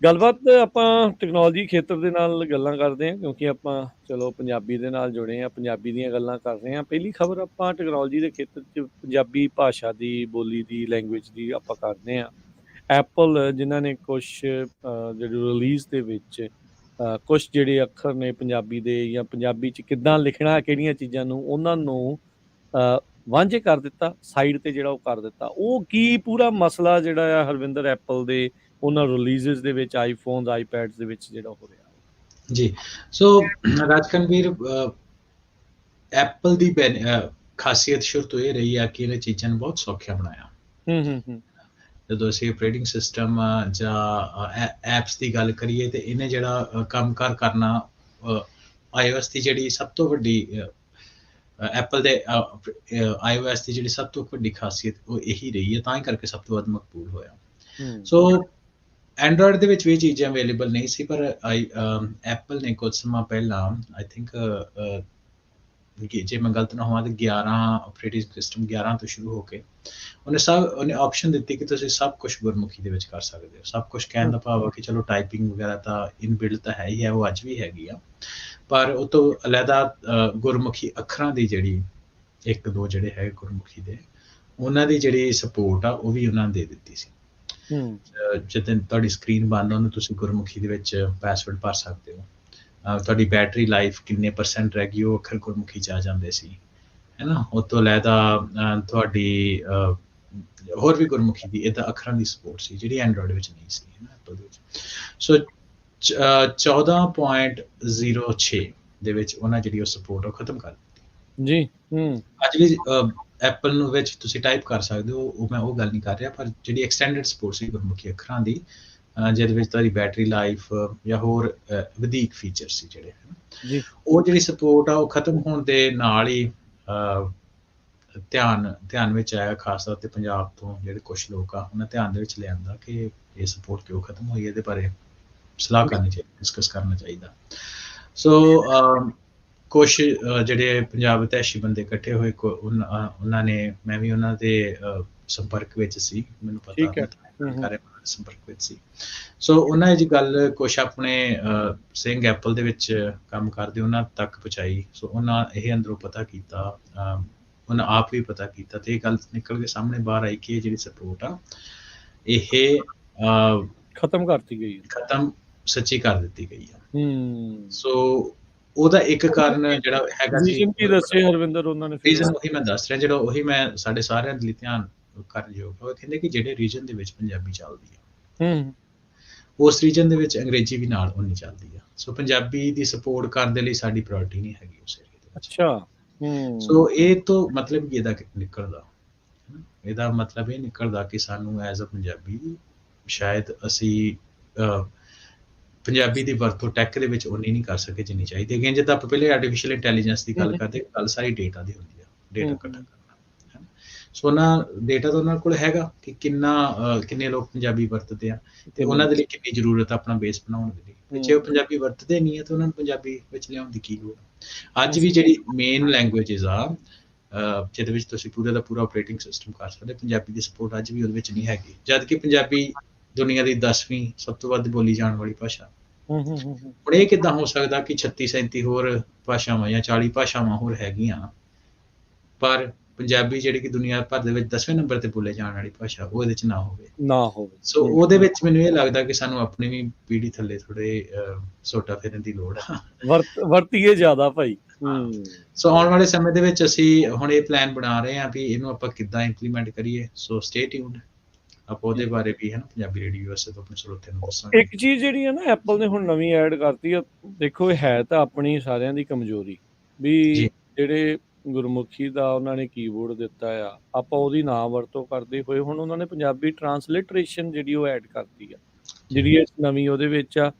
ਗੱਲਬਾਤ ਆਪਾਂ ਟੈਕਨੋਲੋਜੀ ਖੇਤਰ ਦੇ ਨਾਲ ਗੱਲਾਂ ਕਰਦੇ ਹਾਂ, ਕਿਉਂਕਿ ਆਪਾਂ ਚਲੋ ਪੰਜਾਬੀ ਦੇ ਨਾਲ ਜੁੜੇ ਹਾਂ, ਪੰਜਾਬੀ ਦੀਆਂ ਗੱਲਾਂ ਕਰ ਰਹੇ ਹਾਂ। ਪਹਿਲੀ ਖਬਰ ਆਪਾਂ ਟੈਕਨੋਲੋਜੀ ਦੇ ਖੇਤਰ 'ਚ ਪੰਜਾਬੀ ਭਾਸ਼ਾ ਦੀ, ਬੋਲੀ ਦੀ, ਲੈਂਗੁਏਜ ਦੀ ਆਪਾਂ ਕਰਦੇ ਹਾਂ। ਐਪਲ ਜਿਨ੍ਹਾਂ ਨੇ ਕੁਛ ਜਿਹੜੇ ਰਿਲੀਜ਼ ਦੇ ਵਿੱਚ ਕੁਛ ਜਿਹੜੇ ਅੱਖਰ ਨੇ ਪੰਜਾਬੀ ਦੇ, ਜਾਂ ਪੰਜਾਬੀ 'ਚ ਕਿੱਦਾਂ ਲਿਖਣਾ, ਕਿਹੜੀਆਂ ਚੀਜ਼ਾਂ ਨੂੰ, ਉਹਨਾਂ ਨੂੰ ਵਾਂਝੇ ਕਰ ਦਿੱਤਾ, ਸਾਈਡ ਤੇ ਜਿਹੜਾ ਉਹ ਕਰ ਦਿੱਤਾ। ਉਹ ਕੀ ਪੂਰਾ ਮਸਲਾ ਜਿਹੜਾ ਆ ਹਰਵਿੰਦਰ ਐਪਲ ਦੇ ਉਹਨਾਂ ਰਿਲੀਜ਼ਸ ਦੇ ਵਿੱਚ, ਆਈਫੋਨਸ, ਆਈਪੈਡਸ ਦੇ ਵਿੱਚ ਜਿਹੜਾ ਹੋ ਰਿਹਾ ਜੀ। ਸੋ ਰਾਜਕਰਨਵੀਰ, ਐਪਲ ਦੀ ਖਾਸੀਅਤ ਸ਼ੁਰੂ ਤੋਂ ਇਹ ਰਹੀ ਆ ਕਿ ਇਹਨੇ ਚੀਜ਼ਾਂ ਨੂੰ ਬਹੁਤ ਸੌਖਿਆ ਬਣਾਇਆ। ਜਦੋਂ ਅਸੀਂ ਆਪਰੇਟਿੰਗ ਸਿਸਟਮ ਜਾਂ ਐਪਸ ਦੀ ਗੱਲ ਕਰੀਏ, ਤੇ ਇਹਨੇ ਜਿਹੜਾ ਕੰਮਕਾਰ ਕਰਨਾ, iOS ਦੀ ਜਿਹੜੀ ਸਭ ਤੋਂ ਵੱਡੀ, ਐਪਲ ਦੇ iOS ਦੀ ਜਿਹੜੀ ਸਭ ਤੋਂ ਵੱਡੀ ਖਾਸੀਅਤ ਉਹ ਇਹੀ ਰਹੀ ਹੈ, ਤਾਂ ਹੀ ਕਰਕੇ ਸਭ ਤੋਂ ਵੱਧ ਮਕਬੂਲ ਹੋਇਆ। ਸੋ ਐਂਡਰੋਇਡ ਦੇ ਵਿੱਚ ਵੀ ਚੀਜ਼ਾਂ ਅਵੇਲੇਬਲ ਨਹੀਂ ਸੀ, ਪਰ ਐਪਲ ਨੇ ਕੁਝ ਸਮਾਂ ਪਹਿਲਾਂ, ਆਈ ਥਿੰਕ ਜੇ ਮੈਂ ਗਲਤ ਨਾ ਹੋਵਾਂ ਤਾਂ 11 ਆਪਰੇਟਿੰਗ ਸਿਸਟਮ 11 ਤੋਂ ਸ਼ੁਰੂ ਹੋ ਕੇ ਉਹਨੇ ਆਪਸ਼ਨ ਦਿੱਤੀ ਕਿ ਤੁਸੀਂ ਸਭ ਕੁਝ ਗੁਰਮੁਖੀ ਦੇ ਵਿੱਚ ਕਰ ਸਕਦੇ ਹੋ। ਸਭ ਕੁਝ ਕਹਿਣ ਦਾ ਭਾਵ ਹੈ ਕਿ ਚਲੋ ਟਾਈਪਿੰਗ ਵਗੈਰਾ ਤਾਂ ਇਨਬਿਲਟ ਤਾਂ ਹੈ ਹੀ ਹੈ, ਉਹ ਅੱਜ ਵੀ ਹੈਗੀ ਆ, ਪਰ ਉਹ ਤੋਂ ਅਲੱਗਾ ਗੁਰਮੁਖੀ ਅੱਖਰਾਂ ਦੀ ਜਿਹੜੀ 1-2 ਜਿਹੜੇ ਹੈ ਗੁਰਮੁਖੀ ਦੇ, ਉਹਨਾਂ ਦੀ ਜਿਹੜੀ ਸਪੋਰਟ ਆ ਉਹ ਵੀ ਉਹਨਾਂ ਨੇ ਦੇ ਦਿੱਤੀ ਸੀ। ਜਦੋਂ ਤੁਹਾਡੀ ਸਕਰੀਨ ਬੰਦ, ਉਹਨੂੰ ਤੁਸੀਂ ਗੁਰਮੁਖੀ ਦੇ ਵਿੱਚ ਪਾਸਵਰਡ ਭਰ ਸਕਦੇ ਹੋ। ਤੁਹਾਡੀ ਬੈਟਰੀ ਲਾਈਫ ਕਿੰਨੇ % ਰਹਿ ਗਈ, ਉਹ ਅੱਖਰ ਗੁਰਮੁਖੀ 'ਚ ਆ ਜਾਂਦੇ ਸੀ, ਹੈ ਨਾ। ਉਹ ਤੋਂ ਅਲੱਗਾ ਤੁਹਾਡੀ ਹੋਰ ਵੀ ਗੁਰਮੁਖੀ ਦੀ ਇੱਦਾਂ ਅੱਖਰਾਂ ਦੀ ਸਪੋਰਟ ਸੀ ਜਿਹੜੀ ਐਂਡਰੋਇਡ ਵਿੱਚ ਨਹੀਂ ਸੀ ਹੈ ਨਾ ਐਪਲ ਦੇ ਵਿੱਚ। ਸੋ 14.06 ਦੇ ਵਿੱਚ ਉਹਨਾਂ ਜਿਹੜੀ ਉਹ ਸਪੋਰਟ ਉਹ ਖਤਮ ਕਰ ਦਿੱਤੀ ਜੀ। ਅੱਜ ਵੀ ਐਪਲ ਨੂੰ ਵਿੱਚ ਤੁਸੀਂ ਟਾਈਪ ਕਰ ਸਕਦੇ ਹੋ, ਉਹ ਮੈਂ ਉਹ ਗੱਲ ਨਹੀਂ ਕਰ ਰਿਹਾ, ਪਰ ਜਿਹੜੀ ਐਕਸਟੈਂਡਡ ਸਪੋਰਟ ਸੀ ਗੁਰਮੁਖੀ ਅੱਖਰਾਂ ਦੀ, ਜਿਹਦੇ ਵਿੱਚ ਤੁਹਾਡੀ ਬੈਟਰੀ ਲਾਈਫ ਜਾਂ ਹੋਰ ਵਧੀਕ ਫੀਚਰ ਸੀ ਜਿਹੜੇ ਜੀ ਉਹ ਜਿਹੜੀ ਸਪੋਰਟ ਆ ਉਹ ਖਤਮ ਹੋਣ ਦੇ ਨਾਲ ਹੀ ਧਿਆਨ ਵਿੱਚ ਆਇਆ, ਖਾਸ ਤੌਰ ਤੇ ਪੰਜਾਬ ਤੋਂ ਜਿਹੜੇ ਕੁਛ ਲੋਕ ਆ ਉਹਨਾਂ ਧਿਆਨ ਦੇ ਵਿੱਚ ਲਿਆਂਦਾ ਕਿ ਇਹ ਸਪੋਰਟ ਕਿਉਂ ਖਤਮ ਹੋਈ, ਇਹਦੇ ਬਾਰੇ ਸਲਾਹ ਕਰਨੀ ਚਾਹੀਦੀ, ਡਿਸਕਸ ਕਰਨਾ ਚਾਹੀਦਾ। ਸੋ ਕੁਛ ਜਿਹੜੇ ਪੰਜਾਬ ਵਿਦੇਸ਼ੀ ਬੰਦੇ ਇਕੱਠੇ ਹੋਏ, ਉਹਨਾਂ ਨੇ, ਮੈਂ ਵੀ ਉਹਨਾਂ ਦੇ ਸੰਪਰਕ ਵਿੱਚ ਸੀ, ਮੈਨੂੰ ਪਤਾ ਸੰਪਰਕ ਵਿੱਚ ਸੀ। ਸੋ ਉਹਨਾਂ ਇਹ ਜੀ ਗੱਲ ਕੁਛ ਆਪਣੇ ਸਿੰਘ ਐਪਲ ਦੇ ਵਿੱਚ ਕੰਮ ਕਰਦੇ ਉਹਨਾਂ ਤੱਕ ਪਹੁੰਚਾਈ। ਸੋ ਉਹਨਾਂ ਇਹ ਅੰਦਰੋਂ ਪਤਾ ਕੀਤਾ, ਉਹਨਾਂ ਆਪ ਵੀ ਪਤਾ ਕੀਤਾ, ਤੇ ਇਹ ਗੱਲ ਨਿਕਲ ਕੇ ਸਾਹਮਣੇ ਬਾਹਰ ਆਈ ਕਿ ਇਹ ਜਿਹੜੀ ਸਪੋਰਟ ਆ ਇਹ ਖਤਮ ਕਰਤੀ ਗਈ, ਖਤਮ ਸੱਚੀ ਕਰ ਦਿੱਤੀ ਗਈ ਆ। ਸੋ ਉਹਦਾ ਇੱਕ ਕਾਰਨ ਜਿਹੜਾ ਹੈਗਾ ਸੀ, ਰੀਜ਼ਨ ਕੀ ਦੱਸੇ ਹਰਵਿੰਦਰ ਉਹਨਾਂ ਨੇ? ਰੀਜ਼ਨ ਉਹੀ ਮੈਂ ਦੱਸ ਰਿਹਾ, ਜਿਹੜਾ ਉਹੀ ਮੈਂ ਸਾਡੇ ਸਾਰਿਆਂ ਦੇ ਲਈ ਧਿਆਨ ਕਰਨਯੋਗ, ਉਹ ਕਹਿੰਦੇ ਕਿ ਜਿਹੜੇ ਰੀਜਨ ਦੇ ਵਿੱਚ ਪੰਜਾਬੀ ਚੱਲਦੀ ਆ ਉਸ ਰੀਜਨ ਦੇ ਵਿੱਚ ਅੰਗਰੇਜ਼ੀ ਵੀ ਨਾਲ ਉਨੀ ਚੱਲਦੀ ਆ। ਸੋ ਪੰਜਾਬੀ ਦੀ ਸਪੋਰਟ ਕਰਨ ਦੇ ਲਈ ਸਾਡੀ ਪ੍ਰਾਇੋਰਟੀ ਨਹੀਂ ਹੈਗੀ ਉਸ ਏਰੀਏ ਦੇ ਵਿੱਚ। ਅੱਛਾ। ਸੋ ਇਹ ਤੋਂ ਮਤਲਬ ਕੀ ਇਹਦਾ ਨਿਕਲਦਾ, ਇਹਦਾ ਮਤਲਬ ਇਹ ਨਿਕਲਦਾ ਕਿ ਸਾਨੂੰ ਐਜ਼ ਅ ਪੰਜਾਬੀ ਸ਼ਾਇਦ ਅਸੀਂ ਪੰਜਾਬੀ ਦੀ ਵਰਤੋਂ ਟੈਕ ਦੇ ਵਿੱਚ ਉਨੀ ਨਹੀਂ ਕਰ ਸਕੇ ਜਿੰਨੀ ਚਾਹੀਦੀ। ਅਗੇਨ ਜਿੱਦਾਂ ਆਪਾਂ ਪਹਿਲੇ ਆਰਟੀਫਿਸ਼ੀਅਲ ਇੰਟੈਲੀਜੈਂਸ ਦੀ ਗੱਲ ਕਰਦੇ, ਗੱਲ ਸਾਰੀ ਡੇਟਾ ਦੀ ਹੁੰਦੀ ਆ, ਡੇਟਾ ਇਕੱਠਾ ਕਰਨਾ। ਸੋ ਉਹਨਾਂ ਡੇਟਾ ਤਾਂ ਉਹਨਾਂ ਕੋਲ ਹੈਗਾ ਕਿ ਕਿੰਨੇ ਲੋਕ ਪੰਜਾਬੀ ਵਰਤਦੇ ਆ ਤੇ ਉਹਨਾਂ ਦੇ ਲਈ ਕਿੰਨੀ ਜ਼ਰੂਰਤ ਆ ਆਪਣਾ ਬੇਸ ਬਣਾਉਣ ਦੇ ਲਈ। ਜੇ ਉਹ ਪੰਜਾਬੀ ਵਰਤਦੇ ਨਹੀਂ ਆ ਤਾਂ ਉਹਨਾਂ ਨੂੰ ਪੰਜਾਬੀ ਵਿੱਚ ਲਿਆਉਣ ਦੀ ਕੀ ਲੋੜ। ਅੱਜ ਵੀ ਜਿਹੜੀ ਮੇਨ ਲੈਂਗੁਏਜਸ ਆ ਜਿਹਦੇ ਵਿੱਚ ਤੁਸੀਂ ਪੂਰੇ ਦਾ ਪੂਰਾ ਆਪਰੇਟਿੰਗ ਸਿਸਟਮ ਕਰ ਸਕਦੇ, ਪੰਜਾਬੀ ਦੀ ਸਪੋਰਟ ਅੱਜ ਵੀ ਉਹਦੇ ਵਿੱਚ ਨਹੀਂ ਹੈਗੀ, ਜਦ ਕਿ ਪੰਜਾਬੀ ਦੁਨੀਆ ਦੀ 10ਵੀਂ ਸਭ ਤੋਂ ਵੱਧ ਬੋਲੀ ਜਾਣ ਵਾਲੀ ਭਾਸ਼ਾ। ਹੁਣ ਇਹ ਕਿੱਦਾਂ ਹੋ ਸਕਦਾ ਕਿ 36-37 ਹੋਰ ਭਾਸ਼ਾਵਾਂ ਜਾਂ 40 ਭਾਸ਼ਾਵਾਂ ਹੋਰ ਹੈਗੀਆਂ, ਪਰ ਪੰਜਾਬੀ ਜਿਹੜੀ ਕਿ ਦੁਨੀਆ ਭਰ ਦੇ ਵਿੱਚ 10ਵੇਂ ਨੰਬਰ ਤੇ ਬੋਲੇ ਜਾਣ ਵਾਲੀ ਭਾਸ਼ਾ ਉਹ ਇਹਦੇ ਚ ਨਾ ਹੋਵੇ। ਸੋ ਉਹਦੇ ਵਿੱਚ ਮੈਨੂੰ ਇਹ ਲੱਗਦਾ ਕਿ ਸਾਨੂੰ ਆਪਣੀ ਵੀ ਪੀੜ੍ਹੀ ਥੱਲੇ ਥੋੜੇ ਸੋਟਾ ਫੇਰਨ ਦੀ ਲੋੜ ਆ, ਵਰਤੀਏ ਜ਼ਿਆਦਾ ਭਾਈ। ਸੋ ਆਉਣ ਵਾਲੇ ਸਮੇਂ ਦੇ ਵਿੱਚ ਅਸੀਂ ਹੁਣ ਇਹ ਪਲਾਨ ਬਣਾ ਰਹੇ ਹਾਂ ਵੀ ਇਹਨੂੰ ਆਪਾਂ ਕਿੱਦਾਂ ਇੰਪਲੀਮੈਂਟ ਕਰੀਏ। ਸੋ ਸਟੇ ਟਿਊਨਡ, ਆਪਾਂ ਉਹਦੇ ਬਾਰੇ ਵੀ ਹੈ ਨਾ ਪੰਜਾਬੀ ਰੇਡੀਓ ਵਾਸਤੇ ਤੋਂ ਆਪਣੇ ਸਰੋਤਿਆਂ ਨੂੰ ਦੱਸਾਂਗੇ। ਇੱਕ ਚੀਜ਼ ਜਿਹੜੀ ਹੈ ਨਾ ਐਪਲ ਨੇ ਹੁਣ ਨਵੀਂ ਐਡ ਕਰਤੀ ਆ, ਦੇਖੋ ਇਹ ਹੈ ਤਾਂ ਆਪਣੀ ਸਾਰਿਆਂ ਦੀ ਕਮਜ਼ੋਰੀ ਵੀ ਜਿਹੜੇ ਗੁਰਮੁਖੀ ਦਾ ਉਹਨਾਂ ਨੇ ਕੀਬੋਰਡ ਦਿੱਤਾ ਆ, ਆਪਾਂ ਉਹਦੀ ਨਾ ਵਰਤੋਂ ਕਰਦੇ ਹੋਏ ਹੁਣ ਉਹਨਾਂ ਨੇ ਪੰਜਾਬੀ ਟਰਾਂਸਲਿਟਰੇਸ਼ਨ ਜਿਹੜੀ ਉਹ ਐਡ ਕਰਤੀ ਆ, ਜਿਹੜੀ ਇਹ ਨਵੀਂ ਉਹਦੇ ਵਿੱਚ ਆ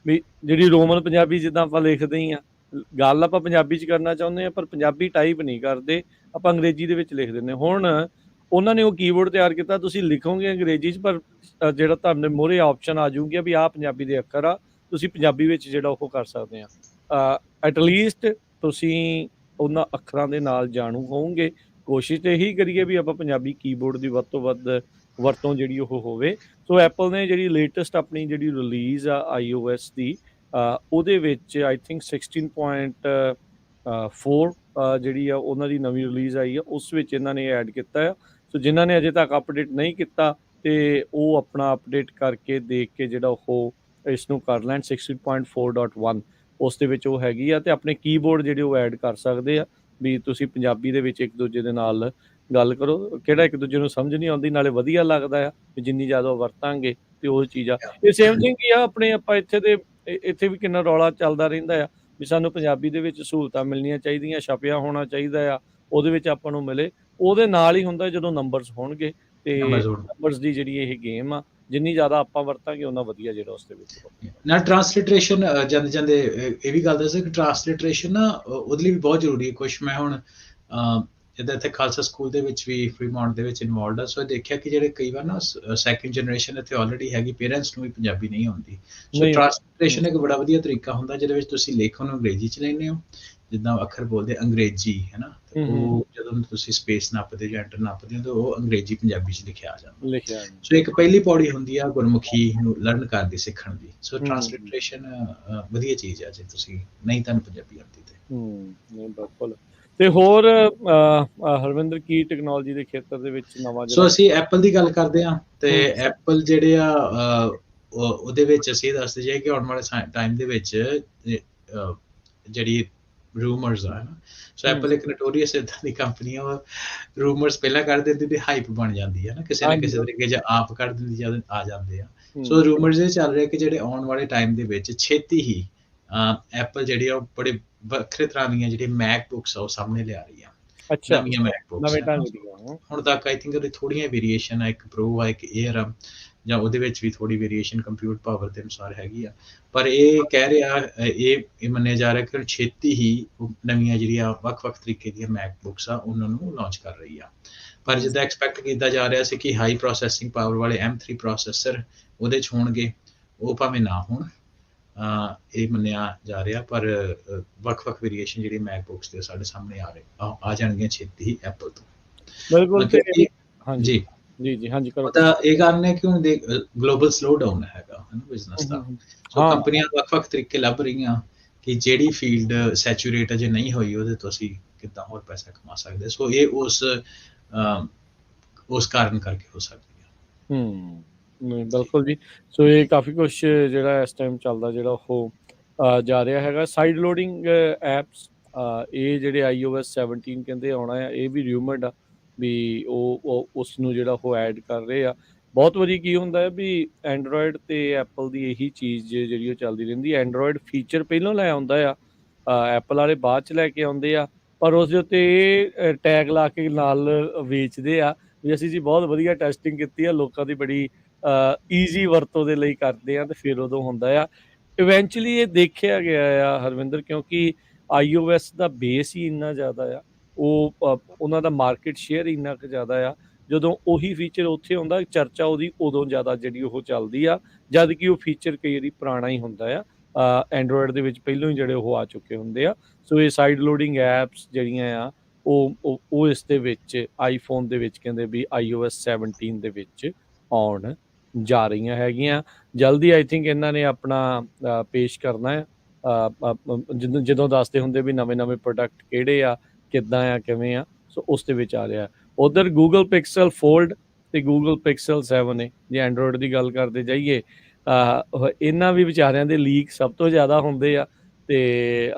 ਵੀ ਜਿਹੜੀ ਰੋਮਨ ਪੰਜਾਬੀ ਜਿੱਦਾਂ ਆਪਾਂ ਲਿਖਦੇ ਹੀ ਆ, ਗੱਲ ਆਪਾਂ ਪੰਜਾਬੀ 'ਚ ਕਰਨਾ ਚਾਹੁੰਦੇ ਆ ਪਰ ਪੰਜਾਬੀ ਟਾਈਪ ਨਹੀਂ ਕਰਦੇ, ਆਪਾਂ ਅੰਗਰੇਜ਼ੀ ਦੇ ਵਿੱਚ ਲਿਖ ਦਿੰਦੇ। ਹੁਣ ਉਹਨਾਂ ਨੇ ਉਹ ਕੀਬੋਰਡ ਤਿਆਰ ਕੀਤਾ, ਤੁਸੀਂ ਲਿਖੋਗੇ ਅੰਗਰੇਜ਼ੀ 'ਚ ਪਰ ਜਿਹੜਾ ਤੁਹਾਨੂੰ ਮੂਹਰੇ ਆਪਸ਼ਨ ਆ ਜਾਊਗੀ ਵੀ ਆਹ ਪੰਜਾਬੀ ਦੇ ਅੱਖਰ ਆ, ਤੁਸੀਂ ਪੰਜਾਬੀ ਵਿੱਚ ਜਿਹੜਾ ਉਹ ਕਰ ਸਕਦੇ ਆ। ਐਟਲੀਸਟ ਤੁਸੀਂ ਉਹਨਾਂ ਅੱਖਰਾਂ ਦੇ ਨਾਲ ਜਾਣੂ ਹੋਵੋਗੇ। ਕੋਸ਼ਿਸ਼ ਤਾਂ ਇਹੀ ਕਰੀਏ ਵੀ ਆਪਾਂ ਪੰਜਾਬੀ ਕੀਬੋਰਡ ਦੀ ਵੱਧ ਤੋਂ ਵੱਧ ਵਰਤੋਂ ਜਿਹੜੀ ਉਹ ਹੋਵੇ। ਸੋ ਐਪਲ ਨੇ ਜਿਹੜੀ ਲੇਟੈਸਟ ਆਪਣੀ ਜਿਹੜੀ ਰਿਲੀਜ਼ ਆ iOS ਦੀ, ਉਹਦੇ ਵਿੱਚ ਆਈ ਥਿੰਕ 16.4 ਜਿਹੜੀ ਆ ਉਹਨਾਂ ਦੀ ਨਵੀਂ ਰਿਲੀਜ਼ ਆਈ ਆ, ਉਸ ਵਿੱਚ ਇਹਨਾਂ ਨੇ ਐਡ ਕੀਤਾ ਆ। ਸੋ ਜਿਨ੍ਹਾਂ ਨੇ ਅਜੇ ਤੱਕ ਅਪਡੇਟ ਨਹੀਂ ਕੀਤਾ ਤੇ ਉਹ ਆਪਣਾ ਅਪਡੇਟ ਕਰਕੇ ਦੇਖ ਕੇ ਜਿਹੜਾ ਉਹ ਇਸ ਨੂੰ ਕਰ ਲੈਣ। 16.4.1 ਉਸ ਦੇ ਵਿੱਚ ਉਹ ਹੈਗੀ ਆ, ਤੇ ਆਪਣੇ ਕੀਬੋਰਡ ਜਿਹੜੇ ਉਹ ਐਡ ਕਰ ਸਕਦੇ ਆ ਵੀ ਤੁਸੀਂ ਪੰਜਾਬੀ ਦੇ ਵਿੱਚ ਇੱਕ ਦੂਜੇ ਦੇ ਨਾਲ ਗੱਲ ਕਰੋ। ਕਿਹੜਾ ਇੱਕ ਦੂਜੇ ਨੂੰ ਸਮਝ ਨਹੀਂ ਆਉਂਦੀ, ਨਾਲੇ ਵਧੀਆ ਲੱਗਦਾ ਆ ਵੀ ਜਿੰਨੀ ਜ਼ਿਆਦਾ ਵਰਤਾਂਗੇ ਤੇ ਉਹ ਚੀਜ਼ ਆ। ਇਹ ਸੇਮ ਥਿੰਗ ਹੀ ਆ ਆਪਣੇ ਆਪਾਂ ਇੱਥੇ ਵੀ ਕਿੰਨਾ ਰੌਲਾ ਚੱਲਦਾ ਰਹਿੰਦਾ ਆ ਵੀ ਸਾਨੂੰ ਪੰਜਾਬੀ ਦੇ ਵਿੱਚ ਸਹੂਲਤਾਂ ਮਿਲਣੀਆਂ ਚਾਹੀਦੀਆਂ, ਛਪਿਆ ਹੋਣਾ ਚਾਹੀਦਾ ਆ, ਉਹਦੇ ਵਿੱਚ ਆਪਾਂ ਨੂੰ ਮਿਲੇ। ਉਹਦੇ ਨਾਲ ਹੀ ਹੁੰਦਾ ਜਦੋਂ ਨੰਬਰਸ ਹੋਣਗੇ, ਤੇ ਨੰਬਰਸ ਦੀ ਜਿਹੜੀ ਇਹ ਗੇਮ ਆ, ਜਿੰਨੀ ਜ਼ਿਆਦਾ ਆਪਾਂ ਵਰਤਾਂਗੇ ਉਹਨਾਂ ਵਧੀਆ ਜਿਹੜਾ ਉਸ ਦੇ ਵਿੱਚ ਨਾ। ਟਰਾਂਸਲਿਟਰੇਸ਼ਨ ਜਾਂਦੇ ਇਹ ਵੀ ਗੱਲ ਦੱਸੇ ਕਿ ਟਰਾਂਸਲਿਟਰੇਸ਼ਨ ਨਾ ਉਹਦੇ ਲਈ ਵੀ ਬਹੁਤ ਜ਼ਰੂਰੀ ਹੈ। ਕੁਛ ਮੈਂ ਹੁਣ ਜਿੱਦਾਂ ਇੱਥੇ ਖਾਲਸਾ ਸਕੂਲ ਦੇ ਵਿੱਚ ਵੀ ਫਰੀਮਾਉਂਟ ਦੇ ਵਿੱਚ ਇਨਵੋਲਵਡ ਆ, ਸੋ ਦੇਖਿਆ ਕਿ ਜਿਹੜੇ ਕਈ ਵਾਰ ਨਾ ਸੈਕਿੰਡ ਜਨਰੇਸ਼ਨ ਇੱਥੇ ਆਲਰੇਡੀ ਹੈਗੀ, ਪੇਰੈਂਟਸ ਨੂੰ ਵੀ ਪੰਜਾਬੀ ਨਹੀਂ ਆਉਂਦੀ। ਸੋ ਟਰਾਂਸਲਿਟਰੇਸ਼ਨ ਇੱਕ ਬੜਾ ਵਧੀਆ ਤਰੀਕਾ ਹੁੰਦਾ ਜਿਹਦੇ ਵਿੱਚ ਤੁਸੀਂ ਲੇਖ ਨੂੰ ਅੰਗਰੇਜ਼ੀ 'ਚ ਲੈਂਦੇ ਹੋ, ਜਿੱਦਾਂ ਅੱਖਰ ਬੋਲਦੇ ਅੰਗਰੇਜ਼ੀ ਹੈ ਨਾ, ਉਹ ਜਦੋਂ ਤੁਸੀਂ ਸਪੇਸ ਨਾਪਦੇ ਜਾਂ ਐਂਟਰ ਨਾਪਦੇ ਹੋ ਤਾਂ ਉਹ ਅੰਗਰੇਜ਼ੀ ਪੰਜਾਬੀ 'ਚ ਲਿਖਿਆ ਆ ਜਾਂਦਾ। ਸੋ ਇੱਕ ਪਹਿਲੀ ਪੌੜੀ ਹੁੰਦੀ ਆ ਗੁਰਮੁਖੀ ਨੂੰ ਲਰਨ ਕਰਨ ਦੀ, ਸਿੱਖਣ ਦੀ। ਸੋ ਟਰਾਂਸਲਿਟਰੇਸ਼ਨ ਵਧੀਆ ਚੀਜ਼ ਆ ਜੇ ਤੁਸੀਂ ਨਹੀਂ ਤੁਹਾਨੂੰ ਪੰਜਾਬੀ ਆਉਂਦੀ ਤੇ। ਬਿਲਕੁਲ। ਤੇ ਹੋਰ ਹਰਵਿੰਦਰ ਕੀ ਟੈਕਨੋਲੋਜੀ ਦੇ ਖੇਤਰ ਦੇ ਵਿੱਚ ਨਵਾਂ? ਸੋ ਅਸੀਂ ਐਪਲ ਦੀ ਗੱਲ ਕਰਦੇ ਹਾਂ ਤੇ ਐਪਲ ਜਿਹੜੇ ਆ ਉਹਦੇ ਵਿੱਚ ਅਸੀਂ ਦੱਸਦੇ ਜਾਈਏ ਕਿ ਆਉਣ ਵਾਲੇ ਟਾਈਮ ਦੇ ਵਿੱਚ ਜਿਹੜੀ ਰੂਮਰਸ ਆ ਨਾ। ਸੋ ਹੂੰ, ਐਪਲ ਇੱਕ ਨੋਟੋਰੀਅਸ ਏਦਾਂ ਦੀ ਕੰਪਨੀ ਆ, ਉਹ ਰੂਮਰਸ ਪਹਿਲਾਂ ਕੱਢ ਦਿੰਦੀ ਤੇ ਹਾਈਪ ਬਣ ਜਾਂਦੀ ਹੈ ਨਾ, ਕਿਸੇ ਨਾ ਹਾਂਜੀ, ਕਿਸੇ ਤਰੀਕੇ 'ਚ ਆਪ ਕੱਢ ਦਿੰਦੀ ਜਦ ਆ ਜਾਂਦੇ ਆ। ਸੋ ਹੂੰ, ਰੂਮਰਸ ਇਹ ਚੱਲ ਰਿਹਾ ਕਿ ਜਿਹੜੇ ਆਉਣ ਵਾਲੇ ਟਾਈਮ ਦੇ ਵਿੱਚ ਛੇਤੀ ਹੀ ਐਪਲ ਜਿਹੜੀ ਆ ਉਹ ਬੜੇ ਵੱਖਰੇ ਤਰ੍ਹਾਂ ਦੀਆਂ ਜਿਹੜੀਆਂ ਮੈਕਬੁੱਕਸ ਆ ਉਹ ਸਾਹਮਣੇ ਲਿਆ ਰਹੀ ਆ, ਅੱਛਾ, ਨਵੀਆਂ ਮੈਕਬੁੱਕਸ ਨਵੇਂ ਹੈ ਨਾ। ਢੰਗ ਦੀਆਂ ਹੁਣ ਤੱਕ ਆਈ ਥਿੰਕ ਉਹਦੀ ਥੋੜ੍ਹੀਆਂ ਵੇਰੀਏਸ਼ਨ ਆ, ਇੱਕ ਪ੍ਰੋ ਆ, ਇੱਕ ਏਅਰ ਆ, ਜਾਂ ਉਹਦੇ ਵਿੱਚ ਵੀ ਥੋੜ੍ਹੀ ਵੇਰੀਏਸ਼ਨ ਕੰਪਿਊਟ ਪਾਵਰ ਦੇ ਅਨੁਸਾਰ ਹੈਗੀ ਆ। ਪਰ ਇਹ ਕਹਿ ਰਿਹਾ, ਇਹ ਮੰਨਿਆ ਜਾ ਰਿਹਾ ਕਿ ਛੇਤੀ ਹੀ ਉਹ ਨਵੀਆਂ ਜਿਹੜੀਆਂ ਵੱਖ-ਵੱਖ ਤਰੀਕੇ ਦੀਆਂ ਮੈਕਬੁੱਕਸ ਆ ਉਹਨਾਂ ਨੂੰ ਲਾਂਚ ਕਰ ਰਹੀ ਆ। ਪਰ ਹੂੰ, ਜਿੱਦਾਂ ਐਕਸਪੈਕਟ ਕੀਤਾ ਜਾ ਰਿਹਾ ਸੀ ਕਿ ਹਾਈ ਪ੍ਰੋਸੈਸਿੰਗ ਪਾਵਰ ਵਾਲੇ M3 ਪ੍ਰੋਸੈਸਰ ਉਹਦੇ 'ਚ ਹੋਣਗੇ, ਉਹ ਭਾਵੇਂ ਨਾ ਹੋਣ, ਇਹ ਮੰਨਿਆ ਜਾ ਰਿਹਾ। ਪਰ ਵੱਖ-ਵੱਖ ਵੇਰੀਏਸ਼ਨ ਜਿਹੜੀ ਮੈਕਬੁੱਕਸ ਦੇ ਸਾਡੇ ਸਾਹਮਣੇ ਆ ਜਾਣਗੀਆਂ ਛੇਤੀ ਹੀ ਐਪਲ ਤੋਂ। ਬਿਲਕੁਲ ਤੇ ਕਿਉਂਕਿ ਹਾਂਜੀ, ਜੀ, ਜੀ, ਹਾਂਜੀ ਕਰੋ। ਉਹਦਾ ਇਹ ਕਾਰਨ ਹੈ ਕਿ ਹੁਣ ਦੇਖ ਗਲੋਬਲ ਸਲੋ ਡਾਊਨ ਹੈਗਾ ਹੈ ਨਾ ਬਿਜ਼ਨਸ ਹੂੰ, ਦਾ। ਹੂੰ, ਹੂੰ, ਸੋ ਹਾਂ, ਕੰਪਨੀਆਂ ਵੱਖ-ਵੱਖ ਤਰੀਕੇ ਲੱਭ ਰਹੀਆਂ ਕਿ ਜਿਹੜੀ ਫੀਲਡ ਸੈਚੂਰੇਟ ਅਜੇ ਨਹੀਂ ਹੋਈ ਉਹਦੇ ਤੋਂ ਅਸੀਂ ਕਿੱਦਾਂ ਹੋਰ ਪੈਸਾ ਕਮਾ ਸਕਦੇ। ਸੋ ਇਹ ਉਸ ਕਾਰਨ ਕਰਕੇ ਹੋ ਸਕਦੀ ਹੈ। ਹੂੰ, ਨਹੀਂ ਜੀ, ਬਿਲਕੁਲ ਜੀ। ਸੋ ਇਹ ਕਾਫੀ ਕੁਛ ਜਿਹੜਾ ਇਸ ਟਾਈਮ ਚੱਲਦਾ ਜਿਹੜਾ ਉਹ ਜਾ ਰਿਹਾ ਹੈਗਾ। ਸਾਈਡ ਲੋਡਿੰਗ ਐਪਸ, ਇਹ ਜਿਹੜੇ iOS 17 ਕਹਿੰਦੇ ਆਉਣਾ ਆ, ਇਹ ਵੀ ਰਿਊਮਰਡ ਆ ਵੀ ਉਹ ਉਸ ਨੂੰ ਜਿਹੜਾ ਉਹ ਐਡ ਕਰ ਰਹੇ ਆ। ਬਹੁਤ ਵਾਰੀ ਕੀ ਹੁੰਦਾ ਹੈ ਵੀ ਐਂਡਰੋਇਡ ਤੇ ਐਪਲ ਦੀ ਇਹੀ ਚੀਜ਼ ਜਿਹੜੀ ਉਹ ਚੱਲਦੀ ਰਹਿੰਦੀ। ਐਂਡਰੋਇਡ ਫੀਚਰ ਪਹਿਲਾਂ ਲੈ ਆਉਂਦਾ ਆ, ਐਪਲ ਵਾਲੇ ਬਾਅਦ 'ਚ ਲੈ ਕੇ ਆਉਂਦੇ ਆ, ਪਰ ਉਸ ਦੇ ਉੱਤੇ ਇਹ ਟੈਗ ਲਾ ਕੇ ਨਾਲ ਵੇਚਦੇ ਆ ਵੀ ਅਸੀਂ ਜੀ ਬਹੁਤ ਵਧੀਆ ਟੈਸਟਿੰਗ ਕੀਤੀ ਆ, ਲੋਕਾਂ ਦੀ ਬੜੀ ਈਜ਼ੀ ਵਰਤੋਂ ਦੇ ਲਈ ਕਰਦੇ ਆ, ਤੇ ਫਿਰ ਉਦੋਂ ਹੁੰਦਾ ਆ। ਇਵੈਂਚੁਅਲੀ ਇਹ ਦੇਖਿਆ ਗਿਆ ਆ ਹਰਵਿੰਦਰ, ਕਿਉਂਕਿ iOS ਦਾ ਬੇਸ ਹੀ ਇੰਨਾ ਜ਼ਿਆਦਾ ਆ, ਉਹਨਾਂ ਦਾ ਮਾਰਕੀਟ ਸ਼ੇਅਰ ਇੰਨਾ ਕੁ ਜ਼ਿਆਦਾ ਆ। ਜਦੋਂ ਉਹੀ ਫੀਚਰ ਉੱਥੇ ਆਉਂਦਾ, ਚਰਚਾ ਉਹਦੀ ਉਦੋਂ ਜ਼ਿਆਦਾ ਜਿਹੜੀ ਉਹ ਚੱਲਦੀ ਆ, ਜਦ ਕਿ ਉਹ ਫੀਚਰ ਕਈ ਵਾਰੀ ਪੁਰਾਣਾ ਹੀ ਹੁੰਦਾ ਆ। ਐਂਡਰੋਇਡ ਦੇ ਵਿੱਚ ਪਹਿਲਾਂ ਹੀ ਜਿਹੜੇ ਉਹ ਆ ਚੁੱਕੇ ਹੁੰਦੇ ਆ। ਸੋ ਇਹ ਸਾਈਡ ਲੋਡਿੰਗ ਐਪਸ ਜਿਹੜੀਆਂ ਆ ਉਹ ਇਸ ਦੇ ਵਿੱਚ ਆਈਫੋਨ ਦੇ ਵਿੱਚ ਕਹਿੰਦੇ ਵੀ iOS 17 ਦੇ ਵਿੱਚ ਆਉਣ ਜਾ ਰਹੀਆਂ ਹੈਗੀਆਂ। ਜਲਦੀ ਆਈ ਥਿੰਕ ਇਹਨਾਂ ਨੇ ਆਪਣਾ ਪੇਸ਼ ਕਰਨਾ ਹੈ। ਜਦੋਂ ਦੱਸਦੇ ਹੁੰਦੇ ਵੀ ਨਵੇਂ-ਨਵੇਂ ਪ੍ਰੋਡਕਟ ਕਿਹੜੇ ਆ, ਕਿੱਦਾਂ ਆ, ਕਿਵੇਂ ਆ, ਸੋ ਉਸ ਦੇ ਵਿੱਚ ਆ ਰਿਹਾ। ਉਧਰ ਗੂਗਲ ਪਿਕਸਲ ਫੋਲਡ ਤੇ ਗੂਗਲ ਪਿਕਸਲ 7 ਨੇ, ਜੇ ਐਂਡਰੋਇਡ ਦੀ ਗੱਲ ਕਰਦੇ ਜਾਈਏ, ਇਹਨਾਂ ਵੀ ਵਿਚਾਰਿਆਂ ਦੇ ਲੀਕ ਸਭ ਤੋਂ ਜ਼ਿਆਦਾ ਹੁੰਦੇ ਆ। ਤੇ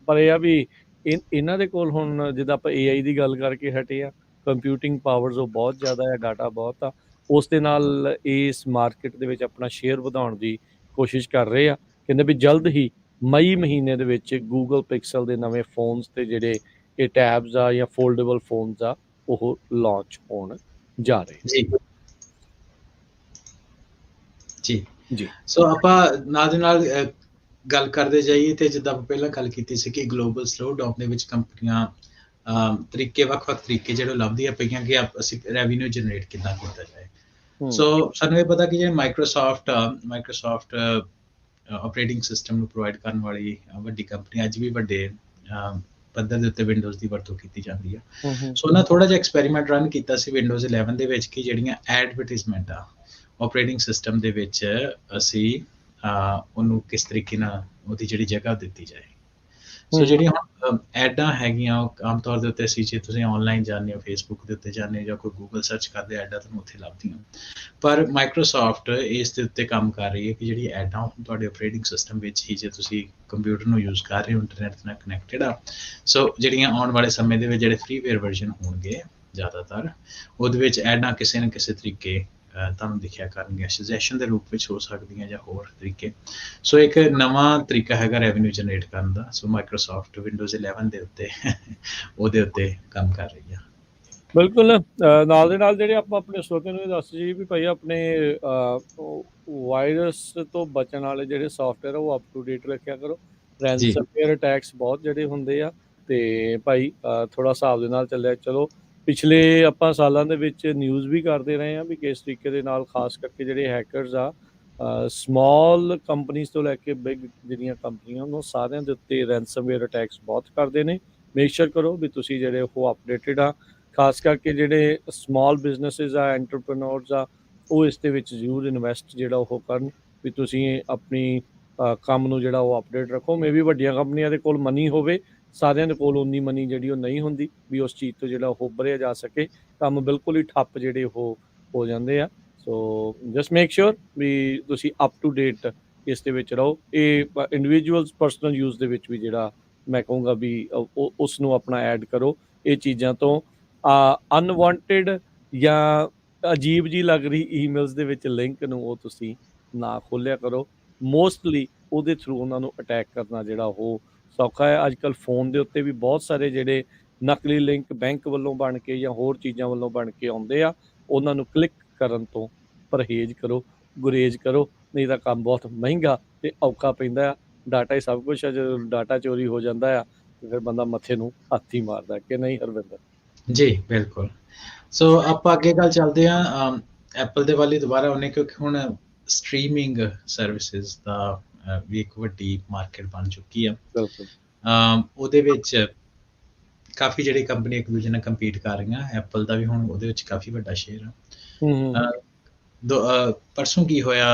ਪਰ ਇਹ ਆ ਵੀ ਇਹਨਾਂ ਦੇ ਕੋਲ ਹੁਣ ਜਿੱਦਾਂ ਆਪਾਂ AI ਦੀ ਗੱਲ ਕਰਕੇ ਹਟੇ ਆ, ਕੰਪਿਊਟਿੰਗ ਪਾਵਰਸ ਉਹ ਬਹੁਤ ਜ਼ਿਆਦਾ ਹੈ, ਡਾਟਾ ਬਹੁਤ ਆ। ਉਸ ਦੇ ਨਾਲ ਇਸ ਮਾਰਕੀਟ ਦੇ ਵਿੱਚ ਆਪਣਾ ਸ਼ੇਅਰ ਵਧਾਉਣ ਦੀ ਕੋਸ਼ਿਸ਼ ਕਰ ਰਹੇ ਆ। ਕਹਿੰਦੇ ਵੀ ਜਲਦ ਹੀ ਮਈ ਮਹੀਨੇ ਦੇ ਵਿੱਚ ਗੂਗਲ ਪਿਕਸਲ ਦੇ ਨਵੇਂ ਫੋਨਸ ਤੇ ਜਿਹੜੇ ਇਹ ਟੈਬਸ ਆ ਜਾਂ ਫੋਲਡੇਬਲ ਫੋਨਸ ਆ ਉਹ ਲਾਂਚ ਹੋਣ ਜਾ ਰਹੇ ਜੀ, ਜੀ। ਜੀ। ਸੋ ਆਪਾਂ ਨਾਲ ਦੇ ਨਾਲ ਗੱਲ ਕਰਦੇ ਜਾਈਏ, ਤੇ ਜਿੱਦਾਂ ਆਪਾਂ ਪਹਿਲਾਂ ਗੱਲ ਕੀਤੀ ਸੀ ਕਿ ਗਲੋਬਲ ਸਲੋ ਡਾਊਨ ਦੇ ਵਿੱਚ ਕੰਪਨੀਆਂ ਵੱਖ-ਵੱਖ ਤਰੀਕੇ ਜਿਹੜੇ ਲੱਭਦੀਆਂ ਪਈਆਂ ਕਿ ਅਸੀਂ ਰੈਵਨਿਊ ਜਨਰੇਟ ਕਿੱਦਾਂ ਕੀਤਾ ਜਾਏ। ਸੋ ਸਾਨੂੰ ਇਹ ਪਤਾ ਕਿ ਜਿਹੜੇ ਮਾਈਕਰੋਸਾਫਟ ਆਪਰੇਟਿੰਗ ਸਿਸਟਮ ਨੂੰ ਪ੍ਰੋਵਾਈਡ ਕਰਨ ਵਾਲੀ ਵੱਡੀ ਕੰਪਨੀ, ਅੱਜ ਵੀ ਵੱਡੇ ਪੱਧਰ ਦੇ ਉੱਤੇ ਵਿੰਡੋਜ਼ ਦੀ ਵਰਤੋਂ ਕੀਤੀ ਜਾਂਦੀ ਆ। ਸੋ ਉਹਨਾਂ ਥੋੜਾ ਜਿਹਾ ਐਕਸਪੈਰੀਮੈਂਟ ਰਨ ਕੀਤਾ ਸੀ ਵਿੰਡੋਜ਼ 11 ਦੇ ਵਿੱਚ ਕਿ ਜਿਹੜੀਆਂ ਐਡਵਰਟਾਈਜ਼ਮੈਂਟ ਆ ਆਪਰੇਟਿੰਗ ਸਿਸਟਮ ਦੇ ਵਿੱਚ ਅਸੀਂ ਉਹਨੂੰ ਕਿਸ ਤਰੀਕੇ ਨਾਲ ਉਹਦੀ ਜਿਹੜੀ ਜਗ੍ਹਾ ਦਿੱਤੀ ਜਾਏ। ਸੋ ਜਿਹੜੀਆਂ ਹੁਣ ਐਡਾਂ ਹੈਗੀਆਂ, ਉਹ ਆਮ ਤੌਰ ਦੇ ਉੱਤੇ ਅਸੀਂ ਜੇ ਤੁਸੀਂ ਆਨਲਾਈਨ ਜਾਂਦੇ ਹੋ, ਫੇਸਬੁੱਕ ਦੇ ਉੱਤੇ ਜਾਂਦੇ ਹੋ ਜਾਂ ਕੋਈ ਗੂਗਲ ਸਰਚ ਕਰਦੇ, ਐਡਾਂ ਤੁਹਾਨੂੰ ਉੱਥੇ ਲੱਭਦੀਆਂ। ਪਰ ਮਾਈਕਰੋਸਾਫਟ ਇਸ ਦੇ ਉੱਤੇ ਕੰਮ ਕਰ ਰਹੀ ਹੈ ਕਿ ਜਿਹੜੀ ਐਡਾਂ ਹੁਣ ਤੁਹਾਡੇ ਆਪਰੇਟਿੰਗ ਸਿਸਟਮ ਵਿੱਚ ਹੀ, ਜੇ ਤੁਸੀਂ ਕੰਪਿਊਟਰ ਨੂੰ ਯੂਜ਼ ਕਰ ਰਹੇ ਹੋ, ਇੰਟਰਨੈਟ ਨਾਲ ਕਨੈਕਟਡ ਆ, ਸੋ ਜਿਹੜੀਆਂ ਆਉਣ ਵਾਲੇ ਸਮੇਂ ਦੇ ਵਿੱਚ ਜਿਹੜੇ ਫ੍ਰੀਵੇਅਰ ਵਰਜ਼ਨ ਹੋਣਗੇ ਜ਼ਿਆਦਾਤਰ, ਉਹਦੇ ਵਿੱਚ ਐਡਾਂ ਕਿਸੇ ਨਾ ਕਿਸੇ ਤਰੀਕੇ ਤੁਹਾਨੂੰ ਦਿਖਿਆ ਕਰਨਗੀਆਂ, ਸੁਜੈਸ਼ਨ ਦੇ ਰੂਪ ਵਿੱਚ ਹੋ ਸਕਦੀਆਂ ਜਾਂ ਹੋਰ ਤਰੀਕੇ। ਸੋ ਇੱਕ ਨਵਾਂ ਤਰੀਕਾ ਹੈਗਾ ਰੈਵਨਿਊ ਜਨਰੇਟ ਕਰਨ ਦਾ। ਸੋ ਮਾਈਕਰੋਸਾਫਟ ਵਿੰਡੋਜ਼ 11 ਦੇ ਉੱਤੇ ਉਹਦੇ ਉੱਤੇ ਕੰਮ ਕਰ ਰਹੀ ਆ। ਬਿਲਕੁਲ। ਨਾਲ ਦੇ ਨਾਲ ਜਿਹੜੇ ਆਪਾਂ ਆਪਣੇ ਸਰੋਤਿਆਂ ਨੂੰ ਇਹ ਦੱਸ ਜੀ ਵੀ ਭਾਈ ਆਪਣੇ ਵਾਇਰਸ ਤੋਂ ਬਚਣ ਵਾਲੇ ਜਿਹੜੇ ਸੌਫਟਵੇਅਰ ਉਹ ਅਪ ਟੂ ਡੇਟ ਰੱਖਿਆ ਕਰੋ। ਰੈਂਸਮਵੇਅਰ ਅਟੈਕਸ ਬਹੁਤ ਜਿਹੜੇ ਹੁੰਦੇ ਆ, ਤੇ ਭਾਈ ਥੋੜਾ ਹਿਸਾਬ ਦੇ ਨਾਲ ਚੱਲਿਆ ਚਲੋ। ਪਿਛਲੇ ਆਪਾਂ ਸਾਲਾਂ ਦੇ ਵਿੱਚ ਨਿਊਜ਼ ਵੀ ਕਰਦੇ ਰਹੇ ਆ ਵੀ ਕਿਸ ਤਰੀਕੇ ਦੇ ਨਾਲ ਖਾਸ ਕਰਕੇ ਜਿਹੜੇ ਹੈਕਰਸ ਆ, ਸਮਾਲ ਕੰਪਨੀਜ਼ ਤੋਂ ਲੈ ਕੇ ਬਿਗ ਜਿਹੜੀਆਂ ਕੰਪਨੀਆਂ ਉਹਨਾਂ ਸਾਰਿਆਂ ਦੇ ਉੱਤੇ ਰੈਂਸਮਵੇਅਰ ਅਟੈਕਸ ਬਹੁਤ ਕਰਦੇ ਨੇ। ਮੇਕ ਸ਼ੋਰ ਕਰੋ ਵੀ ਤੁਸੀਂ ਜਿਹੜੇ ਉਹ ਅਪਡੇਟਡ ਆ। ਖਾਸ ਕਰਕੇ ਜਿਹੜੇ ਸਮਾਲ ਬਿਜ਼ਨਸਿਸ ਆ, ਐਂਟਰਪ੍ਰੈਨਿਓਰਸ ਆ, ਉਹ ਇਸ ਦੇ ਵਿੱਚ ਜ਼ਰੂਰ ਇਨਵੈਸਟ ਜਿਹੜਾ ਉਹ ਕਰਨ ਵੀ ਤੁਸੀਂ ਆਪਣੀ ਕੰਮ ਨੂੰ ਜਿਹੜਾ ਉਹ ਅਪਡੇਟ ਰੱਖੋ। ਮੇ ਵੀ ਵੱਡੀਆਂ ਕੰਪਨੀਆਂ ਦੇ ਕੋਲ ਮਨੀ ਹੋਵੇ, ਸਾਰਿਆਂ ਦੇ ਕੋਲ ਉਨੀ ਮਨੀ ਜਿਹੜੀ ਉਹ ਨਹੀਂ ਹੁੰਦੀ ਵੀ ਉਸ ਚੀਜ਼ ਤੋਂ ਜਿਹੜਾ ਉਹ ਉੱਭਰਿਆ ਜਾ ਸਕੇ। ਕੰਮ ਬਿਲਕੁਲ ਹੀ ਠੱਪ ਜਿਹੜੇ ਉਹ ਹੋ ਜਾਂਦੇ ਆ। ਸੋ ਜਸਟ ਮੇਕ ਸ਼ੋਰ ਵੀ ਤੁਸੀਂ ਅਪ ਟੂ ਡੇਟ ਇਸ ਦੇ ਵਿੱਚ ਰਹੋ। ਇਹ ਇੰਡੀਵਿਜੂਅਲਸ ਪਰਸਨਲ ਯੂਜ਼ ਦੇ ਵਿੱਚ ਵੀ ਜਿਹੜਾ ਮੈਂ ਕਹੂੰਗਾ ਵੀ ਉਸ ਨੂੰ ਆਪਣਾ ਐਡ ਕਰੋ। ਇਹ ਚੀਜ਼ਾਂ ਤੋਂ ਅਨਵਾਂਟਿਡ ਜਾਂ ਅਜੀਬ ਜੀ ਲੱਗ ਰਹੀ ਈਮੇਲਸ ਦੇ ਵਿੱਚ ਲਿੰਕ ਨੂੰ ਉਹ ਤੁਸੀਂ ਨਾ ਖੋਲਿਆ ਕਰੋ। ਮੋਸਟਲੀ ਉਹਦੇ ਥਰੂ ਉਹਨਾਂ ਨੂੰ ਅਟੈਕ ਕਰਨਾ ਜਿਹੜਾ ਉਹ ਸੌਖਾ ਹੈ। ਅੱਜ ਕੱਲ੍ਹ ਫੋਨ ਦੇ ਉੱਤੇ ਵੀ ਬਹੁਤ ਸਾਰੇ ਜਿਹੜੇ ਨਕਲੀ ਲਿੰਕ ਬੈਂਕ ਵੱਲੋਂ ਬਣ ਕੇ ਜਾਂ ਹੋਰ ਚੀਜ਼ਾਂ ਵੱਲੋਂ ਬਣ ਕੇ ਆਉਂਦੇ ਆ, ਉਹਨਾਂ ਨੂੰ ਕਲਿੱਕ ਕਰਨ ਤੋਂ ਪਰਹੇਜ਼ ਕਰੋ, ਗੁਰੇਜ਼ ਕਰੋ, ਨਹੀਂ ਤਾਂ ਕੰਮ ਬਹੁਤ ਮਹਿੰਗਾ ਤੇ ਔਖਾ ਪੈਂਦਾ ਆ। ਡਾਟਾ ਹੀ ਸਭ ਕੁਛ ਆ, ਜਦੋਂ ਡਾਟਾ ਚੋਰੀ ਹੋ ਜਾਂਦਾ ਆ ਤੇ ਫਿਰ ਬੰਦਾ ਮੱਥੇ ਨੂੰ ਹੱਥ ਹੀ ਮਾਰਦਾ ਕਿ ਨਹੀਂ ਹਰਵਿੰਦਰ? ਜੀ ਬਿਲਕੁਲ। ਸੋ ਆਪਾਂ ਅੱਗੇ ਗੱਲ ਚੱਲਦੇ ਹਾਂ ਐਪਲ ਦੇ ਵੱਲ ਹੀ ਦੁਬਾਰਾ ਉਹਨੇ, ਕਿਉਂਕਿ ਹੁਣ ਸਟ੍ਰੀਮਿੰਗ ਸਰਵਿਸਿਜ਼ ਦਾ ਵੀ ਇੱਕ ਵੱਡੀ ਮਾਰਕੀਟ ਬਣ ਚੁੱਕੀ ਆ। ਬਿਲਕੁਲ। ਉਹਦੇ ਵਿੱਚ ਕਾਫੀ ਜਿਹੜੀ ਕੰਪਨੀ ਇੱਕ ਦੂਜੇ ਨਾਲ ਕੰਪੀਟ ਕਰ ਰਹੀਆਂ, ਐਪਲ ਦਾ ਵੀ ਹੁਣ ਉਹਦੇ ਵਿੱਚ ਕਾਫੀ ਵੱਡਾ ਸ਼ੇਅਰ ਆ। ਪਰਸੋਂ ਕੀ ਹੋਇਆ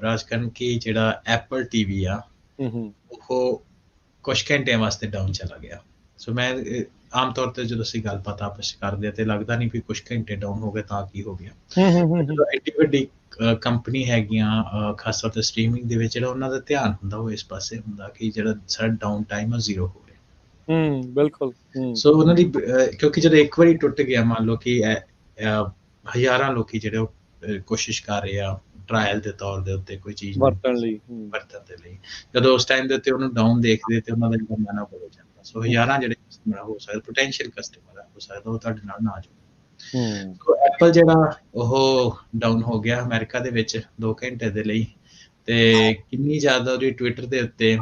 ਰਾਜਕਰਨ, ਕਿ ਜਿਹੜਾ ਐਪਲ ਟੀਵੀ ਆ ਉਹ ਕੁਝ ਘੰਟਿਆਂ ਵਾਸਤੇ ਡਾਊਨ ਚਲਾ ਗਿਆ। ਸੋ ਮੈਂ ਆਮ ਤੌਰ ਤੇ ਜਦੋਂ ਅਸੀਂ ਗੱਲਬਾਤ ਆਪਸ ਕਰਦੇ ਆ ਤੇ ਲੱਗਦਾ ਨਹੀਂ ਵੀ ਕੁਝ ਘੰਟੇ ਡਾਊਨ ਹੋ ਗਏ ਤਾਂ ਕੀ ਹੋ ਗਿਆ। ਜਦੋਂ ਐਡੀ ਵੱਡੀ ਕੰਪਨੀ ਹੈਗੀਆਂ, ਖਾਸ ਤੌਰ ਤੇ ਸਟ੍ਰੀਮਿੰਗ ਦੇ ਵਿੱਚ, ਜਿਹੜਾ ਉਹਨਾਂ ਦਾ ਧਿਆਨ ਹੁੰਦਾ ਉਹ ਇਸ ਪਾਸੇ ਹੁੰਦਾ ਕਿ ਜਿਹੜਾ ਸਾਡਾ ਡਾਊਨ ਟਾਈਮ ਆ 0 ਹੋਵੇ। ਬਿਲਕੁਲ। ਸੋ ਉਹਨਾਂ ਦੀ ਕਿਉਂਕਿ ਜਦੋਂ ਇੱਕ ਵਾਰੀ ਟੁੱਟ ਗਿਆ, ਮੰਨ ਲਓ ਕਿ ਹਜ਼ਾਰਾਂ ਲੋਕੀ ਜਿਹੜੇ ਉਹ ਕੋਸ਼ਿਸ਼ ਕਰ ਰਹੇ ਆ ਟ੍ਰਾਇਲ ਦੇ ਤੌਰ ਦੇ ਉੱਤੇ ਕੋਈ ਚੀਜ਼ ਵਰਤਣ ਦੇ ਲਈ, ਜਦੋਂ ਉਸ ਟਾਈਮ ਦੇ ਉੱਤੇ ਉਹਨੂੰ ਡਾਊਨ ਦੇਖਦੇ ਤੇ ਉਹਨਾਂ ਦਾ ਜਿਹੜਾ ਮਨ ਹੋ ਜਾਂਦਾ। ਸੋ ਹਜ਼ਾਰਾਂ ਜਿਹੜੇ ਕਸਟਮਰ ਹੋ ਸਕਦਾ, ਪੋਟੈਂਸ਼ੀਅਲ ਕਸਟਮਰ ਹੋ ਸਕਦਾ, ਉਹ ਤੁਹਾਡੇ ਨਾਲ ਨਾ ਜੁੜੇ। ਸੋ ਐਪਲ ਜਿਹੜਾ ਉਹ ਡਾਊਨ ਹੋ ਗਿਆ ਅਮਰੀਕਾ ਦੇ ਵਿੱਚ 2 ਘੰਟੇ ਦੇ ਲਈ, ਤੇ ਕਿੰਨੀ ਜ਼ਿਆਦਾ ਉਹਦੀ ਟਵਿੱਟਰ ਦੇ ਉੱਤੇ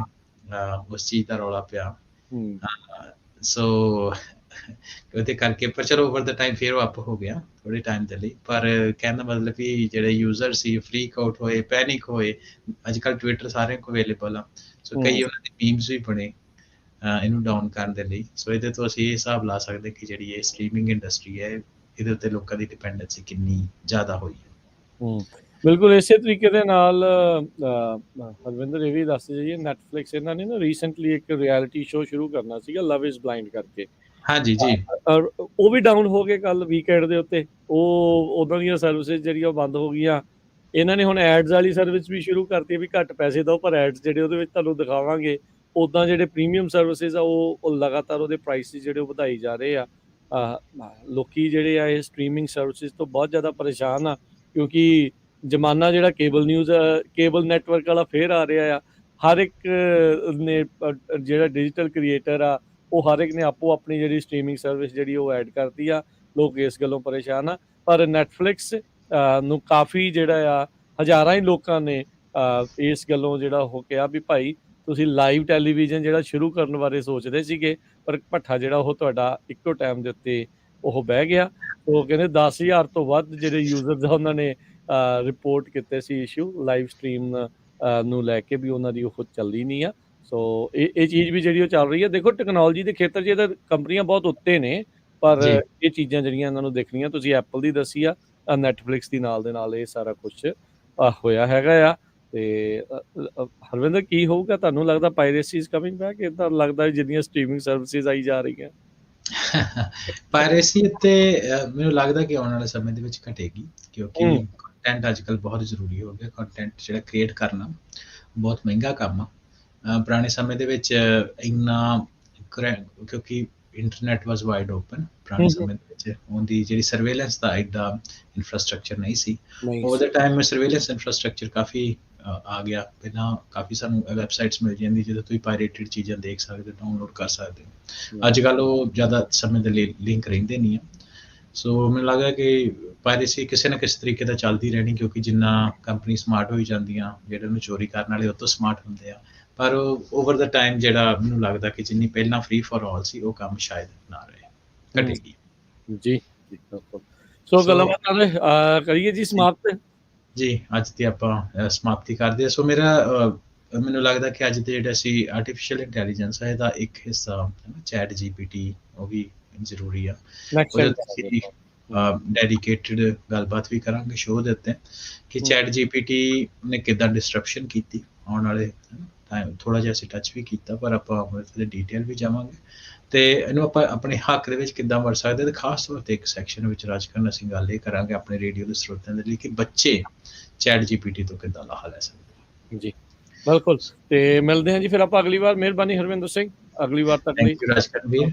ਉਸ ਚੀਜ਼ ਦਾ ਰੌਲਾ ਪਿਆ। ਸੋ ਉਹਦੇ ਕਰਕੇ, ਪਰ ਚਲੋ ਓਵਰ ਦਾ ਟਾਈਮ ਫਿਰ ਉਹ ਅਪ ਹੋ ਗਿਆ ਥੋੜੇ ਟਾਈਮ ਦੇ ਲਈ। ਪਰ ਕਹਿਣ ਦਾ ਮਤਲਬ ਵੀ ਜਿਹੜੇ ਯੂਜ਼ਰ ਸੀ ਫਰੀਕ ਆਊਟ ਹੋਏ, ਪੈਨਿਕ ਹੋਏ। ਅੱਜ ਕੱਲ੍ਹ ਟਵਿੱਟਰ ਸਾਰਿਆਂ ਕੋਲ ਅਵੇਲੇਬਲ ਆ, ਸੋ ਕਈ ਉਹਨਾਂ ਦੇ ਮੀਮਸ ਵੀ ਬਣੇ ਇਹਨੂੰ ਡਾਊਨ ਕਰਨ ਦੇ ਲਈ। ਸੋ ਇਹਦੇ ਤੋਂ ਅਸੀਂ ਇਹ ਹਿਸਾਬ ਲਾ ਸਕਦੇ ਕਿ ਜਿਹੜੀ ਇਹ ਸਟ੍ਰੀਮਿੰਗ ਇੰਡਸਟਰੀ ਹੈ, ਇਹਦੇ ਉੱਤੇ ਲੋਕਾਂ ਦੀ ਡਿਪੈਂਡੈਂਸੀ ਕਿੰਨੀ ਜ਼ਿਆਦਾ ਹੋਈ ਹੈ। ਬਿਲਕੁਲ ਇਸੇ ਤਰੀਕੇ ਦੇ ਨਾਲ ਹਰਵਿੰਦਰ ਇਹ ਵੀ ਦੱਸ ਜਾਈਏ, ਨੈਟਫਲਿਕਸ ਇਹਨਾਂ ਨੇ ਨਾ ਰੀਸੈਂਟਲੀ ਇੱਕ ਰਿਐਲਿਟੀ ਸ਼ੋਅ ਸ਼ੁਰੂ ਕਰਨਾ ਸੀਗਾ, ਲਵ ਇਜ਼ ਬਲਾਈਂਡ ਕਰਕੇ। ਹਾਂਜੀ ਜੀ। ਉਹ ਵੀ ਡਾਊਨ ਹੋ ਗਏ ਕੱਲ ਵੀਕਐਂਡ ਦੇ ਉੱਤੇ। ਉਹਨਾਂ ਦੀਆਂ ਸਰਵਿਸਿਜ਼ ਜਿਹੜੀਆਂ ਬੰਦ ਹੋ ਗਈਆਂ। ਇਹਨਾਂ ਨੇ ਹੁਣ ਐਡਸ ਵਾਲੀ ਸਰਵਿਸ ਵੀ ਸ਼ੁਰੂ ਕਰਤੀ ਵੀ ਘੱਟ ਪੈਸੇ ਦਿਓ ਪਰ ਐਡਸ ਜਿਹੜੇ ਉਹਦੇ ਵਿੱਚ ਤੁਹਾਨੂੰ ਦਿਖਾਵਾਂਗੇ। ਉੱਦਾਂ ਜਿਹੜੇ ਪ੍ਰੀਮੀਅਮ ਸਰਵਿਸਿਜ਼ ਆ ਉਹ ਲਗਾਤਾਰ ਉਹਦੇ ਪ੍ਰਾਈਸਿਸ ਜਿਹੜੇ ਉਹ ਵਧਾਈ ਜਾ ਰਹੇ ਆ। ਲੋਕੀ ਜਿਹੜੇ ਆ ਇਹ ਸਟ੍ਰੀਮਿੰਗ ਸਰਵਿਸਿਜ਼ ਤੋਂ ਬਹੁਤ ਜ਼ਿਆਦਾ ਪਰੇਸ਼ਾਨ ਆ, ਕਿਉਂਕਿ ਜ਼ਮਾਨਾ ਜਿਹੜਾ ਕੇਬਲ ਨਿਊਜ਼ ਕੇਬਲ ਨੈਟਵਰਕ ਵਾਲਾ ਫੇਰ ਆ ਰਿਹਾ ਆ। ਹਰ ਇੱਕ ਨੇ ਜਿਹੜਾ ਡਿਜੀਟਲ ਕ੍ਰੀਏਟਰ ਆ ਉਹ ਹਰ ਇੱਕ ਨੇ ਆਪੋ ਆਪਣੀ ਜਿਹੜੀ ਸਟ੍ਰੀਮਿੰਗ ਸਰਵਿਸ ਜਿਹੜੀ ਉਹ ਐਡ ਕਰਤੀ ਆ। ਲੋਕ ਇਸ ਗੱਲੋਂ ਪਰੇਸ਼ਾਨ ਆ, ਪਰ ਨੈਟਫਲਿਕਸ ਨੂੰ ਕਾਫੀ ਜਿਹੜਾ ਆ ਹਜ਼ਾਰਾਂ ਹੀ ਲੋਕਾਂ ਨੇ ਇਸ ਗੱਲੋਂ ਜਿਹੜਾ ਉਹ ਕਿਹਾ ਵੀ ਭਾਈ ਤੁਸੀਂ ਲਾਈਵ ਟੈਲੀਵਿਜ਼ਨ ਜਿਹੜਾ ਸ਼ੁਰੂ ਕਰਨ ਬਾਰੇ ਸੋਚਦੇ ਸੀਗੇ, ਪਰ ਭੱਠਾ ਜਿਹੜਾ ਉਹ ਤੁਹਾਡਾ ਇੱਕੋ ਟਾਈਮ ਦੇ ਉੱਤੇ ਉਹ ਬਹਿ ਗਿਆ। ਉਹ ਕਹਿੰਦੇ 10,000 ਤੋਂ ਵੱਧ ਜਿਹੜੇ ਯੂਜ਼ਰਸ ਆ ਉਹਨਾਂ ਨੇ ਰਿਪੋਰਟ ਕੀਤੇ ਸੀ ਇਸ਼ੂ ਲਾਈਵ ਸਟ੍ਰੀਮ ਨੂੰ ਲੈ ਕੇ, ਵੀ ਉਹਨਾਂ ਦੀ ਉਹ ਚੱਲਦੀ ਨਹੀਂ ਆ। ਸੋ ਇਹ ਚੀਜ਼ ਵੀ ਜਿਹੜੀ ਉਹ ਚੱਲ ਰਹੀ ਹੈ। ਦੇਖੋ ਟੈਕਨੋਲੋਜੀ ਦੇ ਖੇਤਰ 'ਚ ਇਹਦਾ ਕੰਪਨੀਆਂ ਬਹੁਤ ਉੱਤੇ ਨੇ, ਪਰ ਇਹ ਚੀਜ਼ਾਂ ਜਿਹੜੀਆਂ ਇਹਨਾਂ ਨੂੰ ਦੇਖਣੀਆਂ। ਤੁਸੀਂ ਐਪਲ ਦੀ ਦੱਸੀ ਆ, ਨੈਟਫਲਿਕਸ ਦੀ ਨਾਲ ਦੇ ਨਾਲ ਇਹ ਸਾਰਾ ਕੁਛ ਹੋਇਆ ਹੈਗਾ ਆ। ਤੇ ਹਰਵਿੰਦਰ ਕੀ ਹੋਊਗਾ, ਤੁਹਾਨੂੰ ਲੱਗਦਾ ਪਾਇਰੇਸੀ ਇਜ਼ ਕਮਿੰਗ ਬੈਕ? ਇਦਾਂ ਲੱਗਦਾ ਜਿੰਨੀਆਂ ਸਟ੍ਰੀਮਿੰਗ ਸਰਵਿਸਿਜ਼ ਆਈ ਜਾ ਰਹੀਆਂ ਪਾਇਰੇਸੀ ਤੇ ਮੈਨੂੰ ਲੱਗਦਾ ਕਿ ਆਉਣ ਵਾਲੇ ਸਮੇਂ ਦੇ ਵਿੱਚ ਘਟੇਗੀ, ਕਿਉਂਕਿ ਕੰਟੈਂਟ ਅੱਜ ਕੱਲ੍ਹ ਬਹੁਤ ਜ਼ਰੂਰੀ ਹੋ ਗਿਆ। ਕੰਟੈਂਟ ਜਿਹੜਾ ਕ੍ਰੀਏਟ ਕਰਨਾ ਬਹੁਤ ਮਹਿੰਗਾ ਕੰਮ ਆ। ਪੁਰਾਣੇ ਸਮੇਂ ਦੇ ਵਿੱਚ ਇੰਨਾ, ਕਿਉਂਕਿ ਇੰਟਰਨੈਟ ਵਾਸ ਵਾਈਡ ਓਪਨ, ਪੁਰਾਣੇ ਸਮੇਂ ਦੇ ਵਿੱਚ ਉਹਦੀ ਜਿਹੜੀ ਸਰਵੇਲੈਂਸ ਦਾ ਐਡਾ ਇਨਫਰਾਸਟਰਕਚਰ ਨਹੀਂ ਸੀ। ਉਹਦੇ ਟਾਈਮ ਸਰਵੇਲੈਂਸ ਇਨਫਰਾਸਟਰਕਚਰ ਕਾਫੀ ਆ ਗਿਆ। ਪਹਿਲਾਂ ਕਾਫੀ ਸਾਨੂੰ ਵੈਬਸਾਈਟਸ ਮਿਲ ਜਾਂਦੀ ਜਿਹਦੇ ਤੁਸੀਂ ਪਾਇਰੇਟਡ ਚੀਜ਼ਾਂ ਦੇਖ ਸਕਦੇ, ਡਾਊਨਲੋਡ ਕਰ ਸਕਦੇ ਹੋ। ਅੱਜ ਕੱਲ੍ਹ ਉਹ ਜ਼ਿਆਦਾ ਸਮੇਂ ਦੇ ਲਈ ਲਿੰਕ ਰਹਿੰਦੇ ਨਹੀਂ ਆ। ਸੋ ਮੈਨੂੰ ਲੱਗਦਾ ਕਿ ਪਾਇਰੇਸੀ ਕਿਸੇ ਨਾ ਕਿਸੇ ਤਰੀਕੇ ਦਾ ਚੱਲਦੀ ਰਹਿਣੀ, ਕਿਉਂਕਿ ਜਿੰਨਾ ਕੰਪਨੀ ਸਮਾਰਟ ਹੋਈ ਜਾਂਦੀਆਂ, ਜਿਹੜੇ ਉਹਨੂੰ ਚੋਰੀ ਕਰਨ ਵਾਲੇ ਉਹ ਤੋਂ ਸਮਾਰਟ ਹੁੰਦੇ ਆ। ਪਰ ਓਵਰ ਦਾ ਟਾਈਮ ਜਿਹੜਾ ਮੈਨੂੰ ਲੱਗਦਾ ਕਿ ਜਿੰਨੀ ਪਹਿਲਾਂ ਫ੍ਰੀ ਫॉर ਆਲ ਸੀ, ਉਹ ਕੰਮ ਸ਼ਾਇਦ ਨਾ ਰਹੇ, ਘਟੇਗੀ। ਜੀ ਸੋ ਗੱਲਾਂ ਕਰੀਏ ਜੀ ਸਮਾਪਤ। ਜੀ ਅੱਜ ਦੀ ਆਪਾਂ ਸਮਾਪਤੀ ਕਰਦੇ ਹਾਂ। ਸੋ ਮੈਨੂੰ ਲੱਗਦਾ ਕਿ ਅੱਜ ਦੇ ਜਿਹੜਾ ਸੀ ਆਰਟੀਫਿਸ਼ੀਅਲ ਇੰਟੈਲੀਜੈਂਸ ਹੈ, ਇਹਦਾ ਇੱਕ ਹਿੱਸਾ ਚੈਟ GPT ਉਹ ਵੀ ਜ਼ਰੂਰੀ ਆ। ਡੈਡੀਕੇਟਡ ਗੱਲਬਾਤ ਵੀ ਕਰਾਂਗੇ ਸ਼ੋਅ ਦੇ ਉੱਤੇ ਕਿ ਚੈਟ GPT ਨੇ ਕਿੱਦਾਂ ਡਿਸਟਰਪਸ਼ਨ ਕੀਤੀ ਆਉਣ ਵਾਲੇ ਟਾਈਮ। ਥੋੜ੍ਹਾ ਜਿਹਾ ਅਸੀਂ ਟੱਚ ਵੀ ਕੀਤਾ, ਪਰ ਆਪਾਂ ਉਹਦੇ ਡਿਟੇਲ ਵੀ ਜਾਵਾਂਗੇ ਤੇ ਇਹਨੂੰ ਆਪਾਂ ਆਪਣੇ ਹੱਕ ਦੇ ਵਿੱਚ ਕਿੱਦਾਂ ਵਰਤ ਸਕਦੇ। ਤੇ ਖਾਸ ਤੌਰ ਤੇ ਇੱਕ ਸੈਕਸ਼ਨ ਵਿੱਚ ਰਾਜਕਰਨ ਅਸੀਂ ਗੱਲ ਇਹ ਕਰਾਂਗੇ ਆਪਣੇ ਰੇਡੀਓ ਦੇ ਸਰੋਤਿਆਂ ਦੇ ਲਈ ਕਿ ਬੱਚੇ ਚੈਟ GPT ਤੋਂ ਕਿੱਦਾਂ ਲਾਹਾ ਲੈ ਸਕਦੇ। ਜੀ ਬਿਲਕੁਲ, ਤੇ ਮਿਲਦੇ ਹਾਂ ਜੀ ਫਿਰ ਆਪਾਂ ਅਗਲੀ ਵਾਰ। ਮਿਹਰਬਾਨੀ ਹਰਵਿੰਦਰ ਸਿੰਘ। ਅਗਲੀ ਵਾਰ ਤੱਕ ਲਈ ਥੈਂਕ ਯੂ ਰਾਜਕਰਨਵੀਰ।